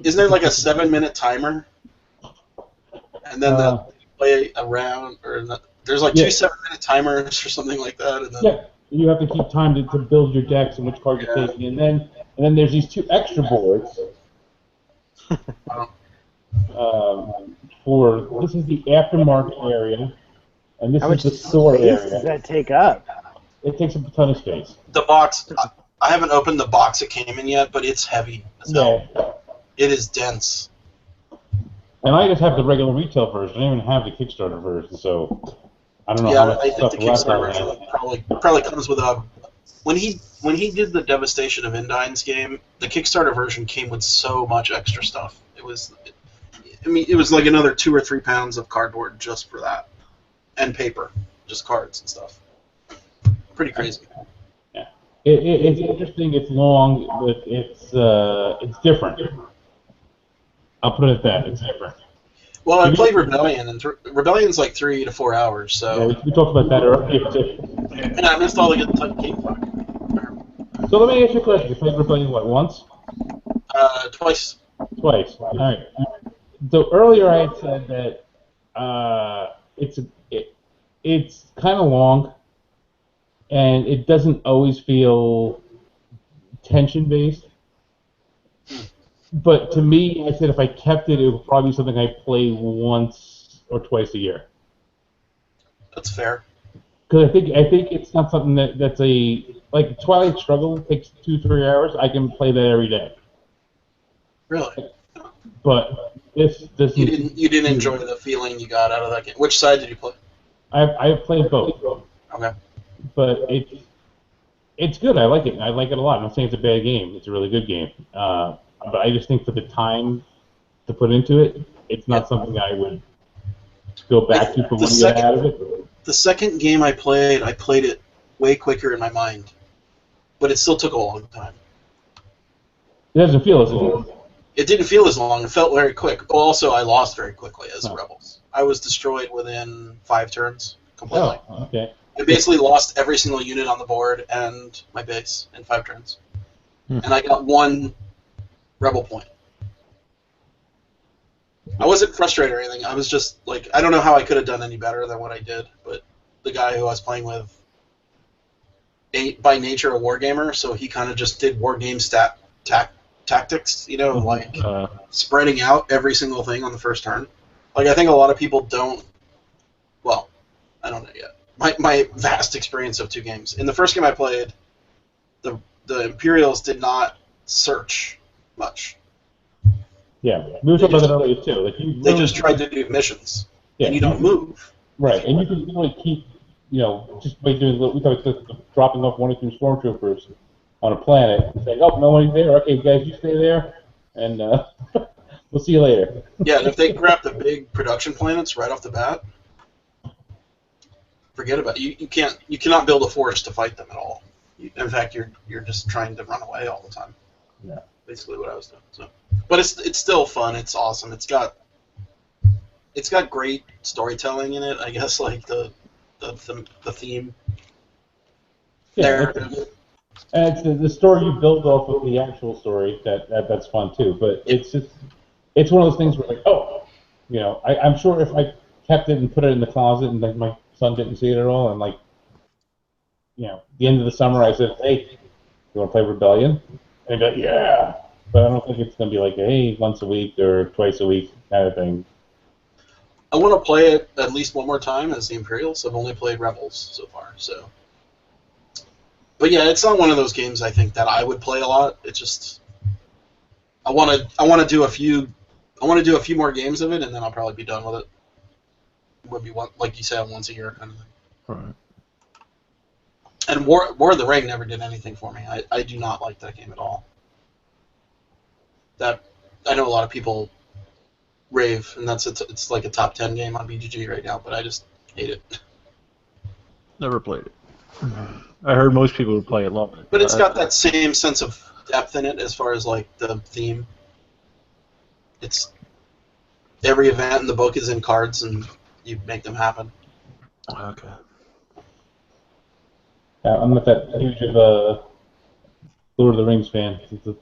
isn't there like a 7-minute timer? And then you play a round, or there's like 2 7-minute timers or something like that. And then, yeah. You have to keep time to build your decks and which card you're taking, and then there's these 2 extra boards. This is the aftermarket area, and this is the store area. How much does that take up? It takes up a ton of space. The box, I haven't opened the box it came in yet, but it's heavy as hell. Yeah. It is dense. And I just have the regular retail version. I don't even have the Kickstarter version, so I don't know how much I think stuff the left on Kickstarter that. version probably comes with a. When he did the Devastation of Indine's game, the Kickstarter version came with so much extra stuff. It was like another 2 or 3 pounds of cardboard just for that, and paper, just cards and stuff. Pretty crazy. Yeah, it's interesting. It's long, but it's different. I'll put it at that. It's different. Well, I played Rebellion, and Rebellion's like 3 to 4 hours, Yeah, so we talked about that earlier too. and I missed all the good game talk. So let me ask you a question. You played Rebellion what, once? Twice. Twice. All right. So earlier I had said that it's kind of long, and it doesn't always feel tension based. But to me, I said if I kept it, it would probably be something I play once or twice a year. That's fair. Because I think it's not something that's like Twilight Struggle takes 2-3 hours. I can play that every day. Really? But this You didn't enjoy the feeling you got out of that game. Which side did you play? I've played both, Okay. but it's good. I like it. I like it a lot. I'm not saying it's a bad game. It's a really good game. But I just think for the time to put into it, it's not something I would go back to for one get out of it. The second game I played it way quicker in my mind, but it still took a long time. It doesn't feel as long. It didn't feel as long. It felt very quick. Also, I lost very quickly as Rebels. I was destroyed within 5 turns completely. Oh, okay. I basically lost every single unit on the board and my base in 5 turns. And I got 1 Rebel point. I wasn't frustrated or anything. I was just like, I don't know how I could have done any better than what I did, but the guy who I was playing with, by nature a wargamer, so he kind of just did wargame tactics, you know, like spreading out every single thing on the first turn. Like, I think a lot of people don't, well, I don't know yet. My vast experience of 2 games. In the first game I played, the Imperials did not search much. Yeah, we were talking about that earlier too. Like they just tried to do missions, and you don't move. Right, and you can really keep, just by doing we thought dropping off 1 or 2 stormtroopers on a planet and saying, "Oh, nobody's there. Okay, guys, you stay there, and we'll see you later." Yeah, and if they grab the big production planets right off the bat, forget about it. You cannot build a force to fight them at all. In fact, you're just trying to run away all the time. Yeah. Basically what I was doing. So, but it's still fun. It's awesome. It's got great storytelling in it. I guess like the theme. Yeah. And it's the story you build off of the actual story that's fun too. But it's one of those things where like, I'm sure if I kept it and put it in the closet and like my son didn't see it at all, and like, the end of the summer I said, "Hey, you want to play Rebellion?" And he'd be like, "Yeah." But I don't think it's going to be like, hey, once a week or twice a week kind of thing. I want to play it at least one more time as the Imperials. I've only played Rebels so far, so. But yeah, it's not one of those games I think that I would play a lot. It's just I want to do a few more games of it, and then I'll probably be done with it. Would be one, like you said, once a year kind of thing. Right. And War of the Ring never did anything for me. I do not like that game at all. That I know a lot of people rave, and it's like a top 10 game on BGG right now, but I just hate it. Never played it. I heard most people would play it, love it. But it's got that same sense of depth in it as far as like the theme. It's every event in the book is in cards, and you make them happen. Okay. I'm not that huge of a Lord of the Rings fan to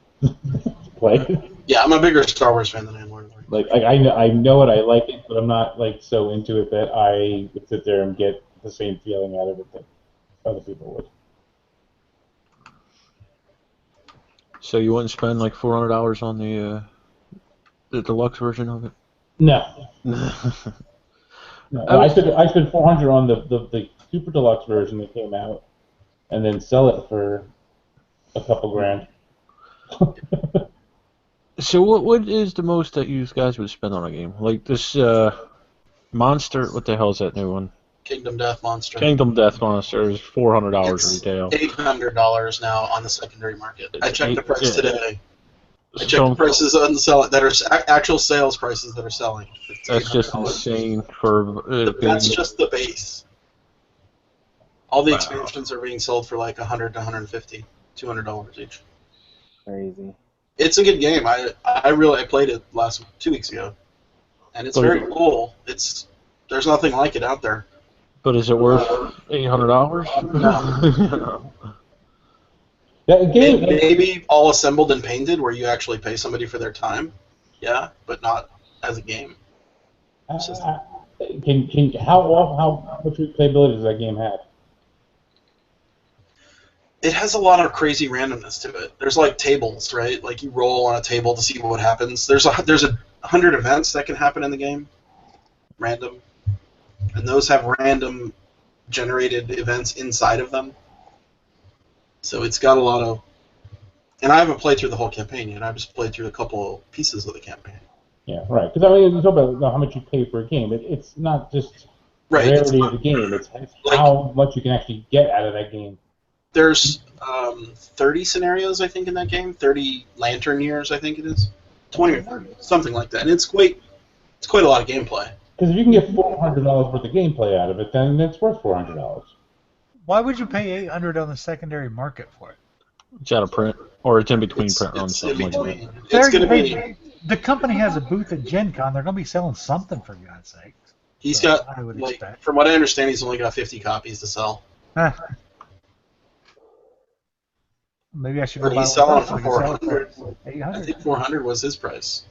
play. Yeah, I'm a bigger Star Wars fan than I am Lord of the Rings. Like I know it, I like it, but I'm not like so into it that I would sit there and get the same feeling out of it that other people would. So you wouldn't spend like $400 on the deluxe version of it? No. No. I spent $400 on the super deluxe version that came out, and then sell it for a couple grand. So what is the most that you guys would spend on a game? Like this Monster, what the hell is that new one? Kingdom Death Monster. Kingdom Death Monster is $400 retail. $800 now on the secondary market. I checked the price today. I checked So- the prices on the sell that are actual sales prices that are selling. It's That's just $800. insane for That's just the base. All the Wow. expansions are being sold for like $100 to $150, $200 each. Crazy. It's a good game. I played it 2 weeks ago, and it's very cool. There's nothing like it out there. But is it worth $800? No. That game, Maybe all assembled and painted, where you actually pay somebody for their time. Yeah, but not as a game. how much replayability does that game have? It has a lot of crazy randomness to it. There's like tables, right? Like you roll on a table to see what happens. There's 100 events that can happen in the game, random, and those have random generated events inside of them. So it's got a lot of, and I haven't played through the whole campaign yet. I've just played through a couple pieces of the campaign. Yeah, right. Because I mean, you talk about how much you pay for a game. It's not just rarity of the game. It's like, how much you can actually get out of that game. There's 30 scenarios, I think, in that game. 30 lantern years, I think it is. 20 or 30, something like that. And it's quite a lot of gameplay. Because if you can get $400 worth of gameplay out of it, then it's worth $400. Why would you pay $800 on the secondary market for it? It's out of print, or it's in between print runs. It's Something in like between. that. It's going to be. The company has a booth at Gen Con. They're going to be selling something, for God's sake. He's So got, I would like, expect. from what I understand, he's only got 50 copies to sell. Maybe I should But go buy he's one selling so I for can sell it 400. for I 800. think 400 was his price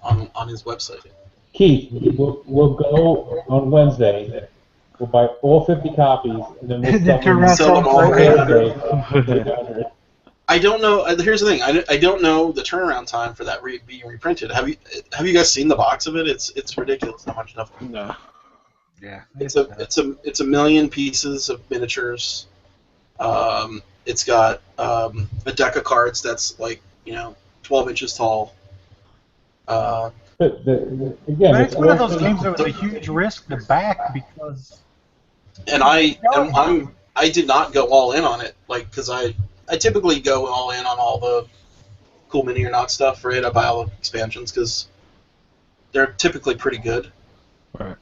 on his website. Keith, we'll go on Wednesday. We'll buy all 50 copies, and then we'll And then turn around sell them all for Thursday. 800. I don't know. Here's the thing. I don't know the turnaround time for that being reprinted. Have you guys seen the box of it? It's ridiculous how much stuff. No. Yeah. It's a million pieces of miniatures. It's got a deck of cards that's like 12 inches tall. But again, But it's one of those games that was a huge risk to back because. And I did not go all in on it, like, because I typically go all in on all the cool mini or not stuff for it. I buy all the expansions because they're typically pretty good. Right.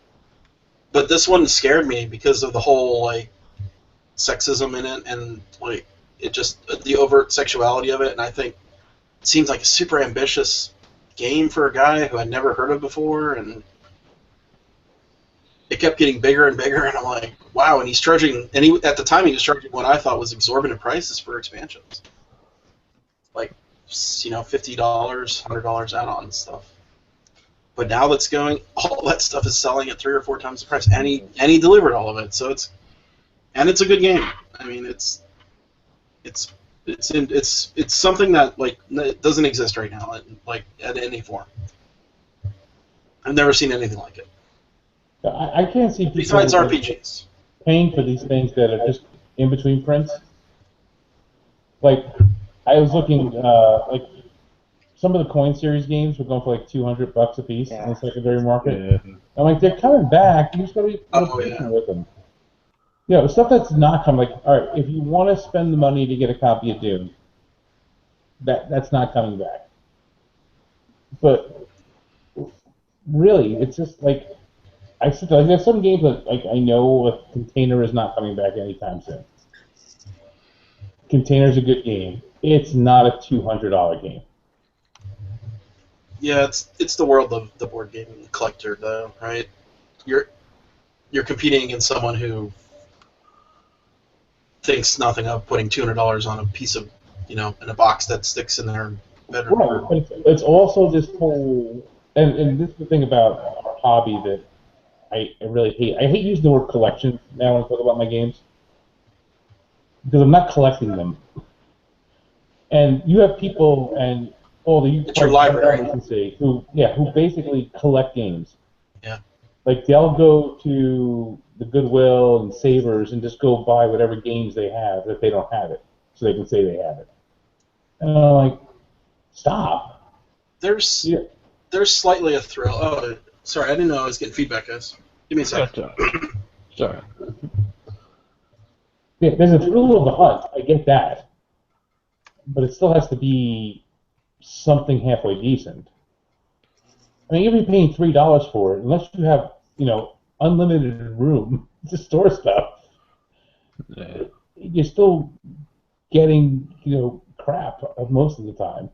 But this one scared me because of the whole like sexism in it and like it just the overt sexuality of it. And I think it seems like a super ambitious game for a guy who I'd never heard of before, and it kept getting bigger and bigger, and I'm like, wow. And he's charging, and at the time he was charging what I thought was exorbitant prices for expansions, like $50, $100 add-on stuff. But now that's going, all that stuff is selling at 3 or 4 times the price, and he delivered all of it. So it's a good game. I mean, it's something that like doesn't exist right now, like at any form. I've never seen anything like it. I can't see people Besides RPGs. paying for these things that are just in between prints. Like, I was looking, like, some of the coin series games were going for like $200 a piece on the secondary market. Yeah. I'm like, they're coming back. You just gotta be patient with them. Stuff that's not coming. Like, all right, if you want to spend the money to get a copy of Doom, that's not coming back. But really, it's just like there's some games that like I know a Container is not coming back anytime soon. Container's a good game. It's not a $200 game. Yeah, it's the world of the board game collector, though, right? You're competing against someone who thinks nothing of putting $200 on a piece of, in a box that sticks in their bedroom. Right, but it's also this whole, and this is the thing about our hobby that I really hate. I hate using the word collection now when I talk about my games because I'm not collecting them. And you have people and all the It's your library. who basically collect games. Yeah. Like they'll go to the Goodwill and Savers and just go buy whatever games they have if they don't have it, so they can say they have it. And I'm like, stop. There's slightly a thrill. Oh, sorry, I didn't know I was getting feedback, guys. Give me a second. Sorry. Yeah, there's a thrill of the hunt. I get that, but it still has to be something halfway decent. I mean, even paying $3 for it, unless you have unlimited room to store stuff, you're still getting crap most of the time.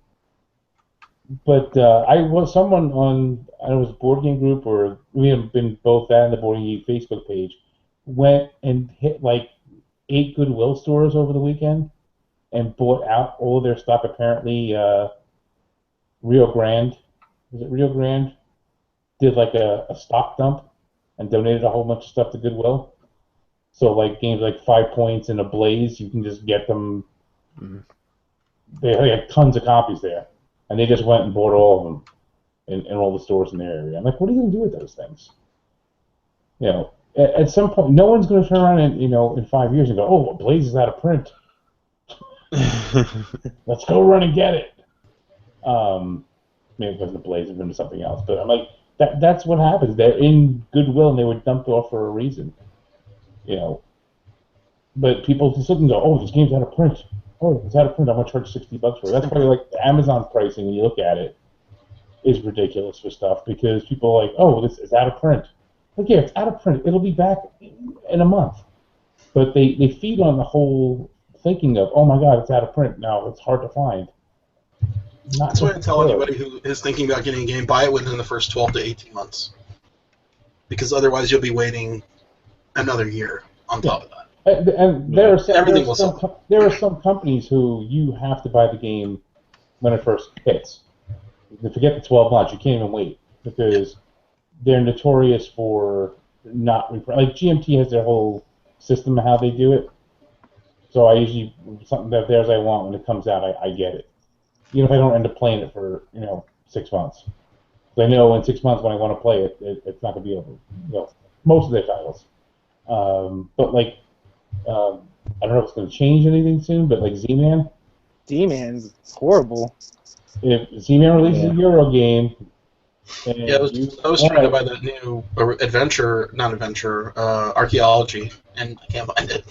But I was someone on, I don't know, it was a board game group, or we have been both that and the board game Facebook page, went and hit like 8 Goodwill stores over the weekend and bought out all of their stock. Apparently, Rio Grande, was it Rio Grande? Did like a stock dump and donated a whole bunch of stuff to Goodwill. So like games like 5 Points and Ablaze, you can just get them. They had tons of copies there, and they just went and bought all of them in all the stores in their area. I'm like, what are you going to do with those things? You know, at some point, no one's going to turn around and, in 5 years and go, oh, Ablaze is out of print. Let's go run and get it. Maybe it wasn't Ablaze, it was something else. But I'm like, that's what happens. They're in Goodwill and they were dumped off for a reason. But people just look and go, oh, this game's out of print. Oh, it's out of print. I'm going to charge $60 for it. That's why like the Amazon pricing, when you look at it, is ridiculous for stuff because people are like, oh, this is out of print. Like, yeah, it's out of print. It'll be back in a month. But they feed on the whole thinking of, oh my God, it's out of print now. It's hard to find. That's why I tell anybody who is thinking about getting a game, buy it within the first 12 to 18 months. Because otherwise you'll be waiting another year on top of that. And there are some companies who you have to buy the game when it first hits. Forget the 12 months. You can't even wait because they're notorious for not like GMT has their whole system of how they do it. So I usually something that theirs I want when it comes out, I get it. Even if I don't end up playing it for 6 months, I know in 6 months when I want to play it, it's not going to be able. Most of their titles. But like, I don't know if it's going to change anything soon. But like Z-Man. Z-Man's horrible. If Z-Man releases a Euro game. Yeah, I was trying to buy that new archaeology, and I can't find it.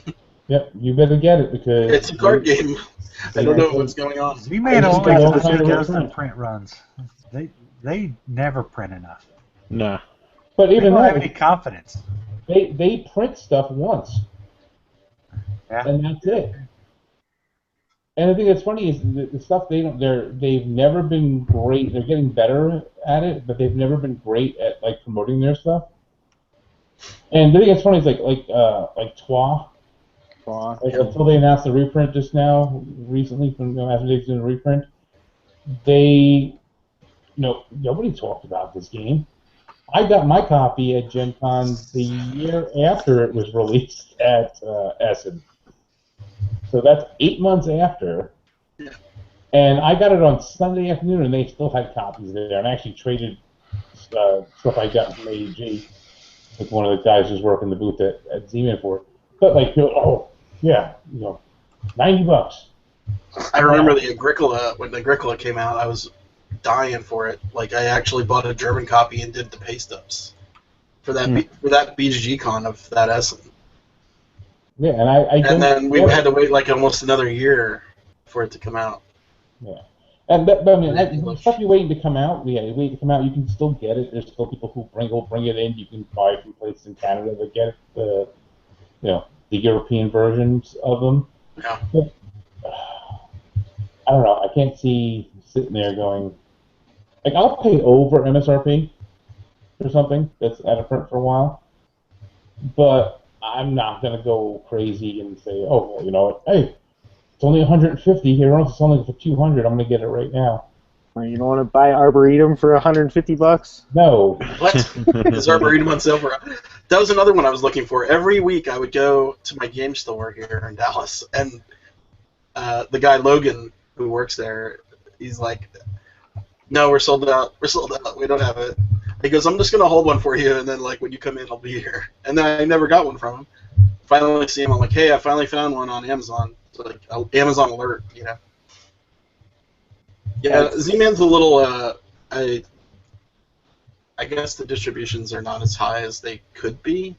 Yep, you better get it because it's a card game. I don't know what's going on. Z-Man only does the print runs. They never print enough. Nah. But even they don't have then, any confidence. They print stuff once, and that's it. And the thing that's funny is the stuff they've never been great. They're getting better at it, but they've never been great at like promoting their stuff. And the thing that's funny is like TWA. Like, until they announced the reprint just now, recently from after they did a reprint, nobody talked about this game. I got my copy at Gen Con the year after it was released at Essen. So that's 8 months after. And I got it on Sunday afternoon, and they still had copies there. And I actually traded stuff I got from AEG with one of the guys who's working the booth at Z-Man for it. But like, $90. I remember the Agricola, when the Agricola came out, I was dying for it. Like, I actually bought a German copy and did the paste ups for that BGG con of that Essen. Yeah, and then we had to wait like almost another year for it to come out. Yeah, and the stuff you're waiting to come out, you wait to come out, you can still get it. There's still people who bring it in. You can buy it from places in Canada that get it, the European versions of them. Yeah. But, I don't know. I can't see sitting there going, like, I'll pay over MSRP for something that's out of print for a while, but I'm not going to go crazy and say, oh, well, you know what, hey, it's only 150 here, it's only for 200, I'm going to get it right now. Or you don't want to buy Arboretum for $150? No. What? Is Arboretum on sale for? That was another one I was looking for. Every week I would go to my game store here in Dallas, and the guy Logan who works there, he's like, no, we're sold out. We're sold out. We don't have it. He goes, I'm just going to hold one for you, and then like when you come in, I'll be here. And then I never got one from him. Finally see him, I'm like, hey, I finally found one on Amazon. So like, Amazon alert, you know. Yeah, Z-Man's a little, I guess the distributions are not as high as they could be.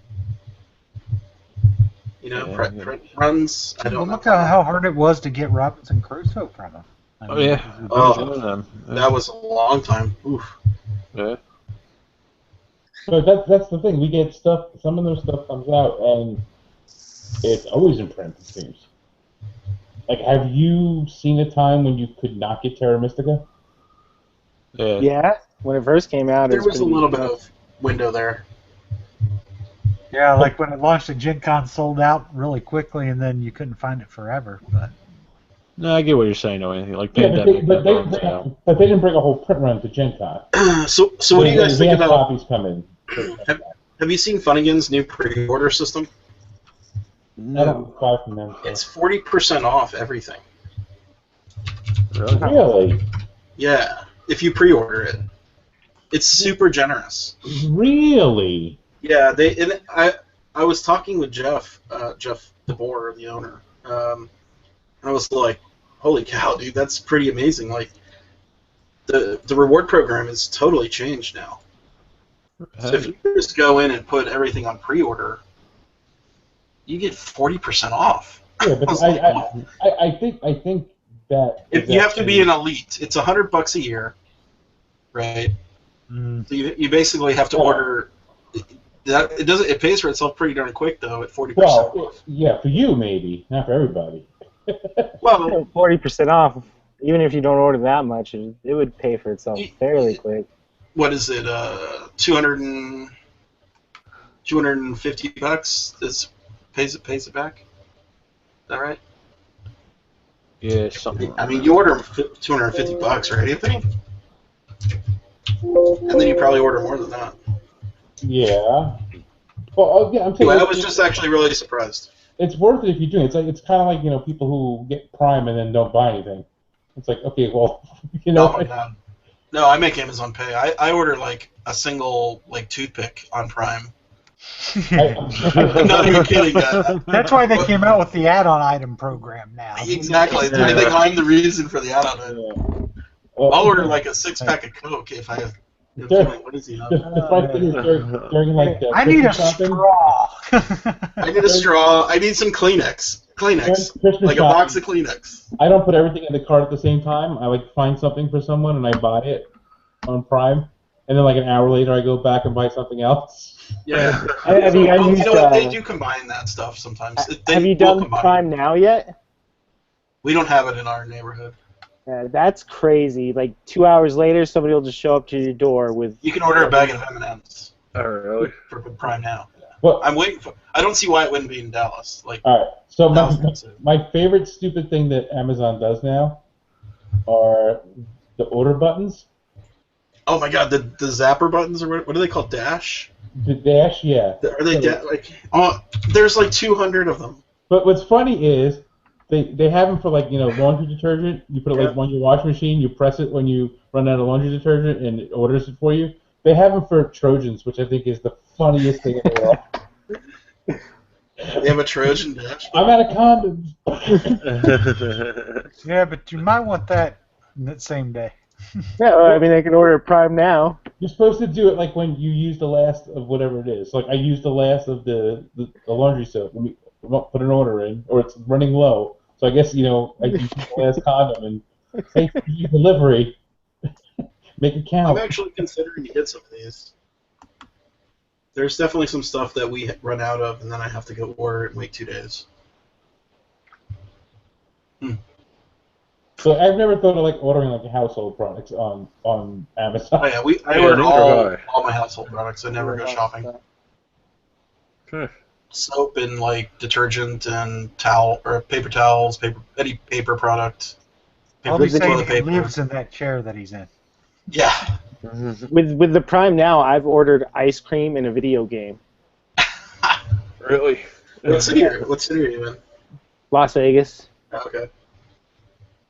You know, print runs, I don't know. Look at how hard it was to get Robinson Crusoe from him. That was a long time. Oof. Yeah. So that's the thing. We get stuff, some of their stuff comes out, and it's always in print, it seems. Like, have you seen a time when you could not get Terra Mystica? Yeah. Yeah, when it first came out, it There was a pretty little good. bit of window there. Yeah, like when it launched at Gen Con, sold out really quickly, and then you couldn't find it forever. But No, I get what you're saying, though, Anthony. Like Yeah, pandemic, that runs out. but they didn't bring a whole print run to Gen Con. So what do you guys think Advanced about? copies come in. For Gen Con. Have you seen Funnigan's new pre-order system? I don't buy from them. So. It's 40% off everything. Really? Yeah, if you pre-order it, it's super generous. Really? Yeah, I was talking with Jeff DeBoer, the owner, and I was like, "Holy cow, dude, that's pretty amazing!" Like, the reward program is totally changed now. So if you just go in and put everything on pre-order, you get 40% off. Yeah, but I think that If you have to be an elite, it's $100 a year, right? mm, So you basically have to order. It pays for itself pretty darn quick though at 40%. Well, yeah, for you maybe, not for everybody. Well, 40% off. Even if you don't order that much, it would pay for itself fairly quick. what is it? $250 this pays it back. Is that right? Yeah, something. I mean, you order $250, right, Anthony? And then you probably order more than that. Yeah. Well, yeah, I'm saying Anyway, I was just actually really surprised. it's worth it if you do. It's kind of like people who get Prime and then don't buy anything. It's like, okay, well, Oh my god. No, I make Amazon Pay. I order like a single toothpick on Prime. I'm not even kidding. that's why they came out with the add-on item program now. Exactly. I think I'm the reason for the add-on. Yeah. Well, I'll order like a 6-pack of Coke if I have. What is he on? the funny thing is during like the I need a Christmas shopping, straw. I need a straw. I need some Kleenex. during Christmas Like a shopping, box of Kleenex. I don't put everything in the cart at the same time. I like find something for someone and I buy it on Prime, and then like an hour later I go back and buy something else. Yeah. Have you guys Well, used, you know what? They do combine that stuff sometimes. have you done Prime Now yet? We don't have it in our neighborhood. Yeah, that's crazy. Like 2 hours later, somebody will just show up to your door with. You can order a bag of M&Ms Oh, really? for Prime Now. Well, I'm waiting for. I don't see why it wouldn't be in Dallas. Like, all right. So Dallas. my favorite stupid thing that Amazon does now are the order buttons. Oh my God, the zapper buttons or what are they called? Dash? The dash, yeah. Are they there's like 200 of them. But what's funny is they have them for like laundry detergent. You put it like on your washing machine. You press it when you run out of laundry detergent, and it orders it for you. They have them for Trojans, which I think is the funniest thing in the world. They have a Trojan dash. I'm out of condoms. Yeah, but you might want that same day. Yeah, I mean, they can order Prime Now. You're supposed to do it like when you use the last of whatever it is. Like I used the last of the laundry soap. Let me put an order in, or it's running low. So I guess I used the last condom and hey, free delivery. Make it count. I'm actually considering to get some of these. There's definitely some stuff that we run out of, and then I have to go order it and wait 2 days. So I've never thought of like ordering like household products on Amazon. Oh yeah, I Yeah, order neither do all my household products. I never go shopping. Okay. Soap and like detergent and towel or paper towels, any paper product. I'll be saying toilet he paper. lives in that chair that he's in. Yeah. With the Prime Now, I've ordered ice cream and a video game. Really? What city are you in? Las Vegas. Okay.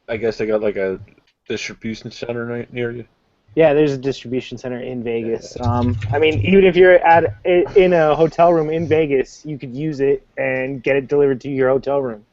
I guess they got like a distribution center near you. Yeah, there's a distribution center in Vegas. I mean, even if you're in a hotel room in Vegas, you could use it and get it delivered to your hotel room.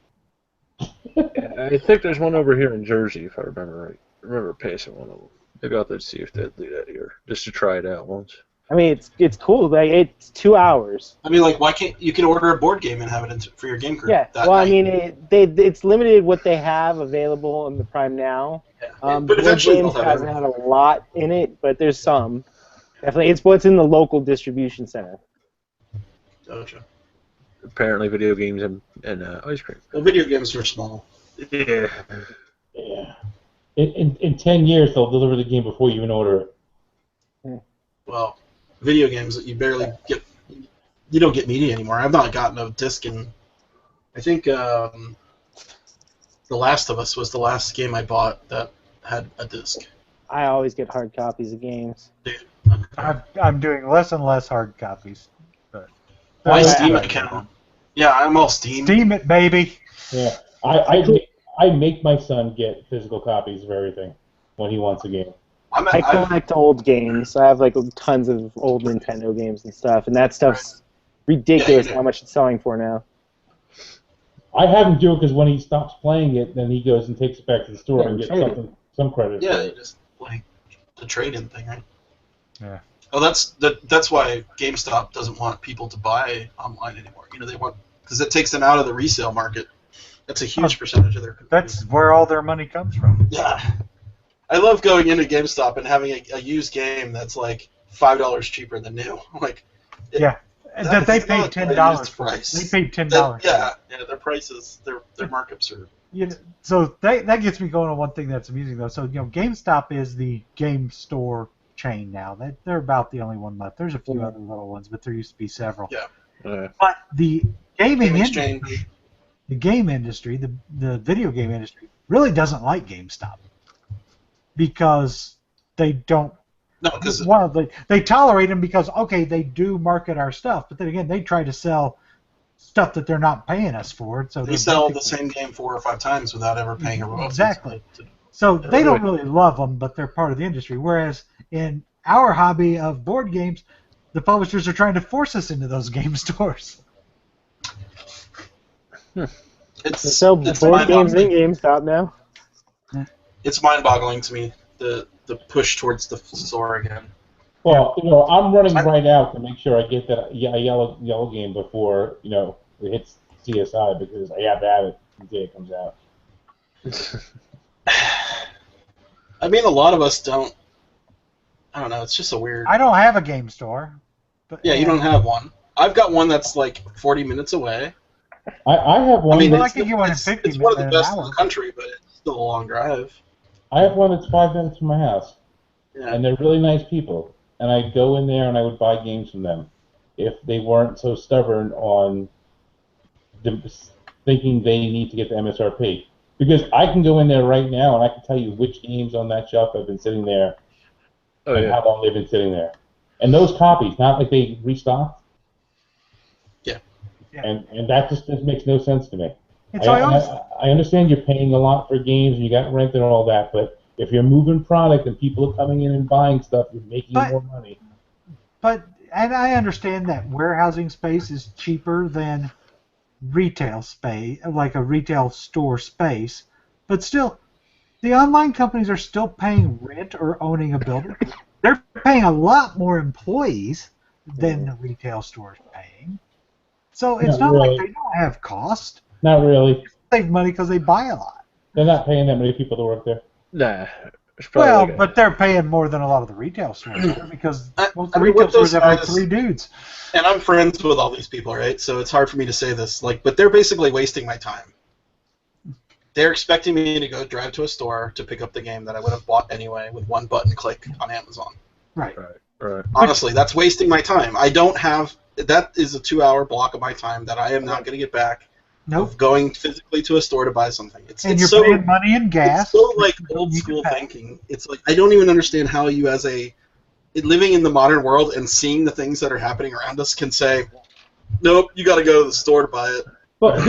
I think there's one over here in Jersey, if I remember right. I remember passing one of them. Maybe I'll have to see if they'll do that here, just to try it out once. I mean, it's cool. Like, it's 2 hours. I mean, like, why can't you can order a board game and have it for your game group? Yeah. that Well, I night. mean, it's limited what they have available in the Prime Now. Yeah. But But eventually Games they'll have hasn't had a lot in it, but there's some. Definitely, it's what's in the local distribution center. Gotcha. Apparently, video games and ice cream. Well, video games are small. Yeah. Yeah. In 10 years, they'll deliver the game before you even order it. Well, video games that you barely get, you don't get media anymore. I've not gotten a disc in. I think The Last of Us was the last game I bought that had a disc. I always get hard copies of games. Dude, I'm doing less and less hard copies. But my that's Steam right. account. Yeah, I'm all Steam. Steam it, baby. Yeah, I make my son get physical copies of everything when he wants a game. I collect old games. I have like tons of old Nintendo games and stuff, and that stuff's ridiculous how much it's selling for now. I have him do it because when he stops playing it, then he goes and takes it back to the store and gets trade it. some credit. Yeah, for you it. just like the trade-in thing, right? Yeah. Oh, that's why GameStop doesn't want people to buy online anymore. You know, they want because it takes them out of the resale market. That's a huge percentage of their. That's where all their money comes from. Yeah, I love going into GameStop and having a used game that's like $5 cheaper than new. Like, Yeah. That they paid $10 for. Price. They paid $10. Yeah, their prices, their markups are. You know, so that gets me going on one thing that's amusing though. So GameStop is the game store chain now. They're about the only one left. There's a few other little ones, but there used to be several. Yeah. But the gaming Exchange. industry, the game industry, the video game industry really doesn't like GameStop because they don't. No, because Well, they tolerate them because okay, they do market our stuff, but then again, they try to sell stuff that they're not paying us for. So they sell the same game 4 or 5 times without ever paying a royalty. Exactly. So they don't really love them, but they're part of the industry. Whereas in our hobby of board games, the publishers are trying to force us into those game stores. They sell board games in GameStop now. It's mind-boggling to me the push towards the store again. Well, I'm running right out to make sure I get that yellow game before it hits CSI because I have to have it the day it comes out. I mean, a lot of us don't. I don't know. It's just a weird. I don't have a game store. But, Yeah, you don't have one. I've got one that's like 40 minutes away. I have one. I mean, Well, I it's, could get one in it's, 50 it's one of the minutes, best an in the hour. country, but it's still a long drive. I have one that's 5 minutes from my house, Yeah. and they're really nice people. And I'd go in there and I would buy games from them if they weren't so stubborn on thinking they need to get the MSRP. Because I can go in there right now and I can tell you which games on that shelf have been sitting there and how long they've been sitting there. And those copies, not like they restocked. Yeah. And that just makes no sense to me. And so I understand you're paying a lot for games and you got rent and all that, but if you're moving product and people are coming in and buying stuff, you're making more money. And I understand that warehousing space is cheaper than retail space, like a retail store space, but still, the online companies are still paying rent or owning a building. They're paying a lot more employees than the retail store is paying. So it's not like they don't have cost. Not really. They save money because they buy a lot. They're not paying that many people to work there. Nah. Well, but they're paying more than a lot of the retail stores are because most of the mean, retail with those stores have like guys- 3 dudes. And I'm friends with all these people, right? So it's hard for me to say this, but they're basically wasting my time. They're expecting me to go drive to a store to pick up the game that I would have bought anyway with one button click on Amazon. Right. Honestly, that's wasting my time. I don't have that is a 2-hour block of my time that I am not going to get back. Nope. Of going physically to a store to buy something. And you're paying money in gas. It's so like old school thinking. It's like I don't even understand how you, as living in the modern world and seeing the things that are happening around us, can say, "Nope, you got to go to the store to buy it." But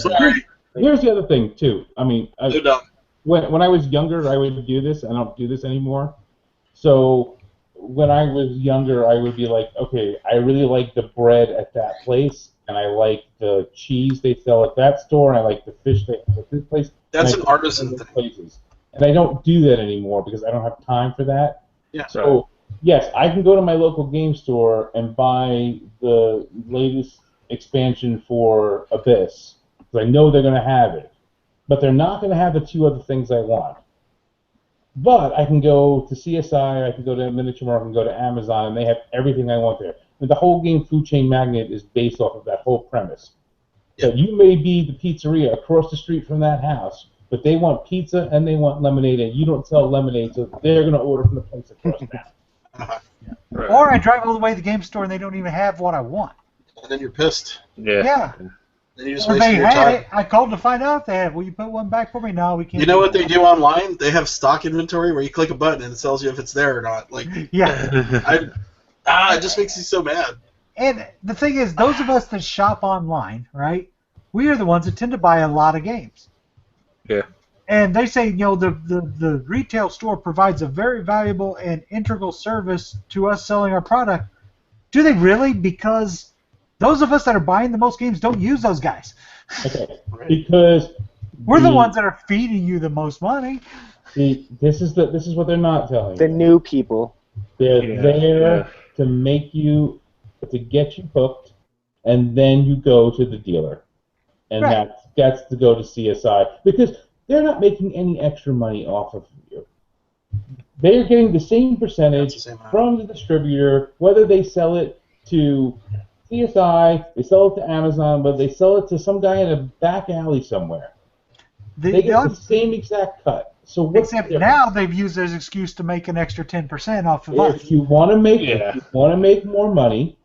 Sorry. here's the other thing too. I mean, They're dumb. when I was younger, I would do this. I don't do this anymore. So when I was younger, I would be like, okay, I really like the bread at that place, and I like the cheese they sell at that store, and I like the fish they have at this place. That's and an I go to artisan those thing. places. And I don't do that anymore because I don't have time for that. Yeah. So yes, I can go to my local game store and buy the latest expansion for Abyss because I know they're going to have it, but they're not going to have the 2 other things I want. But I can go to CSI, I can go to Miniature Market, I can go to Amazon, and they have everything I want there. And the whole game Food Chain Magnet is based off of that whole premise. So you may be the pizzeria across the street from that house, but they want pizza and they want lemonade, and you don't sell lemonade, so they're going to order from the place across town. Uh-huh. Right. Or I drive all the way to the game store and they don't even have what I want. And then you're pissed. Yeah. Then you just Or wasted they your had time. it. I called to find out if they had. Will you put one back for me? No, we can't. You know what they do online? They have stock inventory where you click a button and it tells you if it's there or not. Like, Yeah. it just makes you so mad. And the thing is, those of us that shop online, right? We are the ones that tend to buy a lot of games. Yeah. And they say, the retail store provides a very valuable and integral service to us selling our product. Do they really? Because those of us that are buying the most games don't use those guys. Okay, Right. because We're the ones that are feeding you the most money. this is what they're not telling The you. new people. They're there to make you, to get you hooked, and then you go to the dealer, and Right. that's to go to CSI, because they're not making any extra money off of you. They're getting the same percentage That's the same amount. from the distributor, whether they sell it to CSI, they sell it to Amazon, whether they sell it to some guy in a back alley somewhere. They get the same exact cut. So what's Except the difference? now they've used as an excuse to make an extra 10% off of us. If you want to make more money,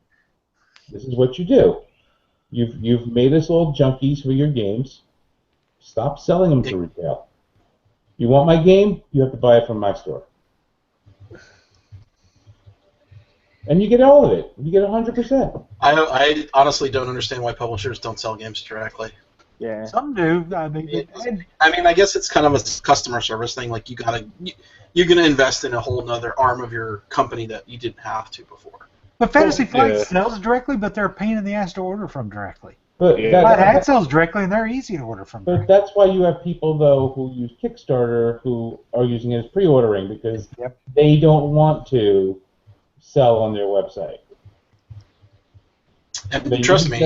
this is what you do. You've made us all junkies for your games. Stop selling them to retail. You want my game? You have to buy it from my store. And you get all of it. You get 100%. I honestly don't understand why publishers don't sell games directly. Yeah. Some do. I mean, I guess it's kind of a customer service thing. Like you're gonna invest in a whole other arm of your company that you didn't have to before. but Fantasy Flight sells directly, but they're a pain in the ass to order from directly. But But Ad sells directly, and they're easy to order from But directly. that's why you have people, though, who use Kickstarter who are using it as pre-ordering because they don't want to sell on their website. And trust me,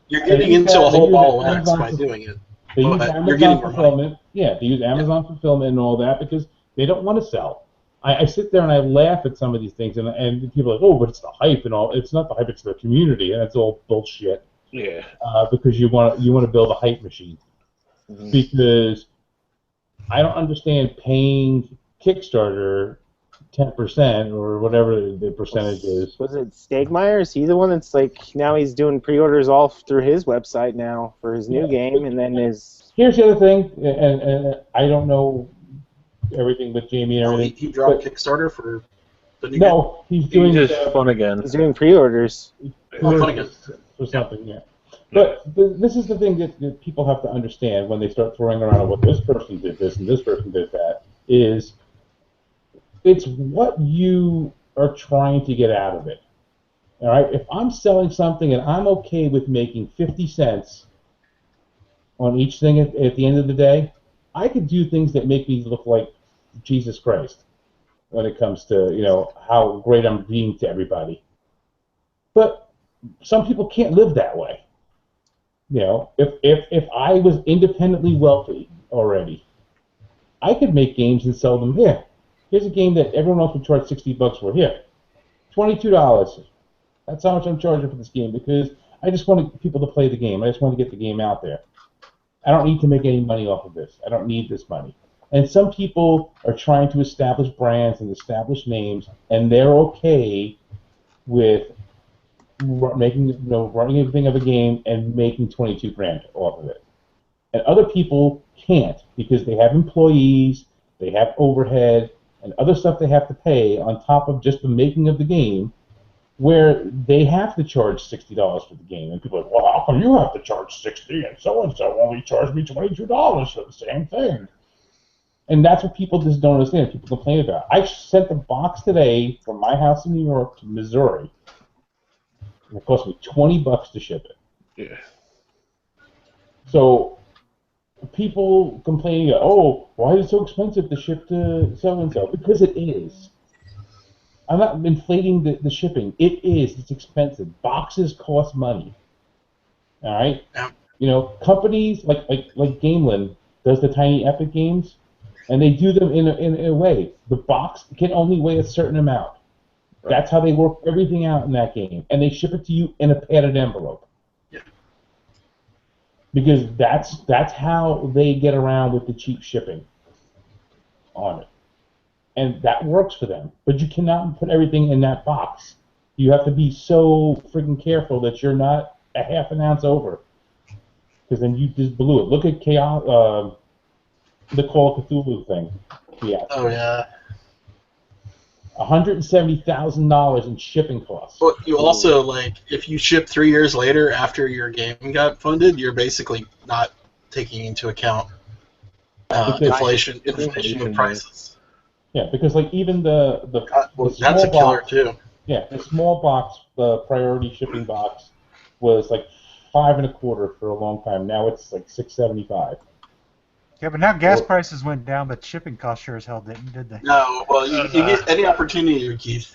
you're getting into a whole ball of wax by doing it. They use But Amazon you're getting more money. fulfillment. Yeah, they use Amazon fulfillment and all that because they don't want to sell. I sit there and I laugh at some of these things, and people are like, oh, but it's the hype and all. It's not the hype; it's the community, and it's all bullshit. Yeah. Because you want to build a hype machine. Mm-hmm. Because I don't understand paying Kickstarter 10% or whatever the percentage is. Was it Stegmeyer? Is he the one that's like now he's doing pre-orders all through his website now for his new game, and then his. Here's the other thing, and I don't know everything with Jamie and everything. He dropped Kickstarter for the new No, he's doing just fun again. He's doing pre-orders. fun again. For something, yeah. But this is the thing that people have to understand when they start throwing around, well, this person did this and this person did that, is it's what you are trying to get out of it. All right? If I'm selling something and I'm okay with making 50 cents on each thing at the end of the day, I could do things that make me look like Jesus Christ when it comes to, how great I'm being to everybody. But some people can't live that way. If I was independently wealthy already, I could make games and sell them here. Here's a game that everyone else would charge $60 for. Here, $22. That's how much I'm charging for this game because I just want people to play the game. I just want to get the game out there. I don't need to make any money off of this. I don't need this money. And some people are trying to establish brands and establish names, and they're okay with running everything of a game and making $22,000 off of it. And other people can't because they have employees, they have overhead, and other stuff they have to pay on top of just the making of the game, where they have to charge $60 for the game. And people are like, well, how come you have to charge $60 and so only charged me $22 for the same thing? And that's what people just don't understand. People complain about. I sent a box today from my house in New York to Missouri. And it cost me $20 to ship it. Yeah. So people complaining, oh, why is it so expensive to ship to so-and-so? Because it is. I'm not inflating the shipping. It is. It's expensive. Boxes cost money. All right? Yeah. Companies like Gameland does the Tiny Epic games, and they do them in a way. The box can only weigh a certain amount. That's how they work everything out in that game. And they ship it to you in a padded envelope. Yeah. because that's how they get around with the cheap shipping on it, and that works for them. But you cannot put everything in that box. You have to be so freaking careful that you're not a half an ounce over, because then you just blew it. Look at Chaos, the Call of Cthulhu thing. Yeah. Oh yeah. $170,000 in shipping costs. But you also, like, if you ship 3 years later after your game got funded, you're basically not taking into account inflation of prices. Yeah, because like even the that's a killer box, too. Yeah, the small box, the priority shipping box, was like $5.25 for a long time. Now it's like $6.75. Yeah, but now gas prices went down, but shipping costs sure as hell didn't, did they? No, well, you get any opportunity, Keith.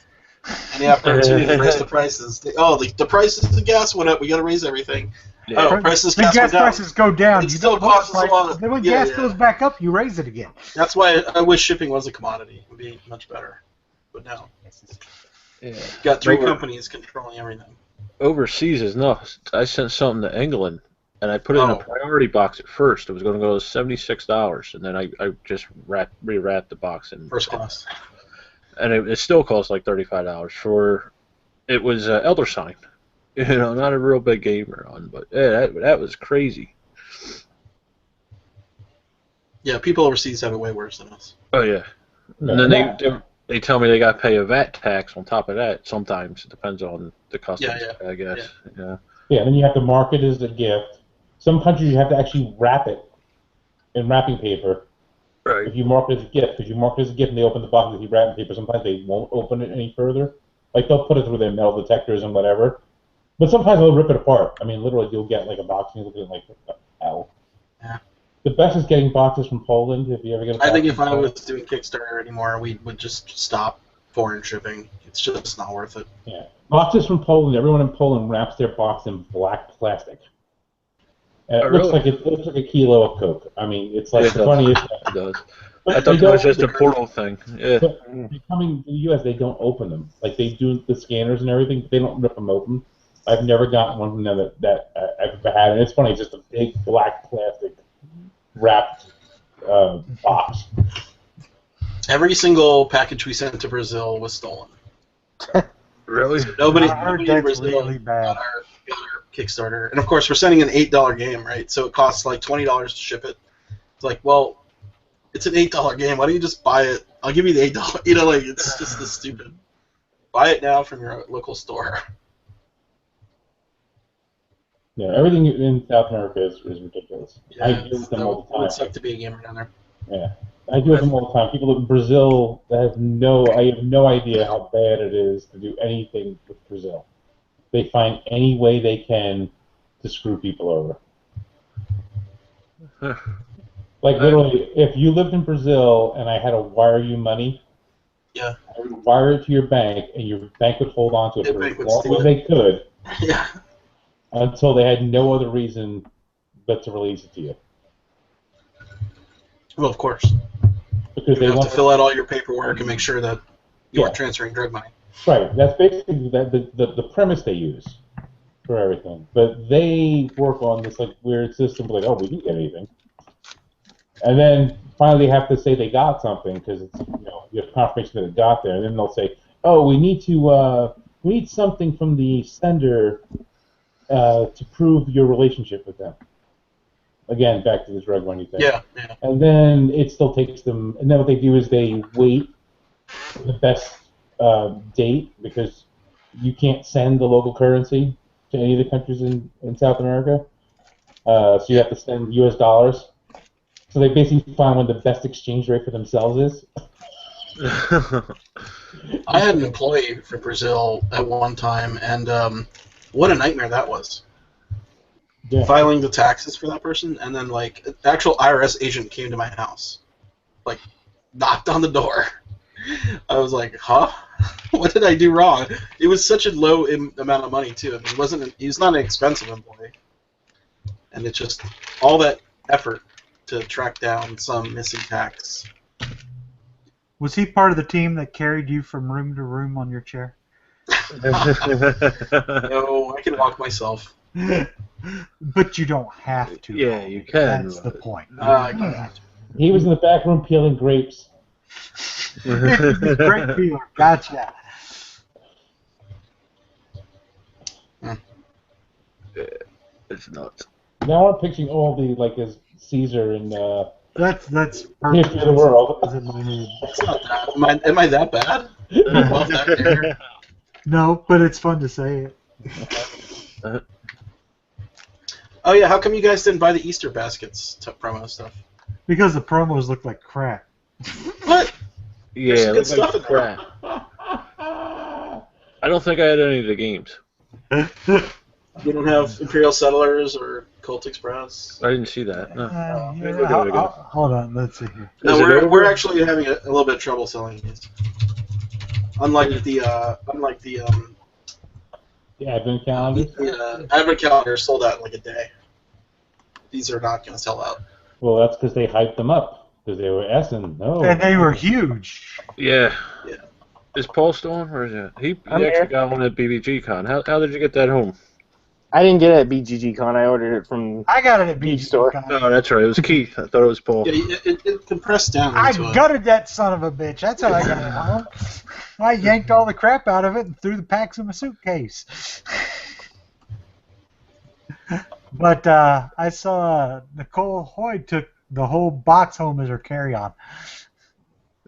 Any opportunity to raise the prices. The prices of gas went up. We got to raise everything. Yeah. Oh, prices When gas down. prices go down, It you still don't lower costs us a prices. lot. Then when Yeah, gas goes back up, you raise it again. That's why I wish shipping was a commodity. It would be much better. But no. Yeah. Got three companies controlling everything. Overseas is nuts. I sent something to England, and I put it in a priority box at first. It was going to go to $76, and then I just rewrapped the box in First class. And it still cost like $35 for. It was Elder Sign, not a real big game run, but yeah, that was crazy. Yeah, people overseas have it way worse than us. Oh yeah, and then they tell me they got to pay a VAT tax on top of that. Sometimes it depends on the customs, I guess. Yeah. Yeah, then you have to mark it as a gift. Some countries you have to actually wrap it in wrapping paper. Right. If you mark it as a gift, because you mark it as a gift and they open the box with wrapping paper, sometimes they won't open it any further. Like they'll put it through their metal detectors and whatever. But sometimes they'll rip it apart. I mean, literally, you'll get like a box and you look at it like, what the hell? Yeah. The best is getting boxes from Poland. If you ever get a box I think if from I Poland. was doing Kickstarter anymore, we would just stop foreign shipping. It's just not worth it. Yeah. Boxes from Poland. Everyone in Poland wraps their box in black plastic. And it looks like a kilo of Coke. I mean, it's like the funniest thing. It does. I thought that was just a portal thing. Yeah. But coming to the U.S., they don't open them. Like they do the scanners and everything, but they don't rip them open. I've never gotten one from them that I've ever had, and it's funny. It's just a big black plastic wrapped box. Every single package we sent to Brazil was stolen. Really? So nobody in that's Brazil really bad. got our Kickstarter. And of course, we're sending an $8 game, right? So it costs like $20 to ship it. It's like, well, it's an $8 game. Why don't you just buy it? I'll give you the $8. Like it's just this stupid. Buy it now from your local store. Yeah, everything in South America is ridiculous. Yeah, I deal with them all the It time. would suck to be a gamer down there. Yeah, I deal with them all the time. People in Brazil I have no idea how bad it is to do anything with Brazil. They find any way they can to screw people over. Like literally, if you lived in Brazil and I had to wire you money, I would wire it to your bank, and your bank would hold on to it for as long as they could. Yeah. Until they had no other reason but to release it to you. Well, of course. Because they have want to fill out all your paperwork and make sure that you aren't transferring drug money. Right. That's basically the premise they use for everything. But they work on this like weird system, like, oh, we didn't get anything, and then finally they have to say they got something because it's you have confirmation that it got there, and then they'll say, oh, we need something from the sender to prove your relationship with them. Again, back to the drug money thing. Yeah. And then it still takes them. And then what they do is they wait for the best date because you can't send the local currency to any of the countries in South America. So you have to send U.S. dollars. So they basically find when the best exchange rate for themselves is. I had an employee from Brazil at one time, and what a nightmare that was. Yeah. Filing the taxes for that person, and then like an actual IRS agent came to my house, like knocked on the door. I was like, huh? What did I do wrong? It was such a low amount of money too. He was not an expensive employee, and it's just all that effort to track down some missing tax. Was he part of the team that carried you from room to room on your chair? No, I can walk myself. But you don't have to. Yeah, you can. That's the point. I got it. He was in the back room peeling grapes. It's a great peeler. Gotcha. It's nuts. Now I'm picturing all the like as Caesar and That's History perfect. of the World. That's in my head. It's not that. Am I that bad? Well, that there. No, but it's fun to say it. Oh yeah, how come you guys didn't buy the Easter baskets promo stuff? Because the promos look like crap. What? Yeah, There's some good it stuff in looks there. crap. I don't think I had any of the games. You don't have Imperial Settlers or Colt Express? I didn't see that. No. Yeah, Let me look at it again. hold on, let's see here. No, Is it over? we're actually having a little bit of trouble selling these. Unlike the The Advent calendar. Advent calendar sold out in like a day. These are not going to sell out. Well, that's because they hyped them up because they were Essen. No. And they were huge. Yeah. Yeah. Is Paul still on, or is it? He I'm actually here. got one at BBG Con. How did you get that home? I didn't get it at BGG Con. I ordered it from I got it at Beach Beach Store. Oh, that's right. It was Keith. I thought it was Paul. Yeah, it compressed down I into a... gutted that son of a bitch. That's how I got it home. I yanked all the crap out of it and threw the packs in my suitcase. But I saw Nicole Hoyd took the whole box home as her carry-on.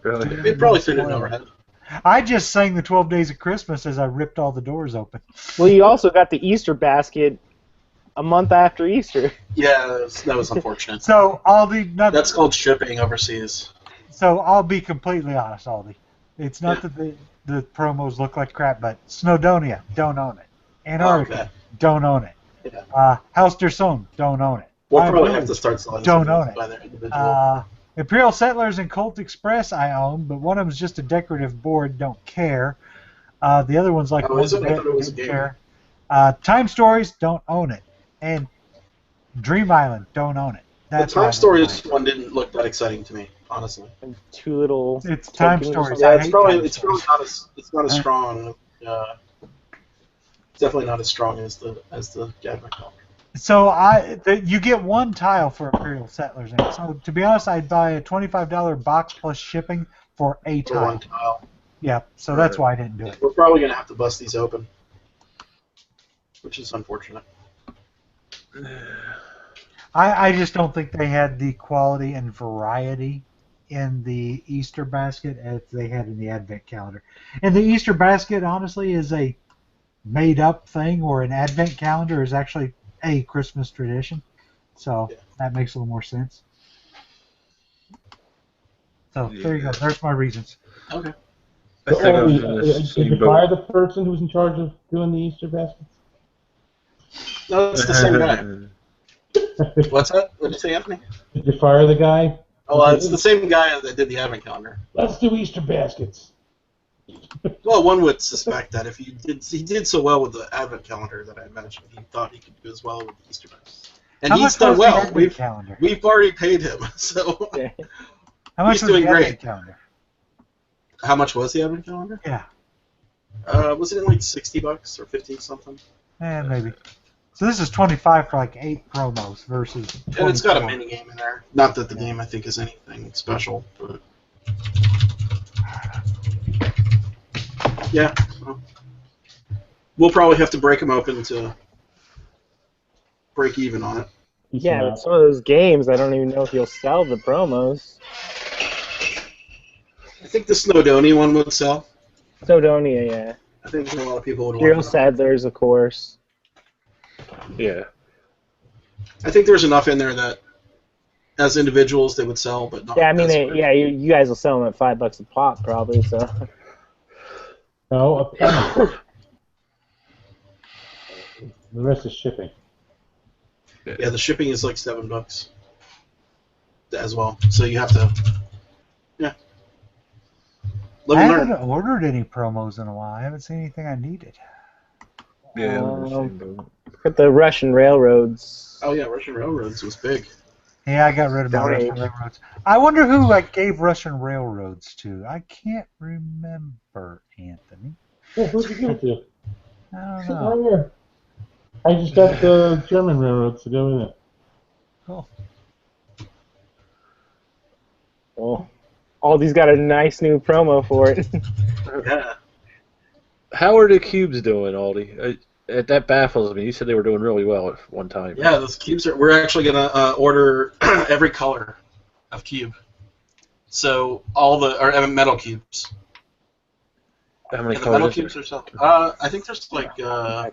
Really? It probably fit in overhead. I just sang the 12 Days of Christmas as I ripped all the doors open. Well, you also got the Easter basket a month after Easter. Yeah, that was unfortunate. So Aldi, That's called shipping overseas. So I'll be completely honest, Aldi. It's not that the promos look like crap, but Snowdonia, don't own it. Antarctica, Okay. don't own it. Yeah. House der Son, don't own it. We'll I probably really have to start selling don't some own it. by their individual. Imperial Settlers and Colt Express I own, but one of them's just a decorative board, don't care. The other one's like Oh, is it? I thought it was a don't game. care. Time Stories, don't own it. And Dream Island, don't own it. The That's why I Time don't Stories buy one didn't look that exciting to me, honestly. And two little. it. It's Time tokens or Stories. something. I Yeah, it's hate probably Time it's really Stories. not as strong. It's definitely not as strong as the Advent calendar. So you get one tile for Imperial Settlers. And so to be honest, I'd buy a $25 box plus shipping for a For one tile. tile. Yeah, so that's why I didn't do it. We're probably gonna have to bust these open, which is unfortunate. I just don't think they had the quality and variety in the Easter basket as they had in the Advent calendar. And the Easter basket, honestly, is a made-up thing, or an Advent calendar is actually a Christmas tradition. So that makes a little more sense. So there you go. There's my reasons. Okay. I think I was in the Did you same fire boat. the person who's in charge of doing the Easter baskets? No, it's the same guy. What's that? What did you say, Anthony? Did you fire the guy? Oh, it's the same guy that did the Advent calendar. Let's do Easter baskets. Well, one would suspect that if he did so well with the Advent calendar that I mentioned, he thought he could do as well with the Easter baskets. And How he's much done was the well. Advent calendar? We've already paid him, so How much he's was doing the Advent great. calendar? How much was the Advent calendar? Yeah, Was it in like $60 or 50 something? maybe. So this is 25 for like 8 promos versus 24. And it's got a mini game in there. Not that the game I think is anything special, but yeah. Well, we'll probably have to break them open to break even on it. Yeah, but some of those games, I don't even know if you'll sell the promos. I think the Snowdonia one would sell. Snowdonia, yeah. I think a lot of people would Imperial want it. Settlers, of course. Yeah. I think there's enough in there that as individuals they would sell, but not. Yeah, I mean, as you guys will sell them at $5 a pop, probably. So. No, a penny. The rest is shipping. Yeah, the shipping is like $7 as well. So you have to. Yeah. Live I and haven't learn. ordered any promos in a while. I haven't seen anything I needed. Yeah, I'm in the same boat. Got the Russian railroads. Oh yeah, Russian Railroads was big. Yeah, I got rid of my Stone Russian Age. railroads. I wonder who gave Russian railroads to. I can't remember, Anthony. Yeah, who'd you give it to? I don't Sit know. right here. I just got the German railroads to go with it. Oh, Well, Aldi's got a nice new promo for it. Yeah. How are the cubes doing, Aldi? That baffles me. You said they were doing really well at one time. Yeah, those cubes are. We're actually gonna order every color of cube. So all the metal cubes. How many Yeah, the metal colors? cubes are something. I think there's like I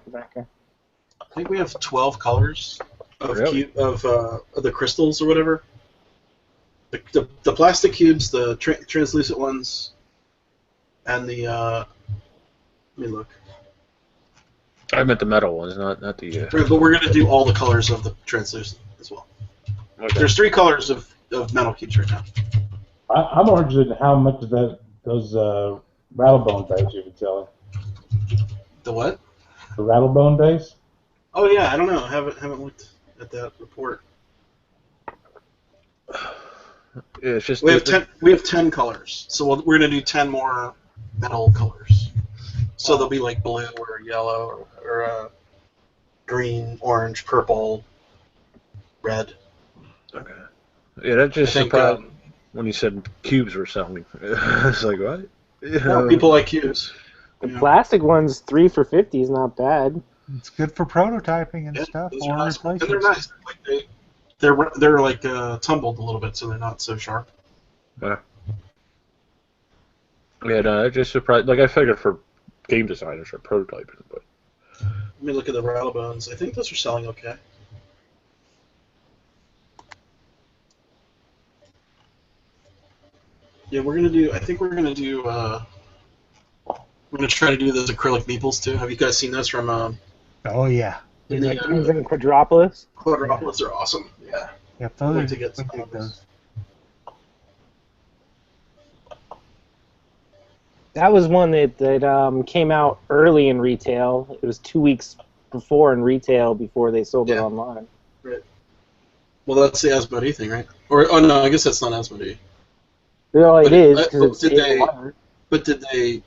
think we have 12 colors of Really? of the crystals or whatever. The plastic cubes, the translucent ones, and the let me look. I meant the metal ones, not the. But we're gonna do all the colors of the translucent as well. Okay. There's 3 colors of metal cubes right now. I'm more interested in how much of those rattlebone dice you've been selling. The what? The rattlebone dice? Oh yeah, I don't know. I haven't looked at that report. Yeah, it's just We have 10 colors, so we're gonna do 10 more metal colors. So they'll be like blue or yellow or green, orange, purple, red. Okay. Yeah, that just I think, surprised when you said cubes were selling. It's like what? No, people like cubes. The Yeah. plastic ones, 3 for $50 is not bad. it's good for prototyping and Yeah, stuff. those Or are nice. And replacements. they're nice. Like they're like tumbled a little bit, so they're not so sharp. Yeah, no, that just surprised. Like I figured for game designers or prototyping, but Let me look at the rattlebones. I think those are selling okay. Yeah, we're gonna do. I think we're gonna do. We're gonna try to do those acrylic meeples too. Have you guys seen those from Oh yeah. in Like the things in Quadropolis. Quadropolis? Are awesome. Yeah. Yep, I'd those like are to get we some dig of those. those. That was one that came out early in retail. It was 2 weeks before in retail before they sold it Yeah. online. Right. Well, that's the Asmodee thing, right? Or oh no, I guess that's not Asmodee. Well, it But is because it's did in they? water. But did they?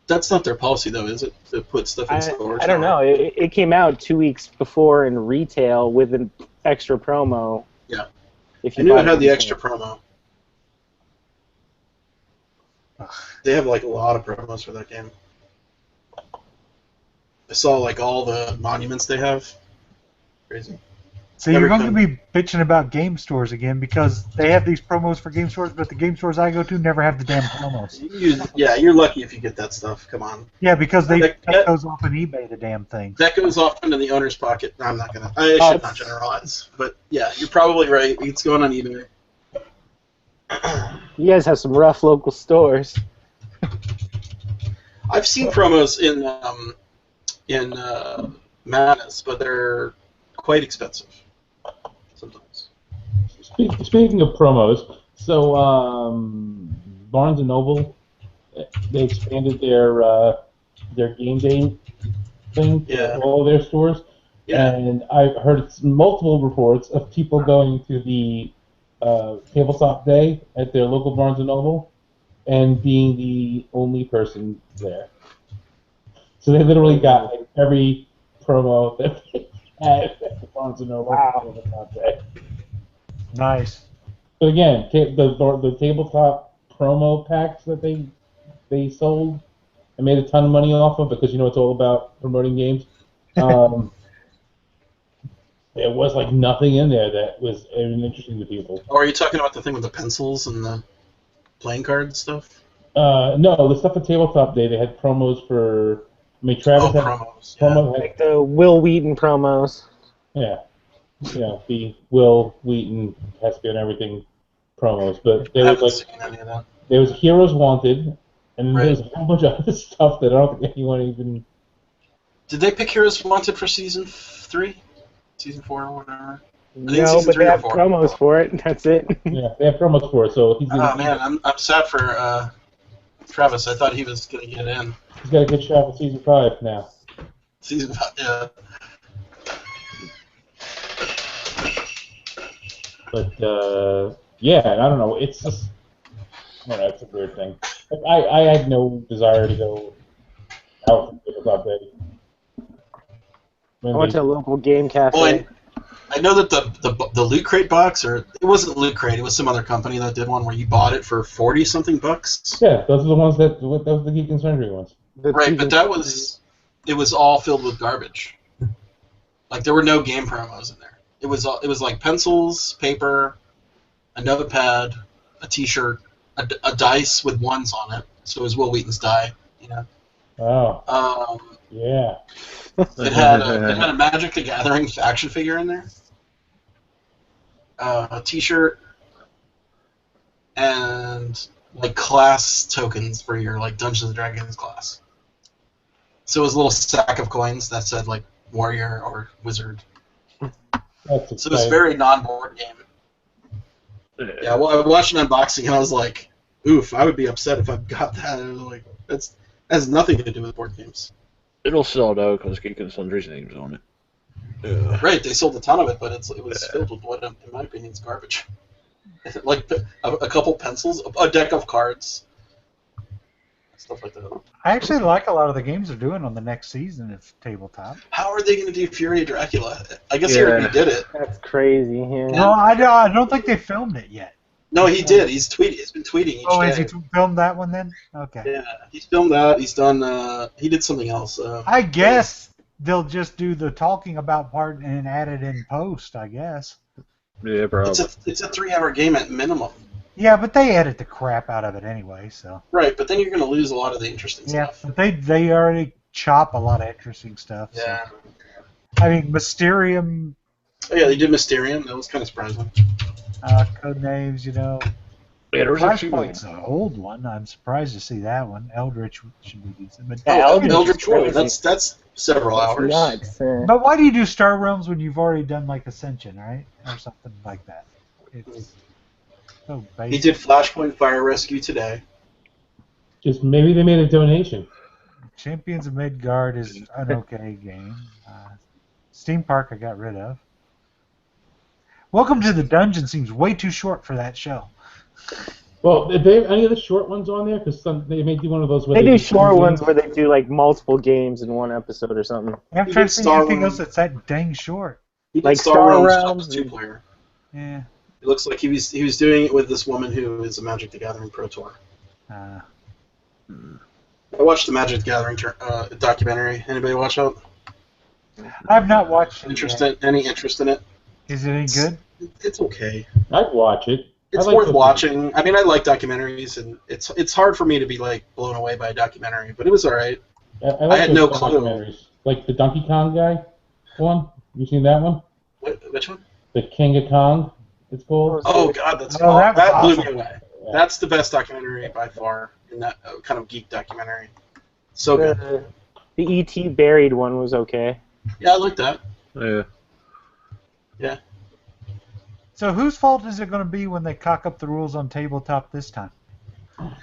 That's not their policy, though, is it? To put stuff in stores. I don't know. It came out 2 weeks before in retail with an extra promo. Yeah. If I you knew bought it had the retail. extra promo. They have like a lot of promos for that game. I saw like all the monuments they have. Crazy. So you're Every going to company. be bitching about game stores again because they have these promos for game stores, but the game stores I go to never have the damn promos. Yeah, you're lucky if you get that stuff. Come on. Yeah, because they That- take those off on eBay, the damn things. That goes off into the owner's pocket. No, I'm not gonna. I should not generalize, but yeah, you're probably right. It's going on eBay. You guys have some rough local stores. I've seen promos in Madness, but they're quite expensive sometimes. Speaking of promos, so Barnes and Noble, they expanded their game day thing to Yeah. all their stores, Yeah. and I've heard multiple reports of people going to the tabletop day at their local Barnes and Noble and being the only person there. So they literally got like, every promo that they had at the Barnes and Noble tabletop day. Nice. But again, the tabletop promo packs that they sold, I made a ton of money off of because it's all about promoting games. There was like nothing in there that was even interesting to people. Or are you talking about the thing with the pencils and the playing card stuff? No, the stuff at Tabletop Day, they had promos for. I mean, Travis had promos. Yeah. promo. Like the Will Wheaton promos. Yeah, the Will Wheaton has been everything promos, but I there was haven't like seen any of that. there was Heroes Wanted, and then Right. there was a whole bunch of other stuff that I don't think anyone even. Did they pick Heroes Wanted for season 3? Season 4 or whatever? think No, season but 3 they or have 4. promos for it. That's it. Yeah, they have promos for it, so he's Oh man, I'm sad for Travis. I thought he was gonna get in. he's got a good shot for season 5 now. Season 5, yeah. But yeah, I don't know. It's just I don't know. It's a weird thing. I had no desire to go out for Tabletop Day. I went to a local game cafe. Well, I know that the Loot Crate box, or it wasn't Loot Crate, it was some other company that did one where you bought it for $40-something bucks. Yeah, those are the ones that those are the Geek and Sundry ones. Right, but it was all filled with garbage. Like there were no game promos in there. It was like pencils, paper, a notepad, a T-shirt, a dice with ones on it. So it was Will Wheaton's die, you know. Oh. Yeah. It had a Magic the Gathering action figure in there, a T-shirt, and like class tokens for your like Dungeons and Dragons class. So it was a little stack of coins that said like Warrior or Wizard. So it was very non-board game. Yeah, well, I watched an unboxing and I was like, "Oof, I would be upset if I got that." And I was like, that has nothing to do with board games. It'll sell though because Geek and Sundry's name's on it. Yeah. Right, they sold a ton of it, but it was filled with what, in my opinion, is garbage. Like a couple pencils, a deck of cards, stuff like that. I actually like a lot of the games they're doing on the next season of Tabletop. How are they going to do Fury of Dracula? I guess he already did it. That's crazy. Yeah. No, I don't think they filmed it yet. No, he did. He's been tweeting each day. Has he filmed that one then? Okay. Yeah, he's filmed that. He's done. He did something else. I guess they'll just do the talking about part and add it in post. I guess. Yeah, probably. It's a 3-hour game at minimum. Yeah, but they edit the crap out of it anyway, so. Right, but then you're going to lose a lot of the interesting stuff. Yeah, but they already chop a lot of interesting stuff. Yeah. So. I mean, Mysterium. Oh, yeah, they did Mysterium. That was kind of surprising. Codenames, you know. Yeah, there was Flashpoint's an old one. I'm surprised to see that one. Eldritch should be decent. But Eldritch, that's several hours. But why do you do Star Realms when you've already done like Ascension, right? Or something like that. It's so basic. He did Flashpoint Fire Rescue today. Just maybe they made a donation. Champions of Midgard is an okay game. Steam Park I got rid of. Welcome to the Dungeon seems way too short for that show. Well, did they have any of the short ones on there? Because they may do one of those where they do short ones where they do like multiple games in one episode or something. I'm trying to see anything else that's that dang short. Like Star Realms 2-player. Yeah. It looks like he was doing it with this woman who is a Magic the Gathering Pro Tour. I watched the Magic the Gathering documentary. Anybody watch it? I've not watched it. Any interest in it? Is it any good? It's okay. I'd watch it. It's worth watching. I mean, I like documentaries, and it's hard for me to be like blown away by a documentary, but it was all right. I had no clue. Like the Donkey Kong guy one. You seen that one? Which one? The King of Kong. It's called. Oh God, that blew me away. Yeah. That's the best documentary by far in that kind of geek documentary. So good. The E.T. Buried one was okay. Yeah, I like that. Yeah. Yeah. So whose fault is it going to be when they cock up the rules on Tabletop this time?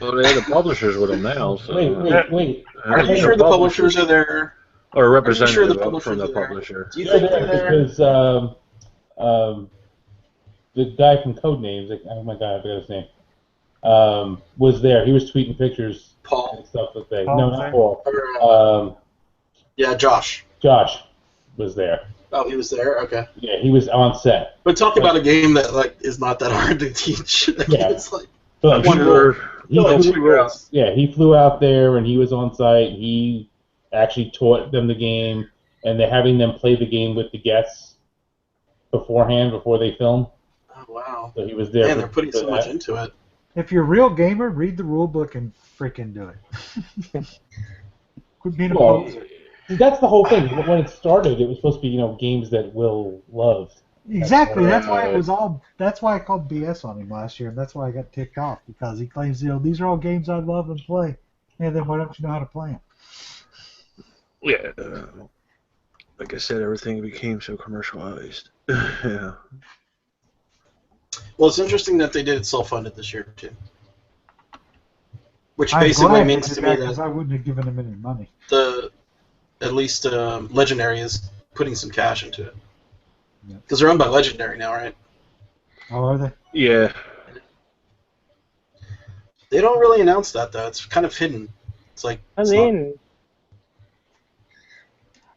Well, they have the publishers with them now. So. Wait. Are you sure the publishers are there? Or a representative from the there? publisher. Do you think they're there? Because the guy from Codenames, oh my God, I forgot his name, was there. He was tweeting pictures Paul. and stuff like that. Paul, No, not Paul. Yeah, Josh. Josh was there. Oh, he was there? Okay. Yeah, he was on set. But talk about a game that like is not that hard to teach. Yeah. It's like But one rule. he flew out there and he was on site. He actually taught them the game, and they're having them play the game with the guests beforehand before they film. Oh wow! So he was there. Man, they're putting so much into it. If you're a real gamer, read the rule book and freaking do it. Quit being a poser. That's the whole thing. When it started, it was supposed to be games that Will loved. Exactly. That's why it was all. That's why I called BS on him last year, and that's why I got ticked off because he claims these are all games I love and play. And then why don't you know how to play them? Yeah. Like I said, everything became so commercialized. Yeah. Well, it's interesting that they did it self-funded this year too, which basically means to me that I wouldn't have given him any money. At least Legendary is putting some cash into it. Because they're owned by Legendary now, right? Oh, are they? Yeah. They don't really announce that, though. It's kind of hidden. It's like...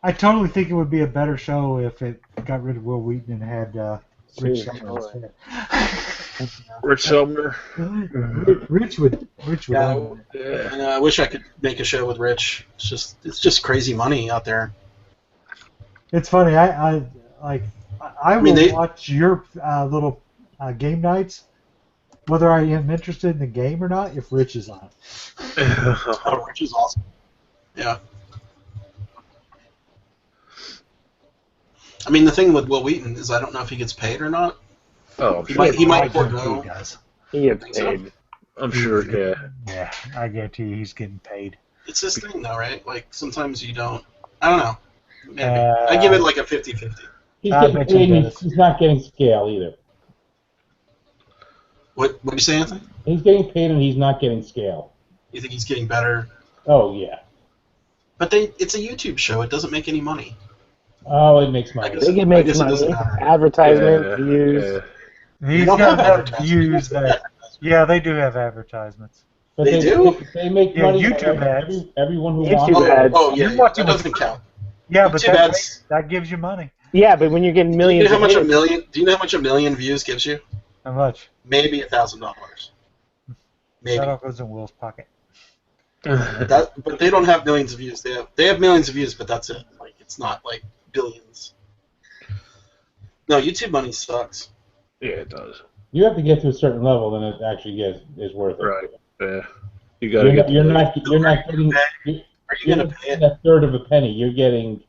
I totally think it would be a better show if it got rid of Will Wheaton and had Rich Jeez, Sumner instead. Rich Sumner. Rich would Yeah, own it. Yeah. and I wish I could make a show with Rich. It's just crazy money out there. It's funny. I will mean, they- watch your little game nights, whether I am interested in the game or not, if Rich is on. Oh, Rich is awesome. Yeah. I mean, the thing with Will Wheaton is I don't know if he gets paid or not. Oh, I'm He sure. might- he might I guarantee forego. he does. He gets Think so? paid. I'm sure. Yeah. Yeah, I guarantee you he's getting paid. It's this thing, though, right? Like, sometimes you don't. I don't know. Maybe. I give it like a 50-50. He's I getting bet you paid. does. He's not getting scale either. What do you say, Anthony? He's getting paid and he's not getting scale. You think he's getting better? Oh yeah. But it's a YouTube show. It doesn't make any money. Oh, it makes money. guess- They can I make guess it money. doesn't matter. Advertisement, Yeah, views. yeah. He's don't got have enough advertisements. views that. Yeah, they do have advertisements. But They do? They make Yeah, money. YouTube ads. Everyone who YouTube wants ads. Oh, yeah, You're yeah. watching That a- doesn't count. Yeah, but YouTube ads. that gives you money. Yeah, but when you're getting Do you millions know how much of a hits, million? Do you know how much a million views gives you? How much? Maybe $1,000. Maybe. That all goes in Will's pocket. But they don't have millions of views. They have millions of views, but that's it. Like, it's not like billions. No, YouTube money sucks. Yeah, it does. You have to get to a certain level, then it actually is worth it. Right. Yeah. You gotta get. You're not getting. Are you You're gonna not pay it? getting a third of a penny. You're getting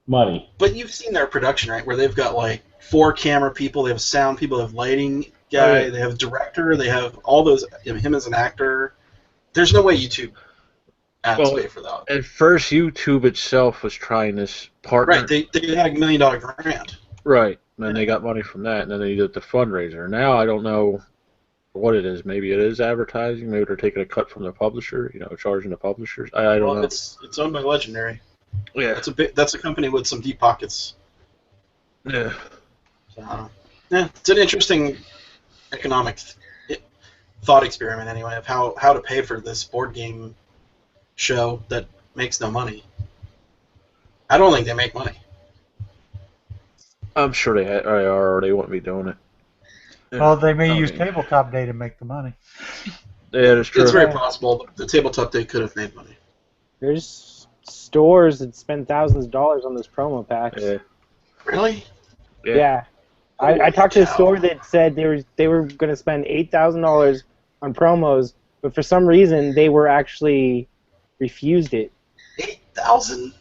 money. But you've seen their production, right? Where they've got like 4 camera people, they have sound people, they have lighting guy, yeah. they have director, they have all those. Him as an actor. There's no way YouTube ads pay for that. At first, YouTube itself was trying this partner. Right? They had $1 million grant. Right. And then they got money from that, and then they did the fundraiser. Now I don't know what it is. Maybe it is advertising. Maybe they're taking a cut from the publisher. Charging the publishers. I don't Well, know. it's owned by Legendary. Yeah. That's a company with some deep pockets. Yeah. Yeah, it's an interesting economic thought experiment, anyway, of how to pay for this board game show that makes no money. I don't think they make money. I'm sure they are, or they wouldn't be doing it. Yeah. Well, they may I use mean, tabletop day to make the money. Yeah, that's true. It's very possible. The tabletop day could have made money. there's stores that spend thousands of dollars on those promo packs. Yeah. Really? Yeah. I talked to a store that said they were going to spend $8,000 on promos, but for some reason they were actually refused it. 8,000.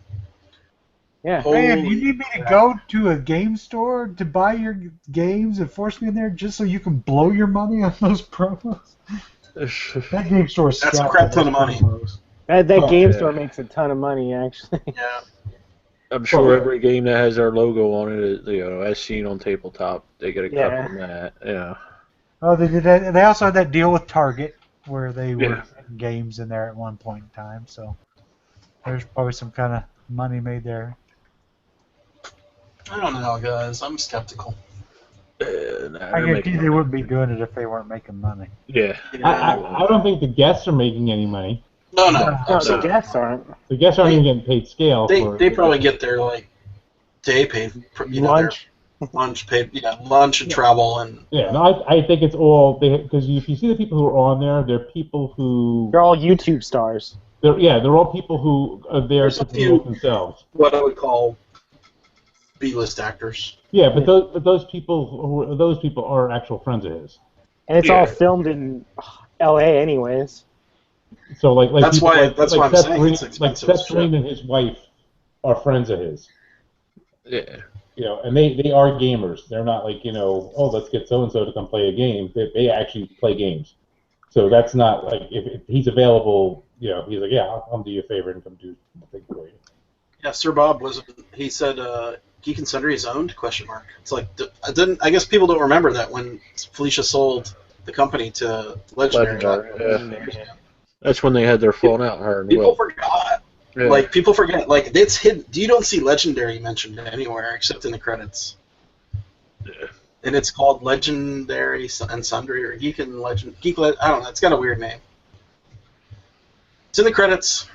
Yeah. Man, Holy you need me to crap. go to a game store to buy your games and force me in there just so you can blow your money on those promos? That game store is That's a strapped crap to ton those of money. promos. That Oh, game yeah. store makes a ton of money, actually. Yeah. I'm sure every game that has their logo on it, as seen on tabletop, they get a cut Yeah. from that. Yeah. Oh, they did that. They also had that deal with Target where they were Yeah. putting games in there at one point in time. So there's probably some kind of money made there. I don't know, guys. I'm skeptical. Nah, I they're guarantee making they money. wouldn't be doing it if they weren't making money. Yeah. I don't think the guests are making any money. No, No, the absolutely. guests aren't. The guests aren't even getting paid scale. They probably get their like day paid, Lunch. their lunch paid, lunch and travel and Yeah, no, I think it's all because if you see the people who are on there, they're people who They're all YouTube stars. they're all people who are there There's to a few- promote themselves. what I would call B-list actors. Yeah, but those people are actual friends of his. And it's Yeah. all filmed in LA anyways. So like That's people why I'm Seth saying Green, it's like expensive Seth as shit. Green and his wife are friends of his. Yeah. And they are gamers. They're not like oh, let's get so and so to come play a game. They actually play games. So that's not like if he's available. He's like, yeah, I'll do you a favor and come do the thing for you. Yeah, Sir Bob he said Geek and Sundry is owned? ? It's like I guess people don't remember that when Felicia sold the company to Legendary. Legendary, That's when they had their falling out, her and People Will. forgot. Yeah. Like people forget. Like it's hidden. You don't see Legendary mentioned anywhere except in the credits. Yeah. And it's called Legendary and Sundry or Geek and Legend. I don't know. It's got a weird name. It's in the credits.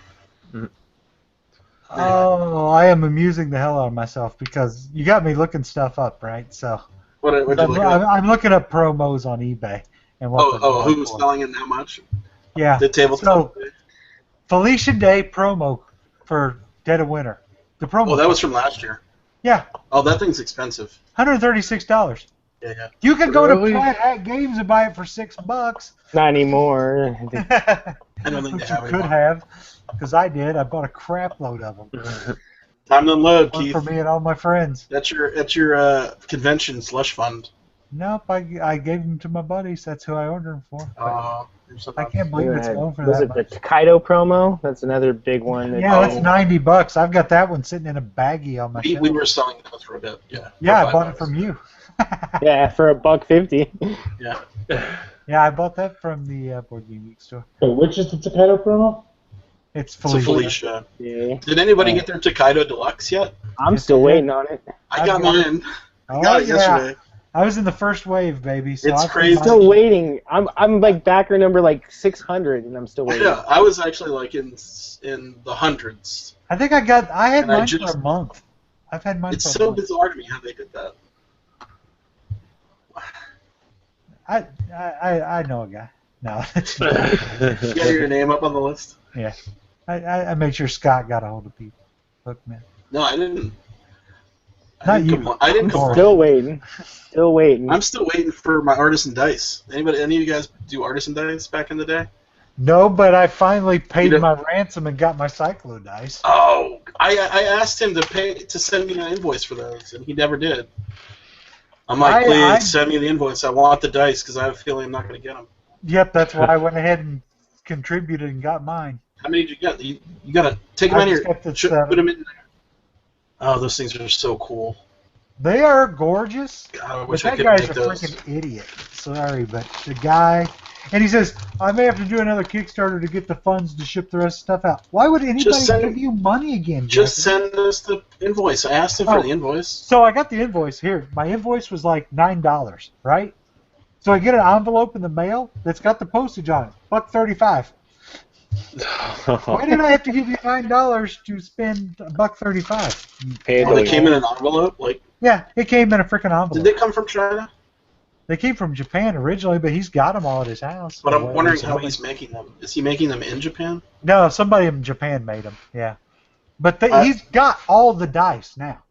Oh, I am amusing the hell out of myself because you got me looking stuff up, right? So What'd you look at? I'm looking up promos on eBay and what they're going who's for. selling it and how much? Yeah. The tabletop. So Felicia Day promo for Dead of Winter. The promo. Oh, that was from last year. Yeah. Oh, that thing's expensive. $136. Yeah. You could go Really? to Planet Hat Games and buy it for $6. Not anymore. I don't think Which they you have could anymore. have, because I did. I bought a crap load of them. Time to unload, One Keith. for me and all my friends. That's your convention slush fund. Nope, I gave them to my buddies. That's who I ordered them for. I can't believe it's going for Was that it much. the Takedo promo? That's another big one. Yeah, that's $90. I've got that one sitting in a baggie on my shelf. We were selling those for a bit. Yeah. Yeah, for I bought it $5. from you. Yeah, for $1.50. Yeah. Yeah, I bought that from the Board Game Geek store. So which is the Takedo promo? It's So Felicia. Felicia. Yeah. Did anybody get their Takedo Deluxe yet? I'm Yes, still you did. waiting on it. I got mine. I Oh, got it yeah. yesterday. I was in the first wave, baby. So It's I crazy. Still waiting. I'm like backer number like 600, and I'm still waiting. Yeah, I was actually like in the hundreds. I think I had And I mine for just- a month. I've had mine It's for a so month. bizarre to me how they did that. I know a guy. No. You got your name up on the list? Yeah. I made sure Scott got a hold of people. Look, man. No, I didn't. Not you. I didn't I'm complain. Still waiting. Still waiting. I'm still waiting for my artisan dice. Any of you guys do artisan dice back in the day? No, but I finally paid You know- my ransom and got my Cyclo dice. Oh, I asked him to send me an invoice for those, and he never did. I'm like, please send me the invoice. I want the dice because I have a feeling I'm not going to get them. Yep, that's why I went ahead and contributed and got mine. How many did you get? You got to take them I out of just here. got the Put 7. them in there. Oh, those things are so cool. They are gorgeous. God, I But wish I that could guy's make a those. freaking idiot. Sorry, but the guy, and he says, I may have to do another Kickstarter to get the funds to ship the rest of the stuff out. Why would anybody give you money again, Just Jesse? send us the invoice. I asked him for the invoice. So I got the invoice here. My invoice was like $9, right? So I get an envelope in the mail that's got the postage on it, $1.35. Why did I have to give you $9 to spend $1.35? Paid Oh, they the- came in an envelope. Like, Yeah, it came in a freaking envelope. did they come from China? They came from Japan originally, but he's got them all at his house. But I'm Or wondering his how home. he's making them. Is he making them in Japan? No, somebody in Japan made them. Yeah, but I- he's got all the dice now.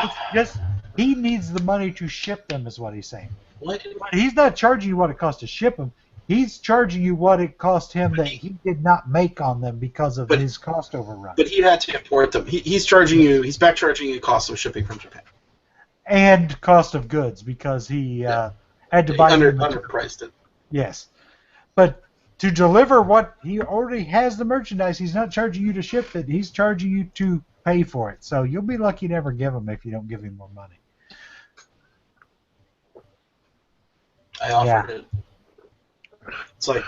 It's just he needs the money to ship them, is what he's saying. What? did- But he's not charging you what it costs to ship them. He's charging you what it cost him that he did not make on them because of But- his cost overrun. But he had to import them. He's charging you. He's back charging you cost of shipping from Japan. And cost of goods because he had to buy new material. Underpriced it. Yes, but to deliver what he already has the merchandise, he's not charging you to ship it. He's charging you to pay for it. So you'll be lucky to ever give him if you don't give him more money. I offered Yeah. it. It's like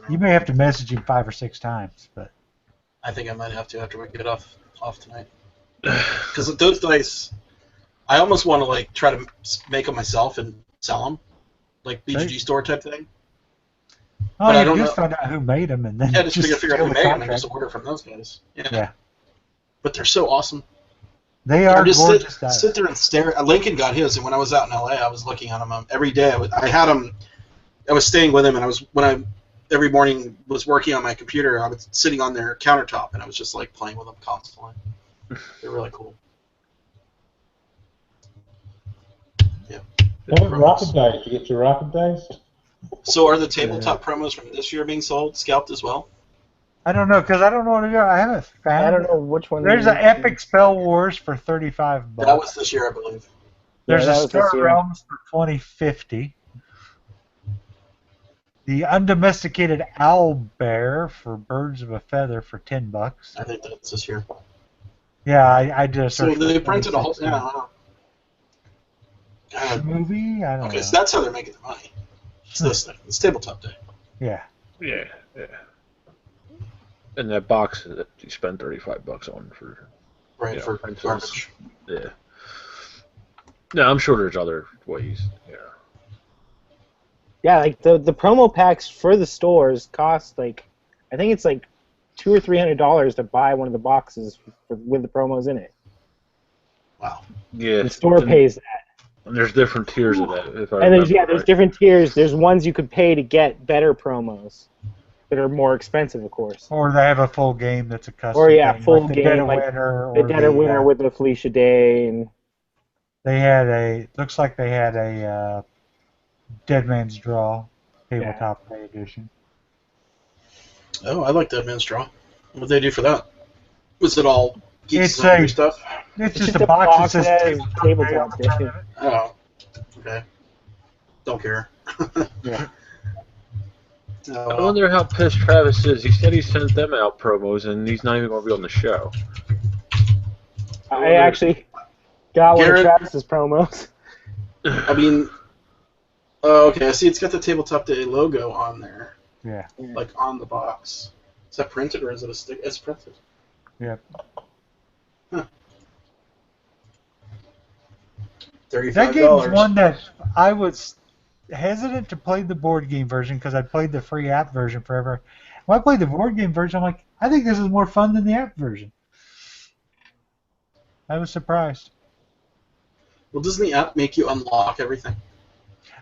You may have to message him 5 or 6 times, but I think I might have to after we get off tonight. Because those dice, I almost want to like try to make them myself and sell them, like BGG store type thing. all But I you don't do know. is find out who made them and then Yeah, just figure out steal who the made them and contract. just order from those guys. Yeah. But they're so awesome. They are I just gorgeous dice. sit there and stare. Lincoln got his, and when I was out in LA, I was looking at them every day. I had them. I was staying with him, and every morning was working on my computer. I was sitting on their countertop, and I was just like playing with them constantly. They're really cool. Yeah. What about rocket dice? You get your rocket dice? So are the tabletop promos from this year being sold, scalped as well? I don't know because I don't know what to do. I haven't found. I don't know which one. There's an Epic Spell Wars for $35. That was this year, I believe. There's Yeah, that a was this Star year. Realms for $20.50. The Undomesticated Owl Bear for Birds of a Feather for $10. I think that's this year. Yeah, I did a So search. they for printed a whole. 26. Yeah, I don't know. God. Movie? I don't Okay, know. so that's how they're making their money. It's this thing. It's tabletop day. Yeah. Yeah. And that box that you spend $35 on for. Right, Yeah, for printers. garbage. Yeah. No, I'm sure there's other ways. Yeah. Yeah, like the promo packs for the stores cost like, I think it's like $200 or $300 to buy one of the boxes with the promos in it. Wow. Yeah. The store pays that. And there's different tiers of that. If I And there's remember there's right. different tiers. There's ones you could pay to get better promos that are more expensive, of course. Or they have a full game that's a custom Or yeah, game, full like the game, Dead of like Winter, the or Dead of Winter with the Felicia Day, and they had a looks like they had a Dead Man's Draw tabletop play edition. Oh, I like Dead Man's Draw. What did they do for that? Was it all geeks It's and hungry stuff? It's it's just a box that says has tabletop edition. Oh, okay. Don't care. Yeah. Oh, I wonder how pissed Travis is. He said he sent them out promos, and he's not even going to be on the show. I actually got one of Garrett- Travis's promos. I mean, oh, okay. I see. It's got the Tabletop Day logo on there, Yeah. like on the box. Is that printed or is it a stick? It's printed. Yeah. Huh. That $35. game's one that I was hesitant to play the board game version because I played the free app version forever. When I played the board game version, I'm like, I think this is more fun than the app version. I was surprised. Well, doesn't the app make you unlock everything?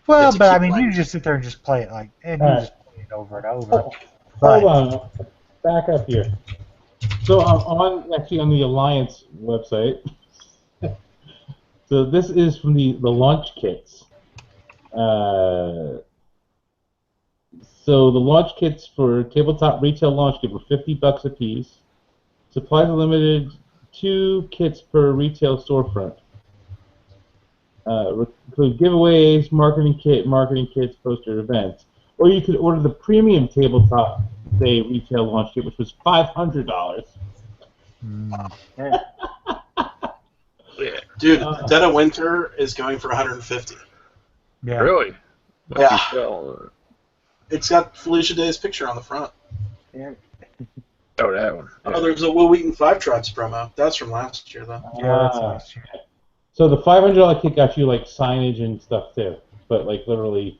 Well, have to but I keep mean, playing. you just sit there and just play it and you Alright. just play it over and over. Hold But on, back up here. So on the Alliance website. So this is from the launch kits. So the launch kits for tabletop retail launch kit were $50 a piece. Supplies are limited. 2 kits per retail storefront. Include giveaways, marketing kits, poster events. Or you could order the premium tabletop day retail launch kit, which was $500. Yeah. Dude, Dead of Winter is going for $150. yeah. Really? Yeah. Well, It's got Felicia Day's picture on the front. Yeah. oh, that one. Oh, there's a Will Wheaton 5 Tribes promo. That's from last year, though. Yeah, that's Ah. nice. So the $500 kit got you like signage and stuff too, but like literally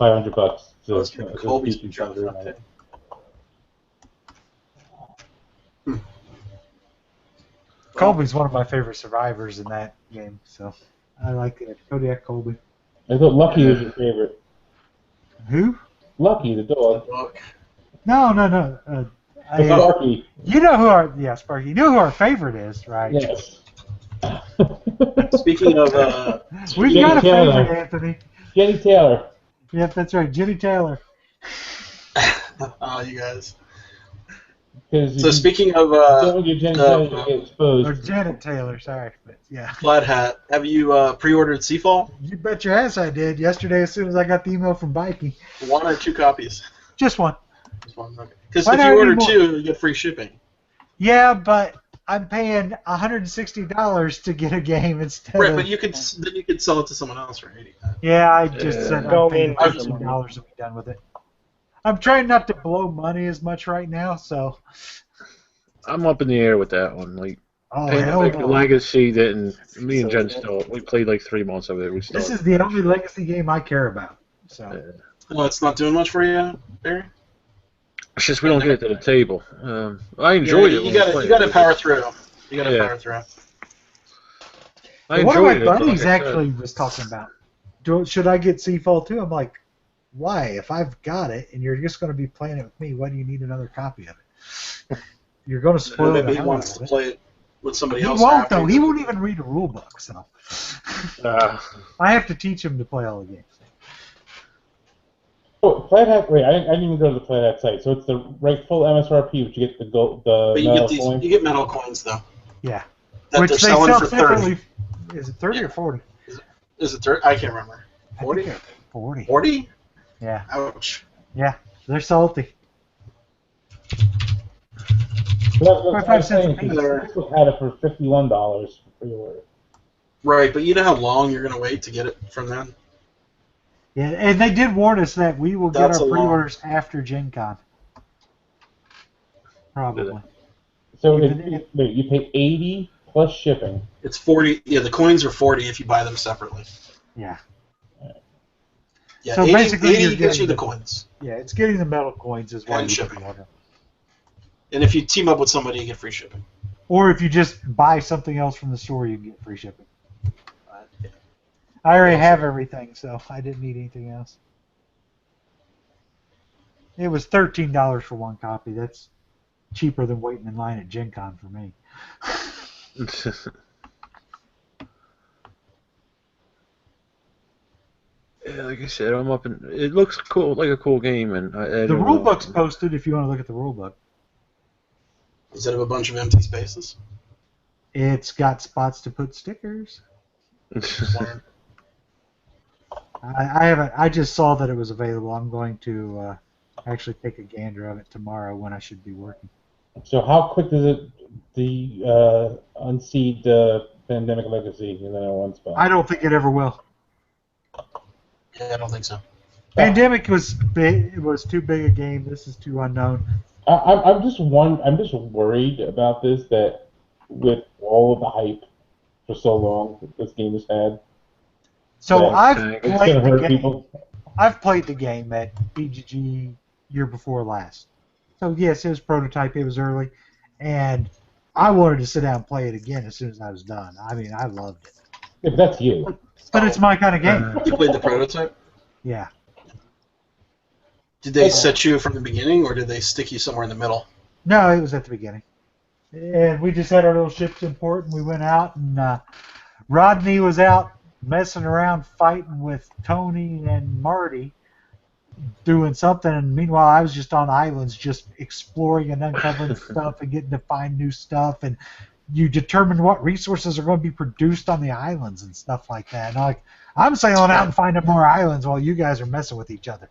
$500. Oh, it's got Colby's picture on the front, too. Colby's one of my favorite survivors in that game, so I like it. Kodiak Colby. I thought Lucky was your favorite. Who? Lucky, the dog. Look. No. Sparky. You know who our Sparky. You know who our favorite is, right? Yes. Speaking of, We've Jenny got a Taylor. favorite, Anthony. Jenny Taylor. Yep, that's right, Jenny Taylor. oh, you guys. 'Cause So if speaking of you Jenny Taylor, you get exposed. Or Janet Taylor, sorry, but yeah. Flat Hat, have you pre-ordered Seafall? You bet your ass I did yesterday as soon as I got the email from Bikey. 1 or 2 copies? Just one. Just one, okay. Because Why if not you order anymore? 2, you get free shipping. Yeah, but I'm paying $160 to get a game instead Right, of... but you could then you could sell it to someone else for 80. Yeah, I just said Go I'm paying in. $15 to be done with it. I'm trying not to blow money as much right now, so... I'm up in the air with that one. Like, Oh, paying hell like no. the Legacy didn't. Me and So Jen good. still. We played like 3 months of it. We still. This is the only Legacy game I care about. So Oh, it's not doing much for you, Barry? It's just we don't get it to the table. I enjoyed it. You when got we to played you got to it. power through. You got to Yeah. power through. I one of my enjoyed it. but buddies like I said, actually was talking about, should I get Seafall too? I'm like, why? If I've got it and you're just going to be playing it with me, why do you need another copy of it? You're going to spoil Maybe the he hell wants out to of it. play it with somebody He else. won't after though. He won't even read a rule book. So I have to teach him to play all the games. Oh, Flat Hat. Wait, I didn't even go to the Flat Hat site. So it's the right full MSRP, but you get the gold, the But you metal get coin. you get metal coins though. Yeah, That which they're they selling sell for 30. separately. Is it 30 or 40? Is it 30? I can't remember. I 40? think they're 40. 40? Yeah, Ouch. yeah, they're salty. That's what 5 I'm cents a saying. piece. This was had it for $51 for pre-order. Right, but you know how long you're gonna wait to get it from them? Yeah, and they did warn us that we will get That's our a long- pre-orders after Gen Con. Probably. So Even you pay $80 plus shipping. It's 40. Yeah, the coins are 40 if you buy them separately. Yeah. Yeah, So 80, basically 80 you're gets you getting the the- coins. Yeah, it's getting the metal coins is why And you shipping. pre-order. And if you team up with somebody, you get free shipping. Or if you just buy something else from the store, you get free shipping. But I already have everything, so I didn't need anything else. It was $13 for one copy. That's cheaper than waiting in line at Gen Con for me. Yeah, like I said, I'm up and it looks cool, like a cool game, and I The don't rule know. book's posted if you want to look at the rule book. Instead of a bunch of empty spaces. It's got spots to put stickers. I haven't. I just saw that it was available. I'm going to actually take a gander of it tomorrow when I should be working. So how quick does it unseat Pandemic Legacy in one spot? I don't think it ever will. Yeah, I don't think so. Pandemic was big. It was too big a game. This is too unknown. I'm just worried about this, that with all of the hype for so long that this game has had. So I've It's gonna played the hurt game. people. I've played the game at BGG year before last. So yes, it was prototype. It was early, and I wanted to sit down and play it again as soon as I was done. I mean, I loved it. Yeah, but that's you. But it's my kind of game. You played the prototype? Yeah. Did they set you from the beginning, or did they stick you somewhere in the middle? No, it was at the beginning. And we just had our little ships in port, and we went out, and Rodney was out messing around fighting with Tony and Marty doing something, and meanwhile I was just on islands just exploring and uncovering stuff and getting to find new stuff, and you determine what resources are going to be produced on the islands and stuff like that. And I'm sailing out and finding more islands while you guys are messing with each other.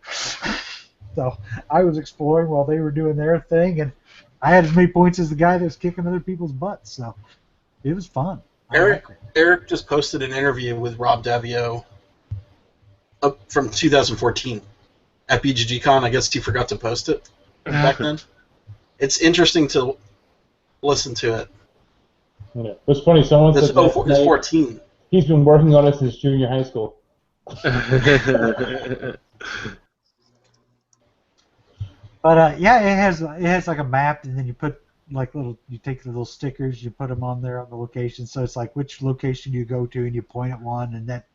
So I was exploring while they were doing their thing, and I had as many points as the guy that was kicking other people's butts. So it was fun. Eric just posted an interview with Rob Davio up from 2014 at BGGCon. I guess he forgot to post it back then. It's interesting to listen to it. Yeah. It's funny. Someone said It's 14. He's been working on it since junior high school. But yeah, it has like a map, and then you put like you take the little stickers, you put them on there on the location. So it's like which location you go to, and you point at one, and that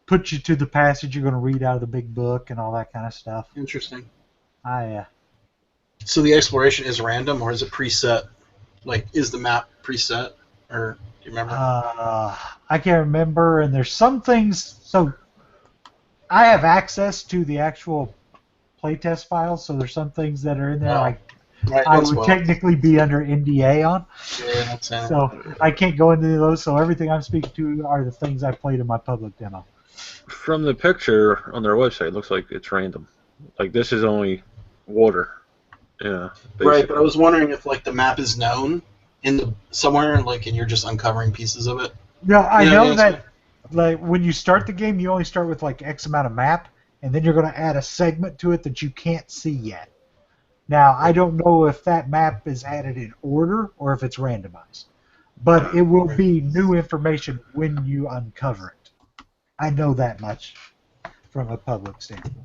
puts you to the passage you're going to read out of the big book and all that kind of stuff. Interesting. So the exploration is random, or is it preset? Like, is the map preset, or do you remember? I can't remember, and there's some things. So I have access to the actual playtest files, so there's some things that are in there I would technically be under NDA on. Yeah, so I can't go into those. So everything I'm speaking to are the things I played in my public demo. From the picture on their website, it looks like it's random. Like this is only water. Yeah. Basically. Right, but I was wondering if like the map is known somewhere, and you're just uncovering pieces of it. No, I know that like when you start the game, you only start with like X amount of map, and then you're going to add a segment to it that you can't see yet. Now, I don't know if that map is added in order or if it's randomized, but it will be new information when you uncover it. I know that much from a public standpoint,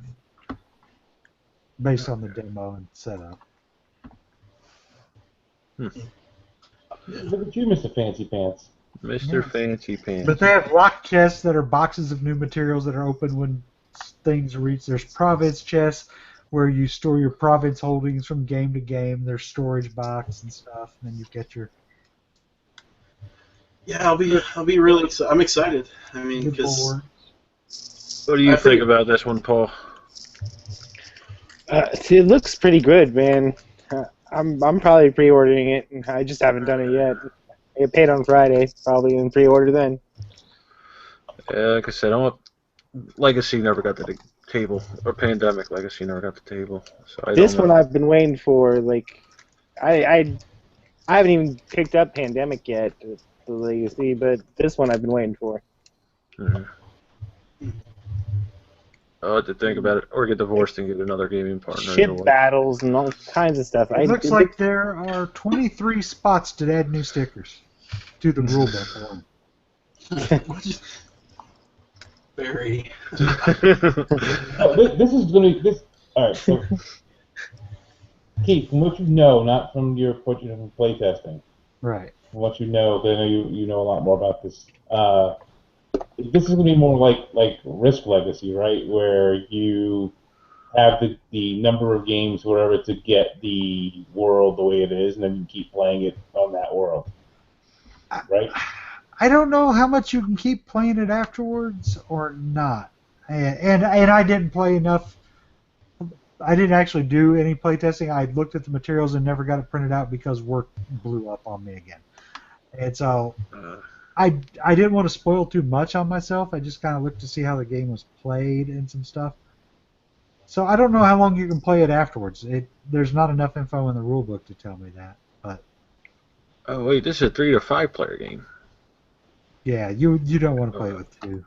based on the demo and setup. Look at you, Mr. Fancy Pants. Mr. Yes. Fancy Pants. But they have lock chests that are boxes of new materials that are open when things reach. There's province chests where you store your province holdings from game to game. There's storage box and stuff, and then you get your. Yeah, I'll be really. I'm excited. I mean, because. What do you think about this one, Paul? It looks pretty good, man. I'm probably pre-ordering it, and I just haven't done it yet. I get paid on Friday, probably, and pre-order then. Like I said, Legacy never got to the table, or Pandemic Legacy never got to the table. So this one I've been waiting for. Like, I haven't even picked up Pandemic yet, the Legacy, but this one I've been waiting for. Mm-hmm. I'll have to think about it, or get divorced and get another gaming partner. Ship battles and all kinds of stuff. It looks like there are 23 spots to add new stickers to the rulebook alone. Barry. This is going to... All right, so Keith, from what you know, not from your from playtesting, Right. from what you know, 'cause I know you know a lot more about this. This is going to be more like Risk Legacy, right? Where you have the number of games, whatever, to get the world the way it is, and then you keep playing it on that world, right? I don't know how much you can keep playing it afterwards or not. And I didn't play enough. I didn't actually do any playtesting. I looked at the materials and never got it printed out because work blew up on me again. And so I didn't want to spoil too much on myself. I just kind of looked to see how the game was played and some stuff. So I don't know how long you can play it afterwards. There's not enough info in the rulebook to tell me that. But Oh wait, this is a 3 to 5 player game. yeah, you don't want to play it with two.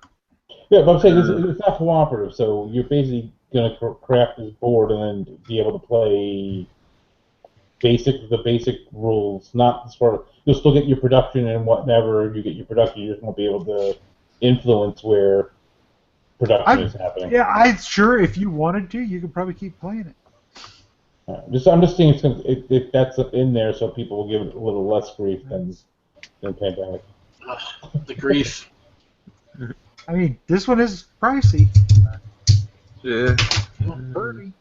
Yeah, but I'm saying it's not cooperative, so you're basically going to craft this board and then be able to play the basic rules, not sort of, you'll still get your production and whatever you get your production, you just won't be able to influence where production is happening. Yeah, I'm sure if you wanted to, you could probably keep playing it. I'm just saying if that's in there, so people will give it a little less grief than Pandemic. The grief. I mean, this one is pricey. Yeah. Birdie.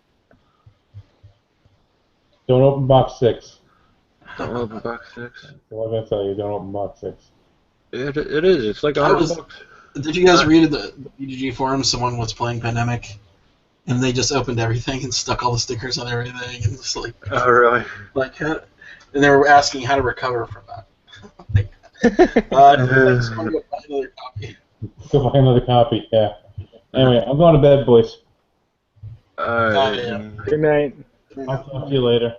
Don't open box 6. Don't open box 6. That's all I'm gonna tell you. Don't open box 6. It is. It's like $100. Did you guys read the BGG forum? Someone was playing Pandemic, and they just opened everything and stuck all the stickers on everything, and just like. Oh really? And they were asking how to recover from that. Just want to go buy another copy. Go buy another copy. Yeah. Anyway, I'm going to bed, boys. Yeah. Good night. I'll talk to you later.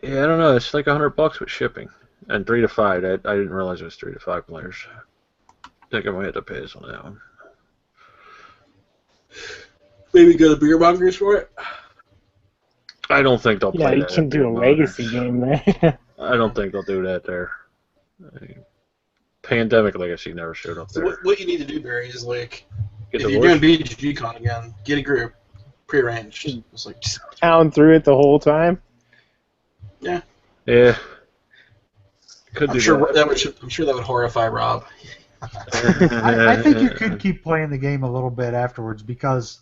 Yeah, I don't know. It's like $100 with shipping and 3 to 5. I didn't realize it was 3 to 5 players. I think I might have to pay us on that one. Maybe go to beer mongers for it. I don't think they'll Yeah, play you that. can do a legacy game there. I don't think they'll do that there. Pandemic Legacy never showed up So there. what you need to do, Barry, is like Get if the you're voice. doing BGGCon again, get a group, prearranged. It's like Pound through it the whole time. Yeah. Could I'm do sure that. I'm sure that would horrify Rob. I think you could keep playing the game a little bit afterwards because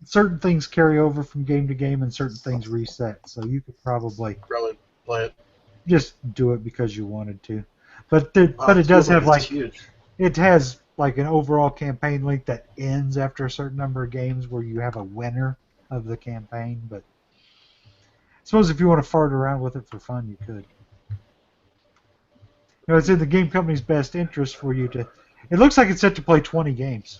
certain things carry over from game to game and certain things reset. So you could probably Play it. just do it because you wanted to. But it does have It's like huge. it has like an overall campaign link that ends after a certain number of games where you have a winner of the campaign. But I suppose if you want to fart around with it for fun, you could. You know, it's in the game company's best interest for you to. It looks like it's set to play 20 games.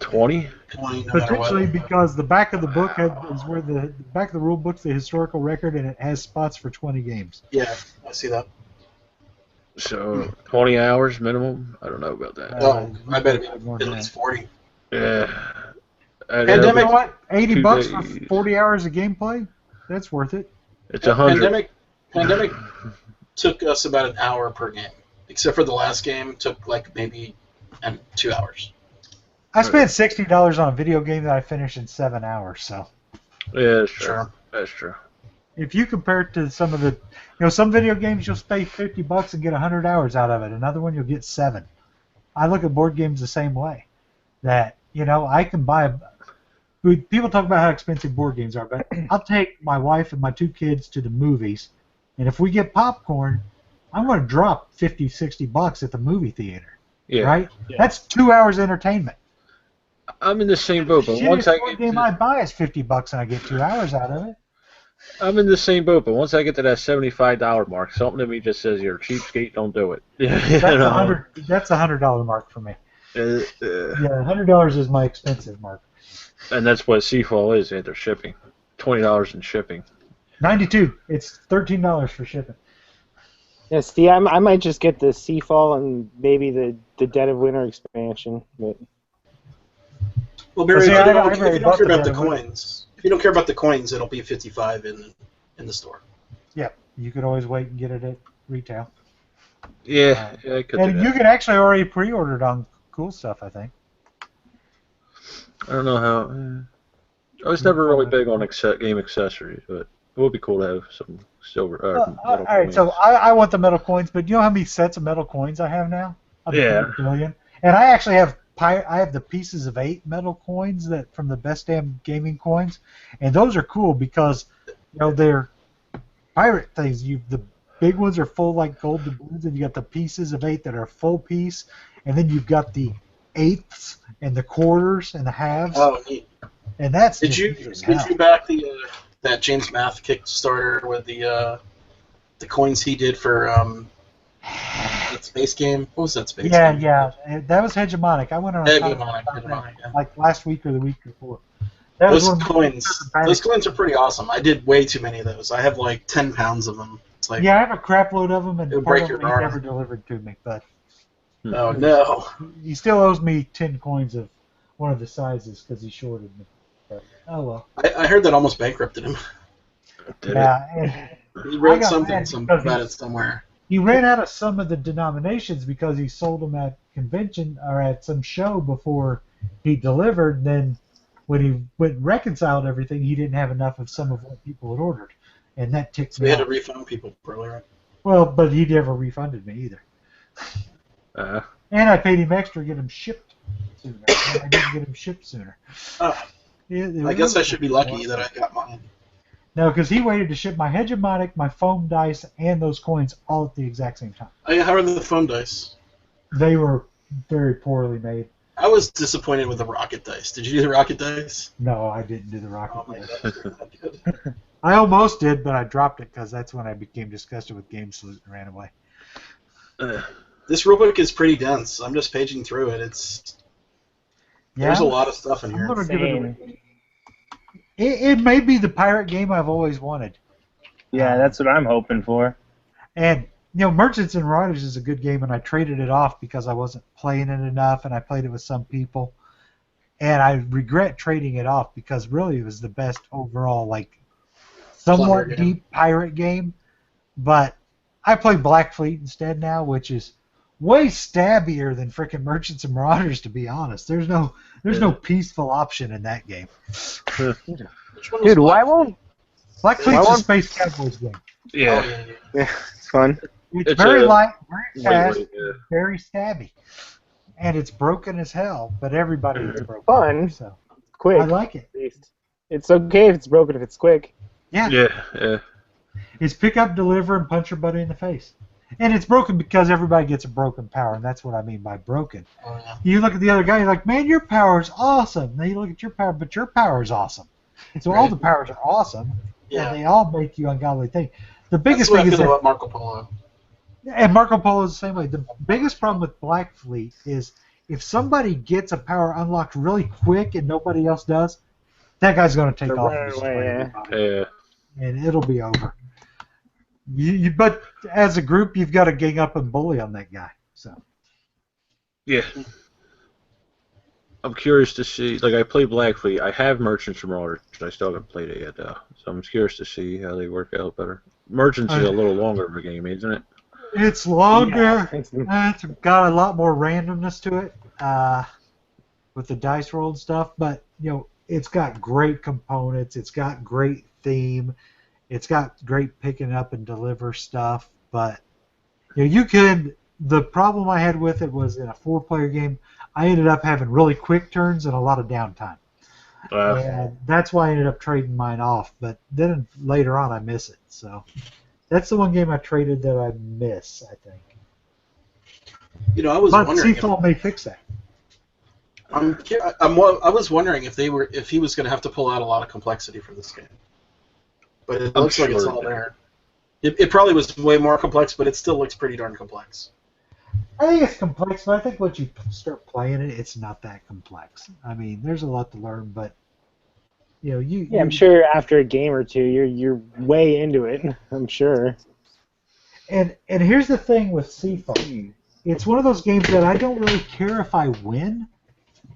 20? 20, no matter Potentially what. because the back of the book is where the back of the rule book's the historical record and it has spots for 20 games. Yeah, I see that. So 20 hours minimum? I don't know about that. I bet you it'd more be than at least that. 40. Yeah. Pandemic- You know what? $80 2 for days. 40 hours of gameplay? That's worth it. It's 100. Pandemic took us about an hour per game, except for the last game took like maybe 2 hours. I spent $60 on a video game that I finished in 7 hours. So Yeah, that's true. Sure. That's true. if you compare it to some of the, some video games you'll pay $50 and get 100 hours out of it. Another one you'll get 7. I look at board games the same way. That I can buy. People talk about how expensive board games are, but I'll take my wife and my 2 kids to the movies, and if we get popcorn, I'm going to drop $50-$60 at the movie theater. Yeah. Right? Yeah. That's 2 hours entertainment. I'm in the same boat, but The once I board get game I buy is $50 and I get 2 hours out of it. I'm in the same boat, but once I get to that $75 mark, something to me just says you're a cheapskate, don't do it. That's That's a $100 mark for me. Yeah, $100 is my expensive mark. And that's what Seafall is, they're shipping. $20 in shipping. 92. It's $13 for shipping. Yeah, see, I might just get the Seafall and maybe the Dead of Winter expansion. But Well, Barry, See, if I you don't already care bought about the the Dead of coins, if you don't care about the coins, it'll be 55 in the store. Yeah, you could always wait and get it at retail. Yeah, I could do And you that. can actually already pre-order it on Cool Stuff, I think. I don't know how. I was never really big on game accessories, but it would be cool to have some silver. All Metal right, so coins. I want the metal coins, but you know how many sets of metal coins I have now? Yeah. 1 billion. And I actually have the pieces of 8 metal coins that from the Best Damn Gaming coins, and those are cool because they're pirate things. The big ones are full like gold doubloons, and you got the pieces of 8 that are full piece, and then you've got the eighths and the quarters and the halves, Oh, neat. and that's Did just you easy as hell. did you back the that James Math Kickstarter with the coins he did for that space game? What was that space game? Yeah, that was hegemonic. I went on a time Hegemonic, yeah. like last week or the week before. That was Those one of those the coins are pretty awesome. I did way too many of those. I have like 10 pounds of them. It's like, Yeah, I have a crap load of them, It and would part break of them your he arm. never delivered to me. But oh no. he still owes me 10 coins of one of the sizes because he shorted me. But, oh well. I heard that almost bankrupted him. Yeah, and He I wrote got something mad because about it somewhere. he ran out of some of the denominations because he sold them at convention or at some show before he delivered. Then when he went and reconciled everything, he didn't have enough of some of what people had ordered, and that ticked So me we had to off. refund people earlier. Well, but he never refunded me either. And I paid him extra to get him shipped sooner. And I didn't get him shipped sooner. Oh, I guess I should be lucky that I got mine. No, because he waited to ship my hegemonic, my foam dice, and those coins all at the exact same time. Oh, yeah, how are the foam dice? They were very poorly made. I was disappointed with the rocket dice. Did you do the rocket dice? No, I didn't do the rocket Oh my dice. god, they're not good. I almost did, but I dropped it because that's when I became disgusted with Game Salute and ran away. This rulebook is pretty dense. I'm just paging through it. There's a lot of stuff in I'm here. gonna give it it may be the pirate game I've always wanted. Yeah, that's what I'm hoping for. And Merchants and Marauders is a good game, and I traded it off because I wasn't playing it enough, and I played it with some people. And I regret trading it off because really it was the best overall, like, somewhat Plunder game. deep pirate game. But I play Black Fleet instead now, which is way stabbier than frickin' Merchants and Marauders, to be honest. There's no peaceful option in that game. Which one was Dude, why Black? won't... Black Why Fleet's a won't- Space Cowboys game. Yeah. Oh, yeah. Yeah, it's fun. It's It's very a light, very fast, lightweight, yeah. very stabby. And it's broken as hell, but everybody is broken. Fun. So Quick. I like it. At least. It's okay if it's broken if it's quick. Yeah. Yeah. It's pick up, deliver, and punch your buddy in the face. And it's broken because everybody gets a broken power, and that's what I mean by broken. Oh, yeah. You look at the other guy, you're like, man, your power is awesome. Then you look at your power, but your power is awesome. So all Right. the powers are awesome, Yeah. and they all make you ungodly thing. The That's biggest what I thing is feel that, about Marco Polo. and Marco Polo is the same way. The biggest problem with Black Fleet is if somebody gets a power unlocked really quick and nobody else does, that guy's going to take They're off running and away, destroy yeah. everybody. Yeah. And it'll be over. But as a group, you've got to gang up and bully on that guy. So Yeah. I'm curious to see. Like, I play Black Fleet. I have Merchants and Marauders. I still haven't played it yet, though. So I'm curious to see how they work out better. Merchants is a little longer of a game, isn't it? it's longer. It's- It's got a lot more randomness to it with the dice roll and stuff. But it's got great components. It's got great theme. It's got great picking up and deliver stuff. But you could. The problem I had with it was in a 4-player game, I ended up having really quick turns and a lot of downtime. And that's why I ended up trading mine off. But then later on, I miss it. So that's the one game I traded that I miss, I think. I was But wondering. Seafall may fix that. I was wondering if he was going to have to pull out a lot of complexity for this game. But it looks like it's sure all it did. there. It probably was way more complex, but it still looks pretty darn complex. I think it's complex, but I think once you start playing it, it's not that complex. I mean, there's a lot to learn, but Yeah, I'm sure after a game or two, you're way into it. I'm sure. And here's the thing with Seafall. It's one of those games that I don't really care if I win.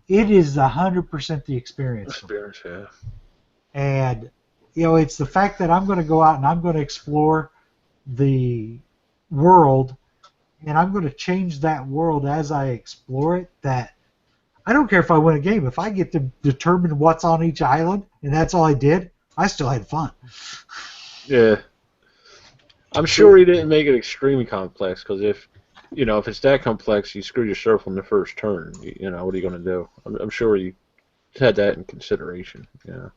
It is 100% the experience. Experience, yeah. And it's the fact that I'm going to go out and I'm going to explore the world, and I'm going to change that world as I explore it. That I don't care if I win a game. If I get to determine what's on each island, and that's all I did, I still had fun. Yeah. I'm sure he didn't make it extremely complex, because if it's that complex, you screw yourself on the first turn. You know, what are you going to do? I'm sure he had that in consideration. Yeah.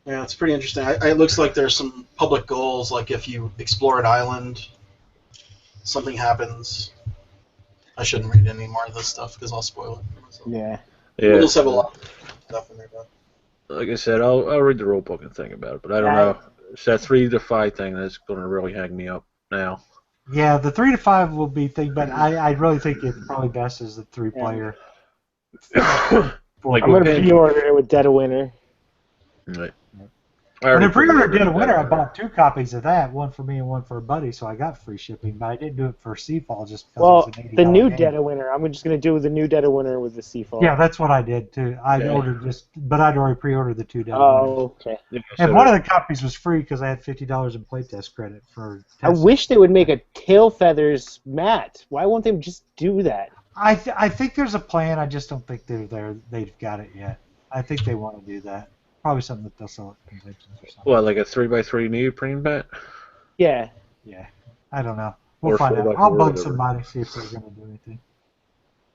Yeah, it's pretty interesting. It looks like there's some public goals, like if you explore an island, something happens. I shouldn't read any more of this stuff because I'll spoil it for myself. Yeah. Yeah. Rules have a lot of stuff in there, but Like I said, I'll read the rule book and think about it, but I don't know. It's that 3 to 5 thing that's going to really hang me up now. Yeah, the 3 to 5 will be thing, but I really think it's probably best as the 3-player. Like I'm going to pre-order it with Dead of Winter. Right. When I pre-ordered Dead of Winter, I bought 2 copies of that, one for me and one for a buddy, so I got free shipping, but I didn't do it for Seafall just because it was an $80 the new game. Dead of Winter. I'm just going to do the new Dead of Winter with the Seafall. Yeah, that's what I did too. I ordered but I'd already pre-ordered the 2 Dead of Winter. Oh, okay. Yeah, And one of the copies was free because I had $50 in playtest credit for I testing. wish they would make a Tail Feathers mat. Why won't they just do that? I think there's a plan. I just don't think they're there. They've got it yet. I think they want to do that. Probably something that they'll sell at conventions or something. What, like a 3x3 neoprene bat? Yeah. Yeah, I don't know. We'll Or find 4x4 out. I'll or bug whatever. somebody, see if they're going to do anything.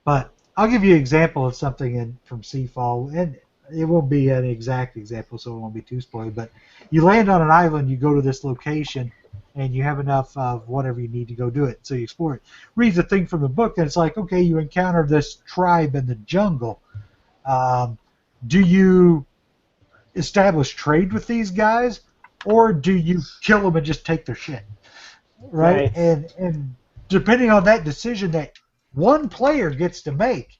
But I'll give you an example of something from Seafall, and it won't be an exact example, so it won't be too spoiled. But you land on an island, you go to this location, and you have enough of whatever you need to go do it, so you explore it. Reads a thing from the book, and it's like, okay, you encounter this tribe in the jungle. Do you establish trade with these guys, or do you kill them and just take their shit? Right? And depending on that decision that one player gets to make,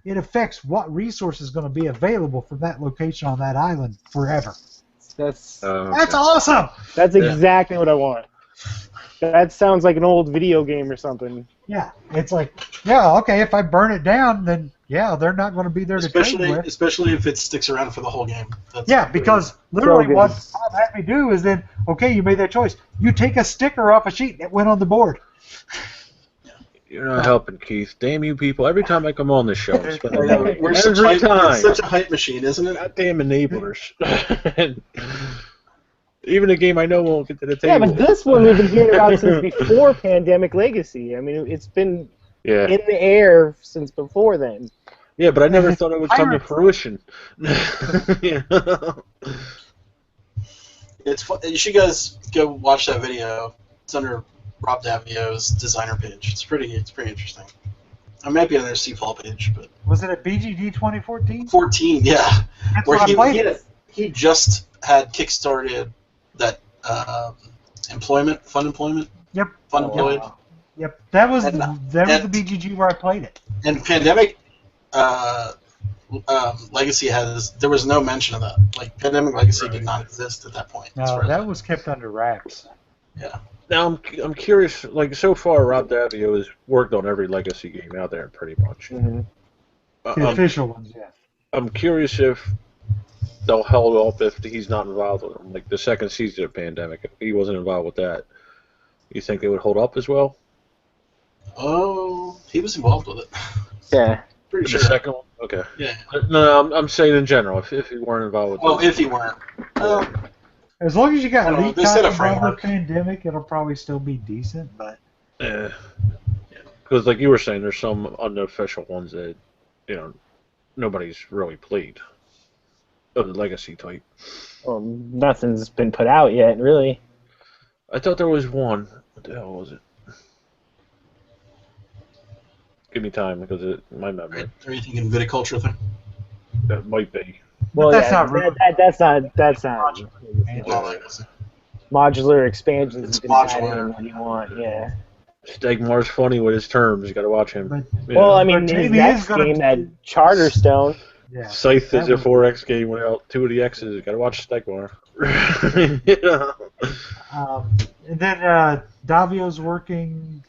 it affects what resource is going to be available from that location on that island forever. That's That's awesome! That's exactly what I want. That sounds like an old video game or something. Yeah, it's like, yeah, okay, if I burn it down, then yeah, they're not going to be there to trade with. especially if it sticks around for the whole game. Yeah, because literally So good. what Bob had me do is then, okay, you made that choice. You take a sticker off a sheet that went on the board. You're not helping, Keith. Damn you people. Every time I come on this show, I'm spending money. We're Every time. It's such a hype machine, isn't it? Goddamn enablers. Even a game I know won't get to the Yeah, table. but this one we've been hearing about since before Pandemic Legacy. I mean, it's been Yeah. in the air since before then. Yeah, but I never thought it would come to fruition. You know? It's fun. You should guys go watch that video. It's under Rob Davio's designer page. It's pretty interesting. I might be on their Seafall page, but Was it at BGD 2014? 14, yeah. That's Where what I played. he just had kickstarted that fun employment. Yep. Fun employed. Yep. That was And, the BGG where I played it. And Pandemic Legacy there was no mention of that. Like Pandemic Legacy did not exist at that point. as No, far as that was kept under wraps. yeah. Now I'm curious. Like so far, Rob Davio has worked on every Legacy game out there, pretty much. Mm-hmm. The official ones, yeah. I'm curious if they'll hold off if he's not involved with them. Like the second season of Pandemic, if he wasn't involved with that, you think they would hold up as well? Oh, he was involved with it. Yeah. Pretty The sure. second one? Okay. Yeah. No, I'm saying in general, if he weren't involved with Well, them. if he weren't. As long as you I got don't know, lead they set a time from the framework. Pandemic, it'll probably still be decent, but Yeah. Because like you were saying, there's some unofficial ones that, nobody's really played of the Legacy type. Well, nothing's been put out yet, really. I thought there was one. What the hell was it? Give me time because my memory. Are you thinking viticulture thing? That might be. Well, that's yeah, not real. that's not Well, Legacy. modular expansions. It's You can add modular. in what you want. Yeah. Stegmar's funny with his terms. You got to watch him. but Yeah. Well, I mean, But his maybe next he's gonna game, do- that Charterstone. yeah. Scythe is that a was- 4X game without 2 of the X's. You got to watch Stegmar. You know? And then Davio's working.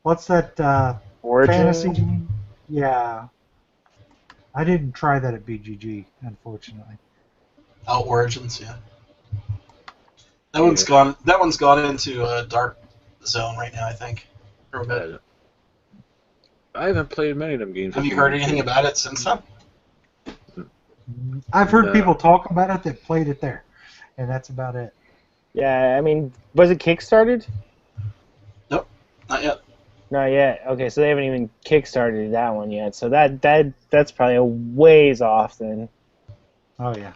What's that Origin. fantasy game? Yeah. I didn't try that at BGG, unfortunately. Out Origins, yeah. That one's gone. That one's gone into a dark zone right now, I think. For a bit. I haven't played many of them games. Have you heard anything about it since then? I've heard No. people talk about it that played it there, and that's about it. Yeah, I mean, was it kickstarted? Nope, not yet. Not yet. Okay, so they haven't even kickstarted that one yet. So that's probably a ways off then. Oh yeah.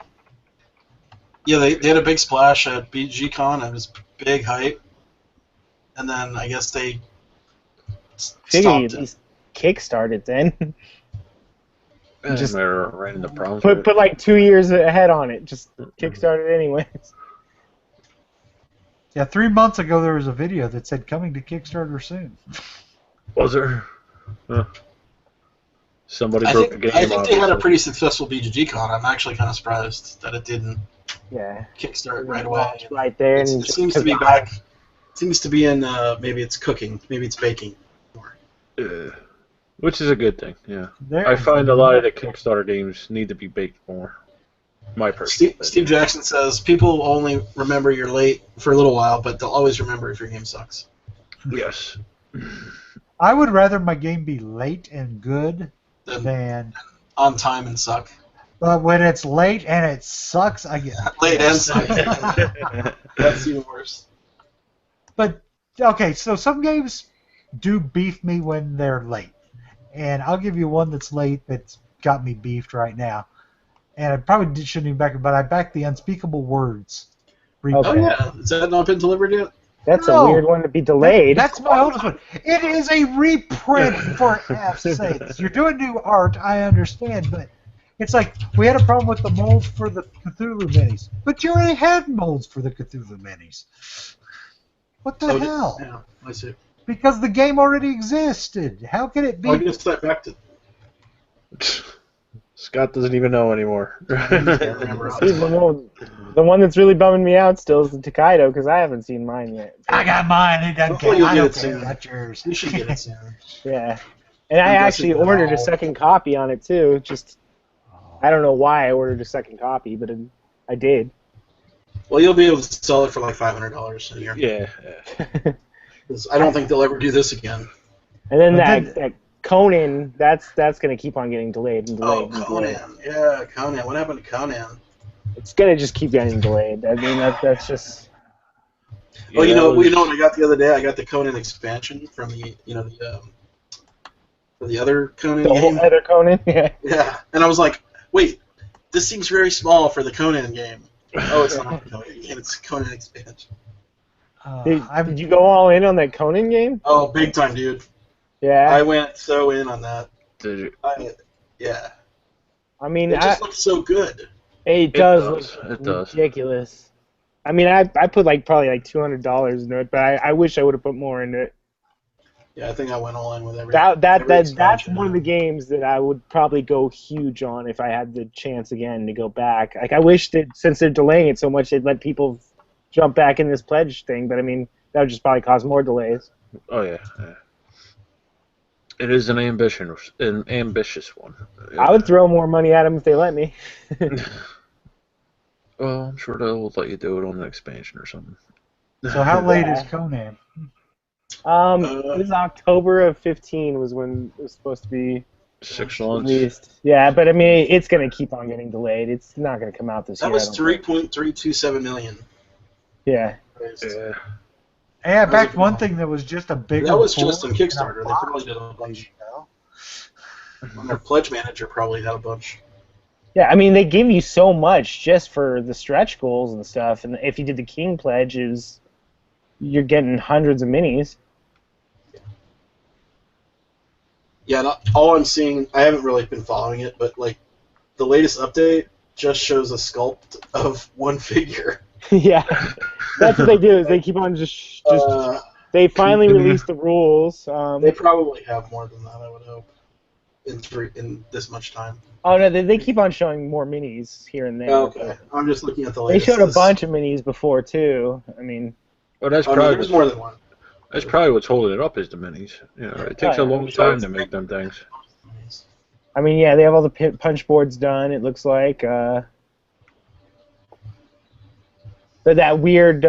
Yeah, they had a big splash at BGCon. It was big hype, and then I guess they Figure you stopped at it. least kickstart it then. Just ran into problems. put like 2 years ahead on it. Just kickstart it anyways. Yeah, 3 months ago there was a video that said coming to Kickstarter soon. Was there? Huh. Somebody I broke think, the game. I think they had a obviously. pretty successful BGCon. I'm actually kind of surprised that it didn't Yeah. kickstart right away. Right there. It And seems to be back. Seems to be in maybe it's cooking, maybe it's baking. Which is a good thing. Yeah. There, I find a lot of the Kickstarter games need to be baked more. My personal Steve Jackson says people only remember you're late for a little while, but they'll always remember if your game sucks. Yes. I would rather my game be late and good Then than. on time and suck. But when it's late and it sucks, I get Late and suck. That's even worse. But okay, so some games do beef me when they're late, and I'll give you one that's late that's got me beefed right now. And I probably shouldn't even back it, but I backed the Unspeakable Words. Oh Okay. yeah, has that not been delivered yet? That's No. a weird one to be delayed. That's my oldest one. It is a reprint for F's sakes. You're doing new art, I understand, but it's like we had a problem with the molds for the Cthulhu minis, but you already had molds for the Cthulhu minis. What the hell? Yeah, I see. Because the game already existed. How can it be? Well, I guess that backed it. Scott doesn't even know anymore. Remember See, the one that's really bumming me out still is the Takedo because I haven't seen mine yet. I got mine. It doesn't Hopefully care. you'll I get don't it care soon. about yours. You should get it soon. Yeah. And I I'm actually guessing ordered a now- second copy on it too. Just I don't know why I ordered a second copy, but I did. Well, you'll be able to sell it for like $500 a year. yeah. 'Cause I don't think they'll ever do this again. And then But that Conan, that's going to keep on getting delayed and delayed Oh, and delayed. Conan. Yeah, Conan. What happened to Conan? It's going to just keep getting delayed. I mean, that's just... Well, Yeah, you that know was- what I got the other day? I got the Conan expansion from for the other Conan The game. whole other Conan? Yeah. Yeah, and I was like, wait, this seems very small for the Conan game. Oh, it's not the Conan game. It's Conan expansion. Did you go all in on that Conan game? Oh, big time, dude. Yeah. I went so in on that. Did you? Yeah. I mean, It just looks so good. it does does. look It does. ridiculous. I mean, I put probably $200 into it, but I wish I would have put more into it. Yeah, I think I went all in with everything. That's one of the games that I would probably go huge on if I had the chance again to go back. Like I wish that since they're delaying it so much, they'd let people jump back in this pledge thing. But I mean, that would just probably cause more delays. Oh yeah. It is an ambitious one. I would throw more money at them if they let me. Well, I'm sure they'll let you do it on an expansion or something. So how late is Conan? It was October of 15 was when it was supposed to be 6 months. released. Yeah, but I mean, it's gonna keep on getting delayed. It's not gonna come out this That year. was I don't think. 3.327 million. Yeah. Yeah. Hey, I backed one thing that was just a bigger. That was just board on Kickstarter. and a They probably box, did a bunch. you know? And their pledge manager probably had a bunch. Yeah, I mean, they give you so much just for the stretch goals and stuff. And if you did the King pledge, you're getting hundreds of minis. Yeah, all I'm seeing, I haven't really been following it, but like the latest update just shows a sculpt of one figure. Yeah, that's what they do. Is they keep on just they finally released the rules. They probably have more than that, I would hope, in this much time. Oh no, they keep on showing more minis here and there. Okay, I'm just looking at the They latest. showed a bunch of minis before too. I mean, Well, that's Oh, no, probably there's more than one. that's probably what's holding it up is the minis. You know, it takes Oh, a yeah. long time to make them things. yeah, they have all the punch boards done. It looks like. But that weird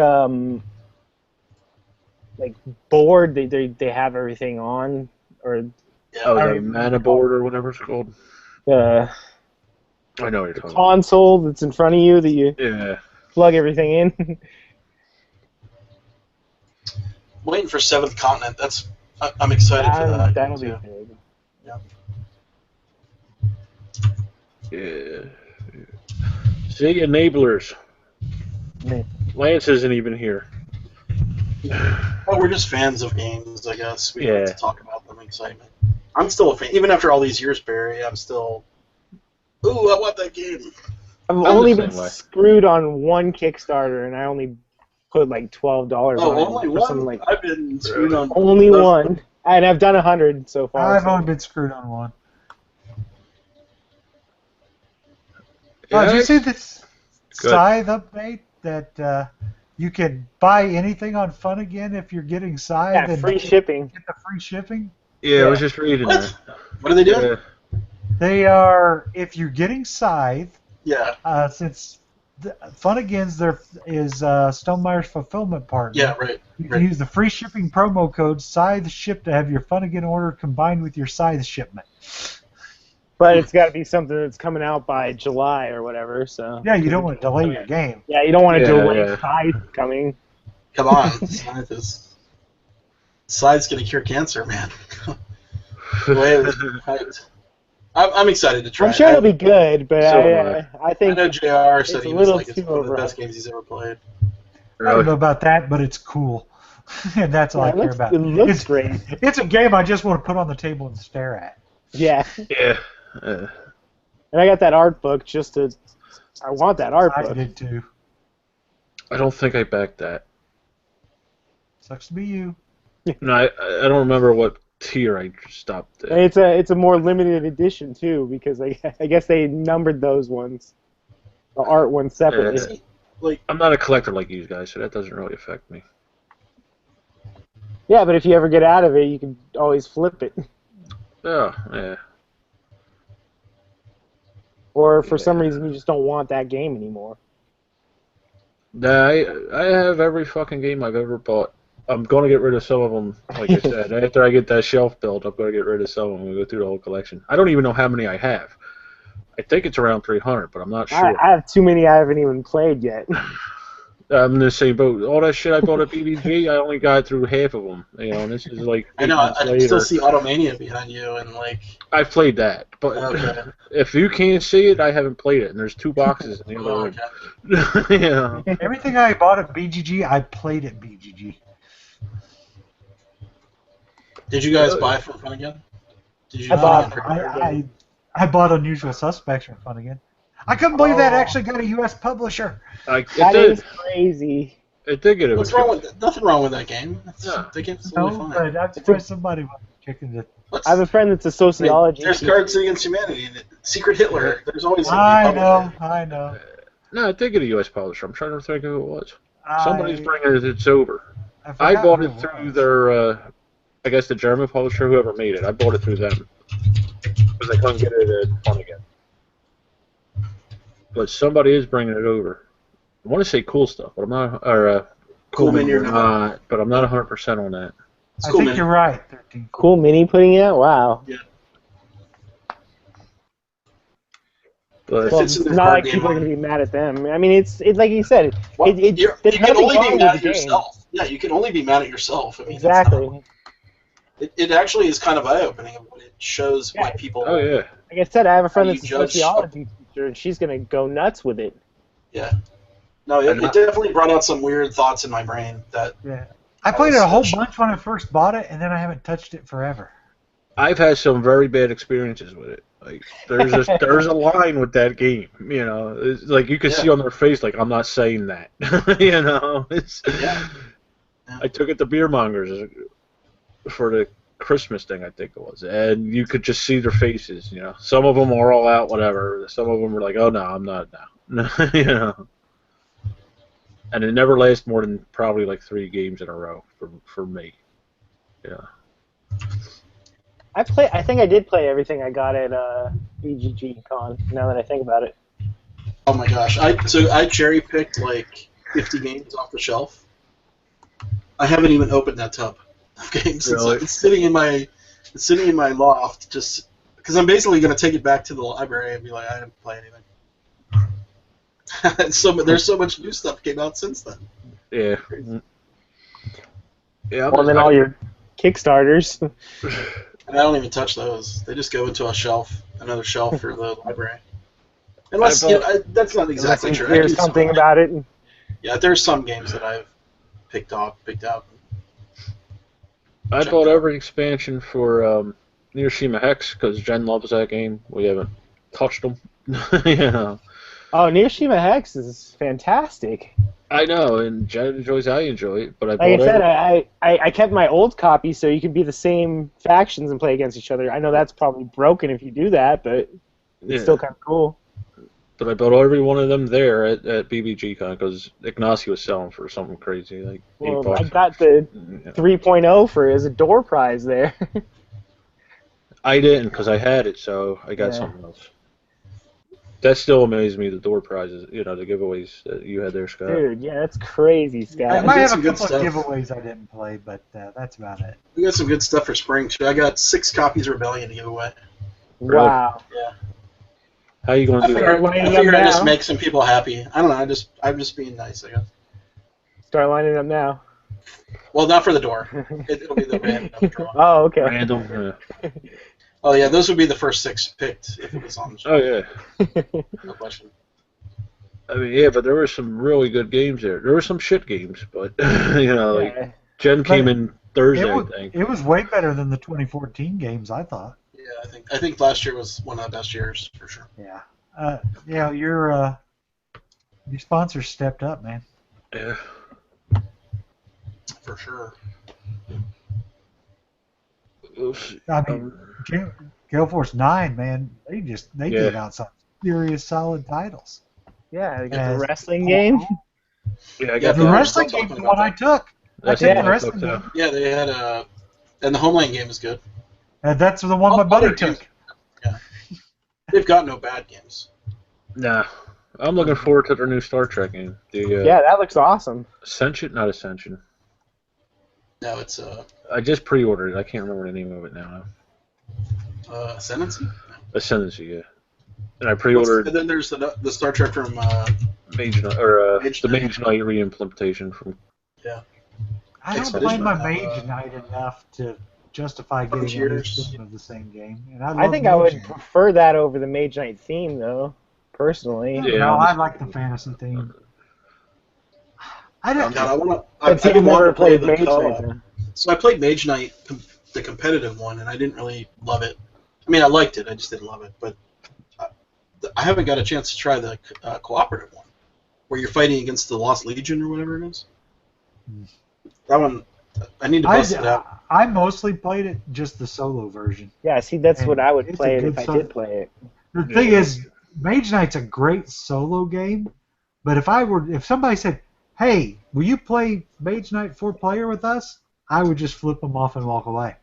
like board they have everything on, or Yeah. Oh, I the don't even mana board or whatever it's called. The I know what you're talking about. console that's in front of you that you Yeah. plug everything in. Waiting for Seventh Continent. I'm excited for that. That'll be too. big. Yeah. See, enablers. Man. Lance isn't even here. Well, we're just fans of games, I guess. We like Yeah. to talk about them in excitement. I'm still a fan. Even after all these years, Barry, I'm still... Ooh, I want that game. I've the only same been way. screwed on one Kickstarter, and I only put like $12 Oh, on only it for something one? like I've been screwed on... only one, and I've done 100 so far. I've so- only been screwed on one. Yeah, Did you see this Good. Scythe update that you can buy anything on Fun Again if you're getting Scythe Yeah, and free shipping. get the free shipping? Yeah, I was just reading What? that. What are they doing? Yeah. They are, if you're getting Scythe, Yeah. since Fun Again's there is Stonemeyer's fulfillment partner. Yeah, right. You can Right. use the free shipping promo code Scythe Ship to have your Fun Again order combined with your Scythe shipment. But it's got to be something that's coming out by July or whatever. So Yeah, you don't want to delay your game. yeah, you don't want to Yeah, delay yeah. Scythe coming. Come on. Scythe's going to cure cancer, man. The way it was hyped. I'm excited to try I'm sure it. it'll be good, but So am I I think know JR said it's he a was little like, it's too one of the overhyped. best games he's ever played. I don't know Really? about that, but it's cool. And that's all yeah, I care about. it looks It's, great. it's a game I just want to put on the table and stare at. Yeah, Yeah. and I got that art book just to. I want that art I book. did too. I don't think I backed that. Sucks to be you. No, I don't remember what tier I stopped at. It's a more limited edition too because I guess they numbered those ones, the art ones separately. Yeah. I'm not a collector like you guys, so that doesn't really affect me. Yeah, but if you ever get out of it, you can always flip it. Oh, yeah. Or for some reason you just don't want that game anymore. Nah, I have every fucking game I've ever bought. I'm going to get rid of some of them, like I said. After I get that shelf built, I'm going to get rid of some of them and go through the whole collection. I don't even know how many I have. I think it's around 300, but I'm not sure. I have too many I haven't even played yet. I'm in the same boat. All that shit I bought at BBG, I only got through half of them. You know, and this is like 8 I know, months I later. still see Automania behind you, and like... I've played that, but Okay. if you can't see it, I haven't played it. And there's 2 boxes in the other Oh, room. okay. Yeah. Everything I bought at BGG, I played at BGG. Did you guys buy for Fun Again? Did you I bought- I bought Unusual Suspects for Fun Again. I couldn't believe that actually got a U.S. publisher. It That did. is crazy. It did get a What's wrong with nothing wrong with that game? No. The game's totally No, fine. but I'm surprised somebody was kicking it. I have a friend that's a sociology There's teacher. Cards Against Humanity and Secret Hitler. There's always a I new know, publisher. I know. No, it did get a U.S. publisher. I'm trying to think who it was. Somebody's I bringing it. It's over. I forgot bought who it through was. their, I guess the German publisher, whoever made it. I bought it through them because I couldn't get it at Fun Again. But somebody is bringing it over. I want to say Cool Stuff, but I'm not. Or Cool Mini or not, but I'm not 100% on that. It's I cool, think man. you're right. 13. Cool Mini putting it out? Wow. But Well, fits it's in their not card like game people are line. going to be mad at them. I mean, it's like you said. Well, There's you can nothing only wrong be mad with at the game. yourself. Yeah, you can only be mad at yourself. I mean, Exactly. It actually is kind of eye-opening. When it shows why people. oh yeah, Like I said, I have a friend How that's a you judge- sociology teacher, and she's going to go nuts with it. Yeah. No, it definitely brought out some weird thoughts in my brain. That Yeah. I played it a whole bunch when I first bought it, and then I haven't touched it forever. I've had some very bad experiences with it. Like there's a line with that game. You know, it's like you can see on their face, like I'm not saying that. You know, it's. Yeah. I took it to beer mongers for the Christmas thing, I think it was, and you could just see their faces. You know, some of them were all out, whatever. Some of them were like, "Oh no, I'm not now." You know. And it never lasts more than probably like 3 games in a row for me. Yeah. I think I did play everything I got at BGG Con. Now that I think about it. Oh my gosh! I cherry picked like 50 games off the shelf. I haven't even opened that tub of games. Really? It's sitting in my It's sitting in my loft, just because I'm basically going to take it back to the library and be like, I didn't play anything. There's so much new stuff came out since then. Yeah. Yeah. Well, then all your Kickstarters. And I don't even touch those. They just go into another shelf for the library. Unless that's not exactly true. Here's something about it. Yeah, there's some games that I've picked out. I bought every expansion for Hiroshima Hex because Jen loves that game. We haven't touched them. You know. Oh, Hiroshima Hex is fantastic. I know, and Jen enjoys how you enjoy it, but I Like bought I said, I kept my old copy so you could be the same factions and play against each other. I know that's probably broken if you do that, but it's still kind of cool. But I bought every one of them there at BBGCon because Ignacy was selling for something crazy, like Well, $8. I got the 3.0 for it as a door prize there. I didn't because I had it, so I got something else. That still amazes me, the door prizes, the giveaways that you had there, Scott. Dude, yeah, that's crazy, Scott. I might have a some good couple of stuff. giveaways I didn't play, but that's about it. We got some good stuff for spring too. I got 6 copies of Rebellion to give away. Wow. Yeah. How you going to do that? I figured I'd just make some people happy. I don't know. I'm just being nice, I guess. Start lining up now. Well, not for the door. It'll be the random draw. Oh, okay. Random. Oh yeah, those would be the first 6 picked if it was on the show. Oh yeah. No question. I mean, yeah, but there were some really good games there. There were some shit games, but like Jen came in Thursday, I think. It was way better than the 2014 games, I thought. Yeah, I think last year was one of the best years for sure. Yeah. Your sponsors stepped up, man. Yeah. For sure. I mean, Gale Force 9, man, they gave out some serious solid titles. Yeah, they got the wrestling game. Yeah, I got the wrestling game, the one I took. I took the wrestling game. Yeah, they had and the Homeland game is good. That's the one my buddy took. Yeah. They've got no bad games. Nah. I'm looking forward to their new Star Trek game. Yeah, that looks awesome. Ascension? Not Ascension. No, it's I just pre-ordered it. I can't remember the name of it now. Ascendancy? No. Ascendancy, yeah. And I pre-ordered. And then there's the Star Trek from Mage Knight, or Mage the Knight. Mage Knight re-implementation from. Yeah. I don't play my Mage Knight enough to justify getting a new season of the same game. And I think I would prefer that over the Mage Knight theme, though, personally. Yeah, no, I like the fantasy theme. I don't. I've never played Mage Knight. So I played Mage Knight, the competitive one, and I didn't really love it. I mean, I liked it, I just didn't love it. But I haven't got a chance to try the cooperative one, where you're fighting against the Lost Legion or whatever it is. That one, I need to bust it out. I mostly played it just the solo version. Yeah, see, that's what I would play it if I did play it. The thing is, Mage Knight's a great solo game, but if somebody said, "Hey, will you play Mage Knight 4-player with us?" I would just flip them off and walk away,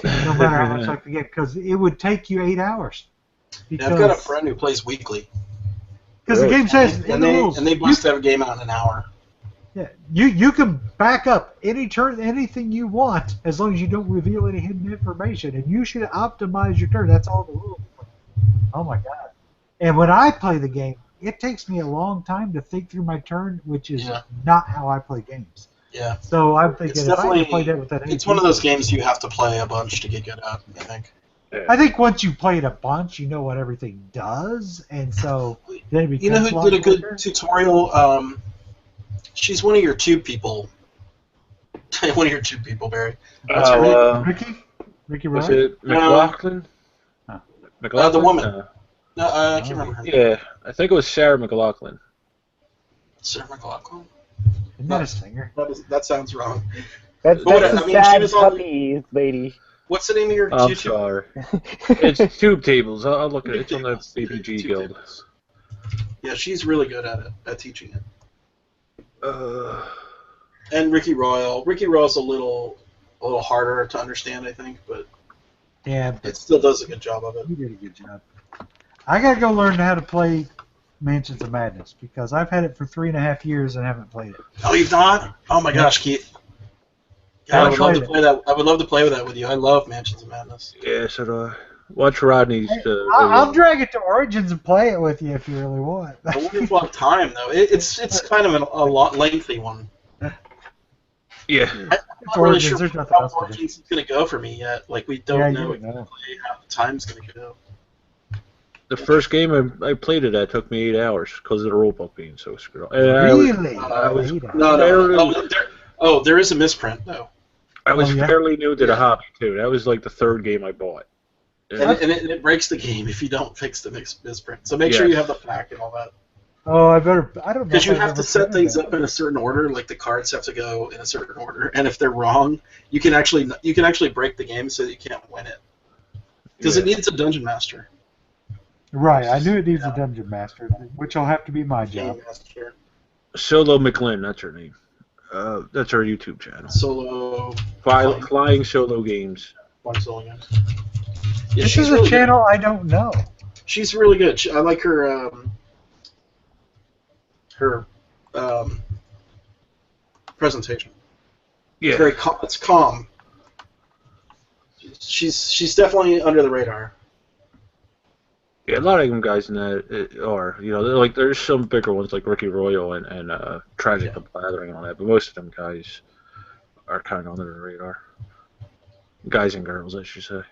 no matter how much I like the game, because it would take you 8 hours. Yeah, I've got a friend who plays weekly. Because the game says and they bust that game out in an hour. Yeah, you can back up anything you want as long as you don't reveal any hidden information, and you should optimize your turn. That's all the rules. Oh my god! And when I play the game, it takes me a long time to think through my turn, which is not how I play games. Yeah. So I'm thinking if I play that with that. It's one of those games you have to play a bunch to get good at, I think. I think once you play it a bunch, you know what everything does, and so then it becomes. You know who did a good tutorial? She's one of your tube people. One of your tube people, Barry. What's her name? Ricky Was Wright? it McLaughlin? McLaughlin? The woman. No, I can't remember her name. Yeah, I think it was Sarah McLaughlin. Sarah McLaughlin? Isn't that a singer? That sounds wrong. That's I mean, sad she was on- puppy lady. What's the name of your I'm YouTube? sorry. It's Tube Tables. I'll look at it. It's on the BPG Tube Guild. Tables. Yeah, she's really good at it, at teaching it. And Ricky Royal. Ricky Royal's a little harder to understand, I think, but Yeah, it still does a good job of it. he did a good job. I gotta go learn how to play Mansions of Madness because I've had it for 3.5 years and haven't played it. Oh, you've not? Oh my gosh, Keith. I would love tried to it. play that. I would love to play with that with you. I love Mansions of Madness. Yeah, so do I. Watch Rodney's I'll video. drag it to Origins and play it with you if you really want. I wonder if we'll have time though. It's kind of a lot lengthy one. Yeah. I'm It's not really Origins, sure there's nothing how else to do. Origins is going to go for me yet. Like we don't Yeah, know you know. exactly how the time's going to go. The first game I played it at took me 8 hours because of the rulebook being so screwed up. And Really? I was No. There is a misprint though, I was Oh, yeah? fairly new to the Yeah. hobby too. That was like the third game I bought. and it breaks the game if you don't fix the misprint. So make sure Yes. you have the pack and all that. Oh, I don't know. Because you if I've have ever to set tried things that. up in a certain order, like the cards have to go in a certain order, and if they're wrong, you can actually break the game so that you can't win it. Because it needs a dungeon master. Right, I knew it needs Yeah. a dungeon master, which will have to be my job. Game master. Solo McLean, that's her name. That's her YouTube channel. Solo. Flying Solo Games. One solo game. Yeah, This she's is a really channel I don't know. Good. She's really good. I like her. Her presentation. Yeah. Very it's calm. She's definitely under the radar. Yeah, a lot of them guys in that are, there's some bigger ones like Ricky Royal and Tragic the Blathering and all that, but most of them guys are kind of under the radar. Guys and girls, I should say.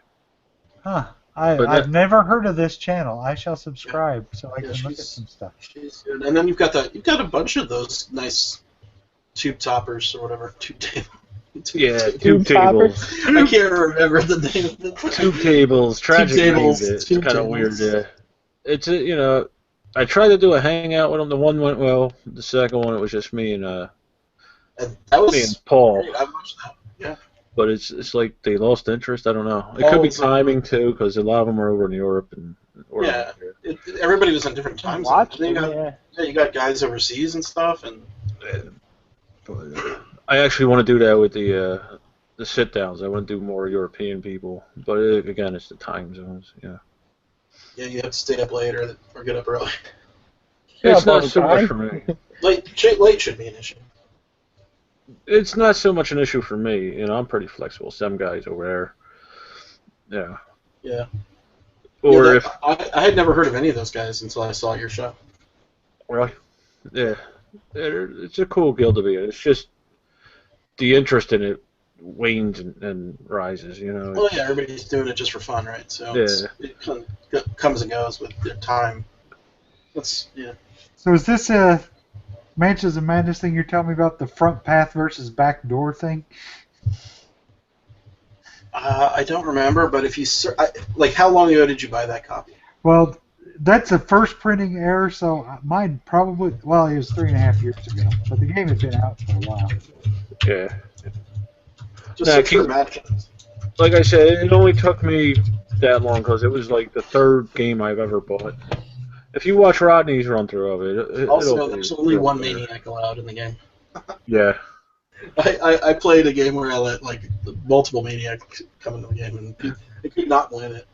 Huh. But I've never heard of this channel. I shall subscribe so I Yeah, can look at some stuff. She's good. And then you've got a bunch of those nice tube toppers or whatever. Tube Tube tables. I can't remember the name of it. Tube tables, Tragic tables, named it. It's tube kind of tables. weird. It's I tried to do a hangout with them. The one went well. The second one, it was just me and And that was me and Paul. great. I watched that. Yeah. But it's like they lost interest. I don't know. It could be timing too, because a lot of them are over in Europe and or Yeah. over Everybody was in different time zones. Watch And then them, yeah. you got guys overseas and stuff, and here. But, I actually want to do that with the sit downs. I want to do more European people, but again, it's the time zones. Yeah. yeah, you have to stay up late or get up early. Yeah, It's not but so much time. for me. Late should be an issue. It's not so much an issue for me. I'm pretty flexible. Some guys over there. Yeah. Yeah. Or Yeah, if I had never heard of any of those guys until I saw your show. really, yeah, it's a cool guild to be in. It's just the interest in it wanes and rises. Well, yeah, everybody's doing it just for fun, right? So it comes and goes with their time. Yeah. So is this Mansions of Madness thing you're telling me about, the front path versus back door thing? I don't remember, but if you how long ago did you buy that copy? Well, that's a first printing error, so mine probably, well, it was 3.5 years ago, but the game had been out for a while. Yeah. Just Nah, search for Madkins. Like I said, it only took me that long because it was like the third game I've ever bought. If you watch Rodney's run through of it, Also, there's only one Maniac allowed in the game. Yeah. I played a game where I let multiple Maniacs come into the game, and I could not win it.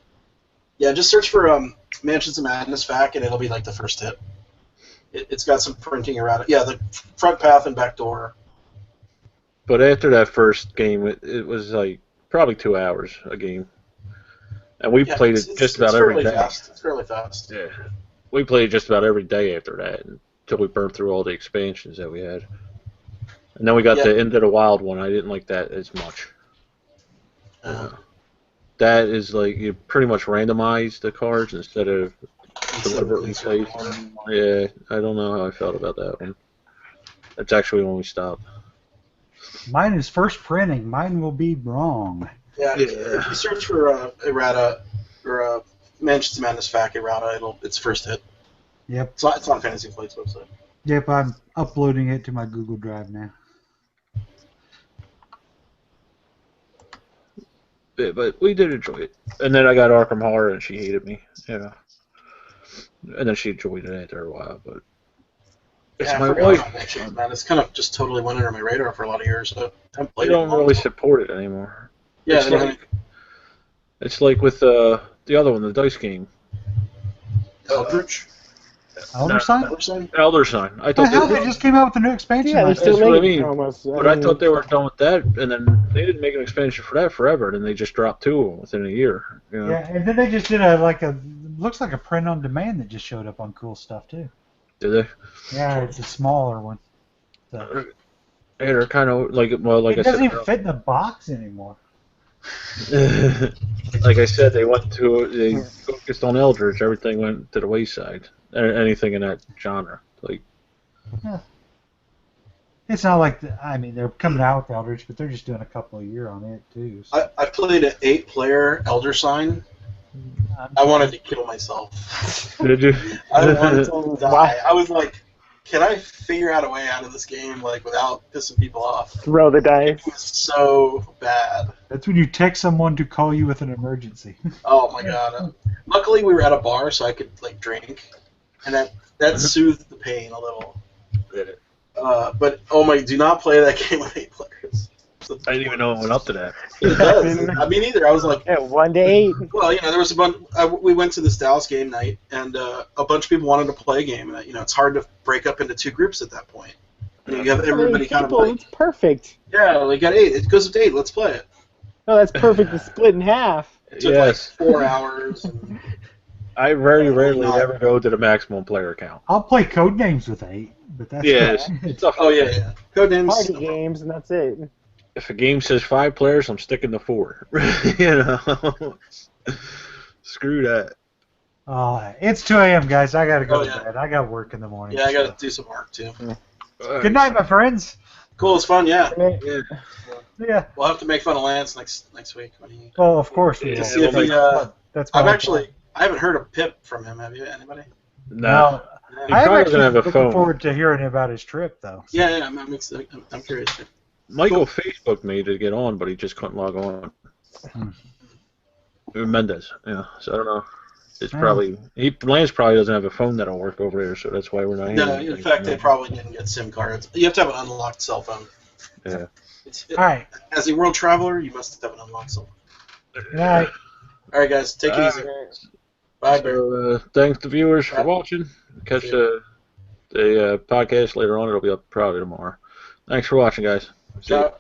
Yeah, just search for Mansions of Madness FAQ, and it'll be like the first hit. It's got some printing around it. Yeah, the front path and back door. But after that first game, it was like probably 2 hours a game. And we played it just about every day. It's fairly fast. Yeah. We played just about every day after that until we burned through all the expansions that we had. And then we got the End of the Wild one. I didn't like that as much. That is like you pretty much randomize the cards instead of deliberately placed. Yeah, I don't know how I felt about that one. That's actually when we stopped. Mine is first printing. Mine will be wrong. Yeah, if you search for errata or Mansions of Madness FAQ errata, it's first hit. Yep. It's on Fantasy Flight's website. Yep, I'm uploading it to my Google Drive now. Yeah, but we did enjoy it. And then I got Arkham Horror, and she hated me. Yeah. And then she enjoyed it after a while, but it's my wife. Man, it's kind of just totally went under my radar for a lot of years. So I don't really support it anymore. Yeah, it's like with the other one, the dice game. Eldritch. Elder Sign? Elder Sign? Elder Sign. I The thought hell, they they were, just came out with a new expansion. Yeah, they're last still year. That's what I making mean. almost. but I thought they were done with that, and then they didn't make an expansion for that forever, and they just dropped 2 of them within a year. You know? Yeah, and then they just did looks like a print on demand that just showed up on Cool Stuff too. Did they? Yeah, it's a smaller one. So. Yeah, they're kind of like It I doesn't said. even fit in the box anymore. Like I said, they focused on Eldritch. Everything went to the wayside. Anything in that genre, like It's not like they're coming out with Eldritch, but they're just doing a couple a year on it too. So. I played an 8-player Elder Sign. I wanted to kill myself. did you? I wanted to die. I was like, can I figure out a way out of this game like without pissing people off? Throw the dice. It was so bad. That's when you text someone to call you with an emergency. Oh my god. Luckily we were at a bar so I could like drink, and that soothed the pain a little. Did it? But oh my, do not play that game with 8 players. I didn't even know it went up to that. It does. I mean, either. I was like, Yeah, 1 to 8. well, there was a bunch. We went to this Dallas game night, and a bunch of people wanted to play a game. And it's hard to break up into 2 groups at that point. You have everybody kind of like, It's perfect. yeah, we got 8. It goes up to 8. Let's play it. No, that's perfect to split in half. It took Yes. like 4 hours. And, I very rarely ever go to the maximum player count. I'll play Codenames with 8, but that's Yeah, about it. it's tough. oh yeah. Codenames. Party games, and that's it. If a game says 5 players, I'm sticking to 4. Screw that. It's 2 a.m., guys. I gotta go Oh, to yeah. bed. I got work in the morning. Yeah, I got to do some work too. Good night, my friends. Cool, it's fun. Yeah, Yeah. Yeah. we'll have to make fun of Lance next week when he. Well, of course we Yeah, will. See if he. That's my I haven't heard a pip from him. Have you? Anybody? No. He I'm probably actually doesn't have a looking phone. forward to hearing about his trip, though. Yeah, I'm curious. Michael Facebooked me to get on, but he just couldn't log on. Mendez, yeah. So I don't know. It's probably Lance probably doesn't have a phone that'll work over there, so that's why we're not. No, in fact, they probably didn't get SIM cards. You have to have an unlocked cell phone. Yeah. All right. As a world traveler, you must have an unlocked cell phone. Good night. All right, guys, take it easy. Bye, Bear. So, thanks to viewers for watching. Catch the podcast later on. It'll be up probably tomorrow. Thanks for watching, guys. See ya. Ciao.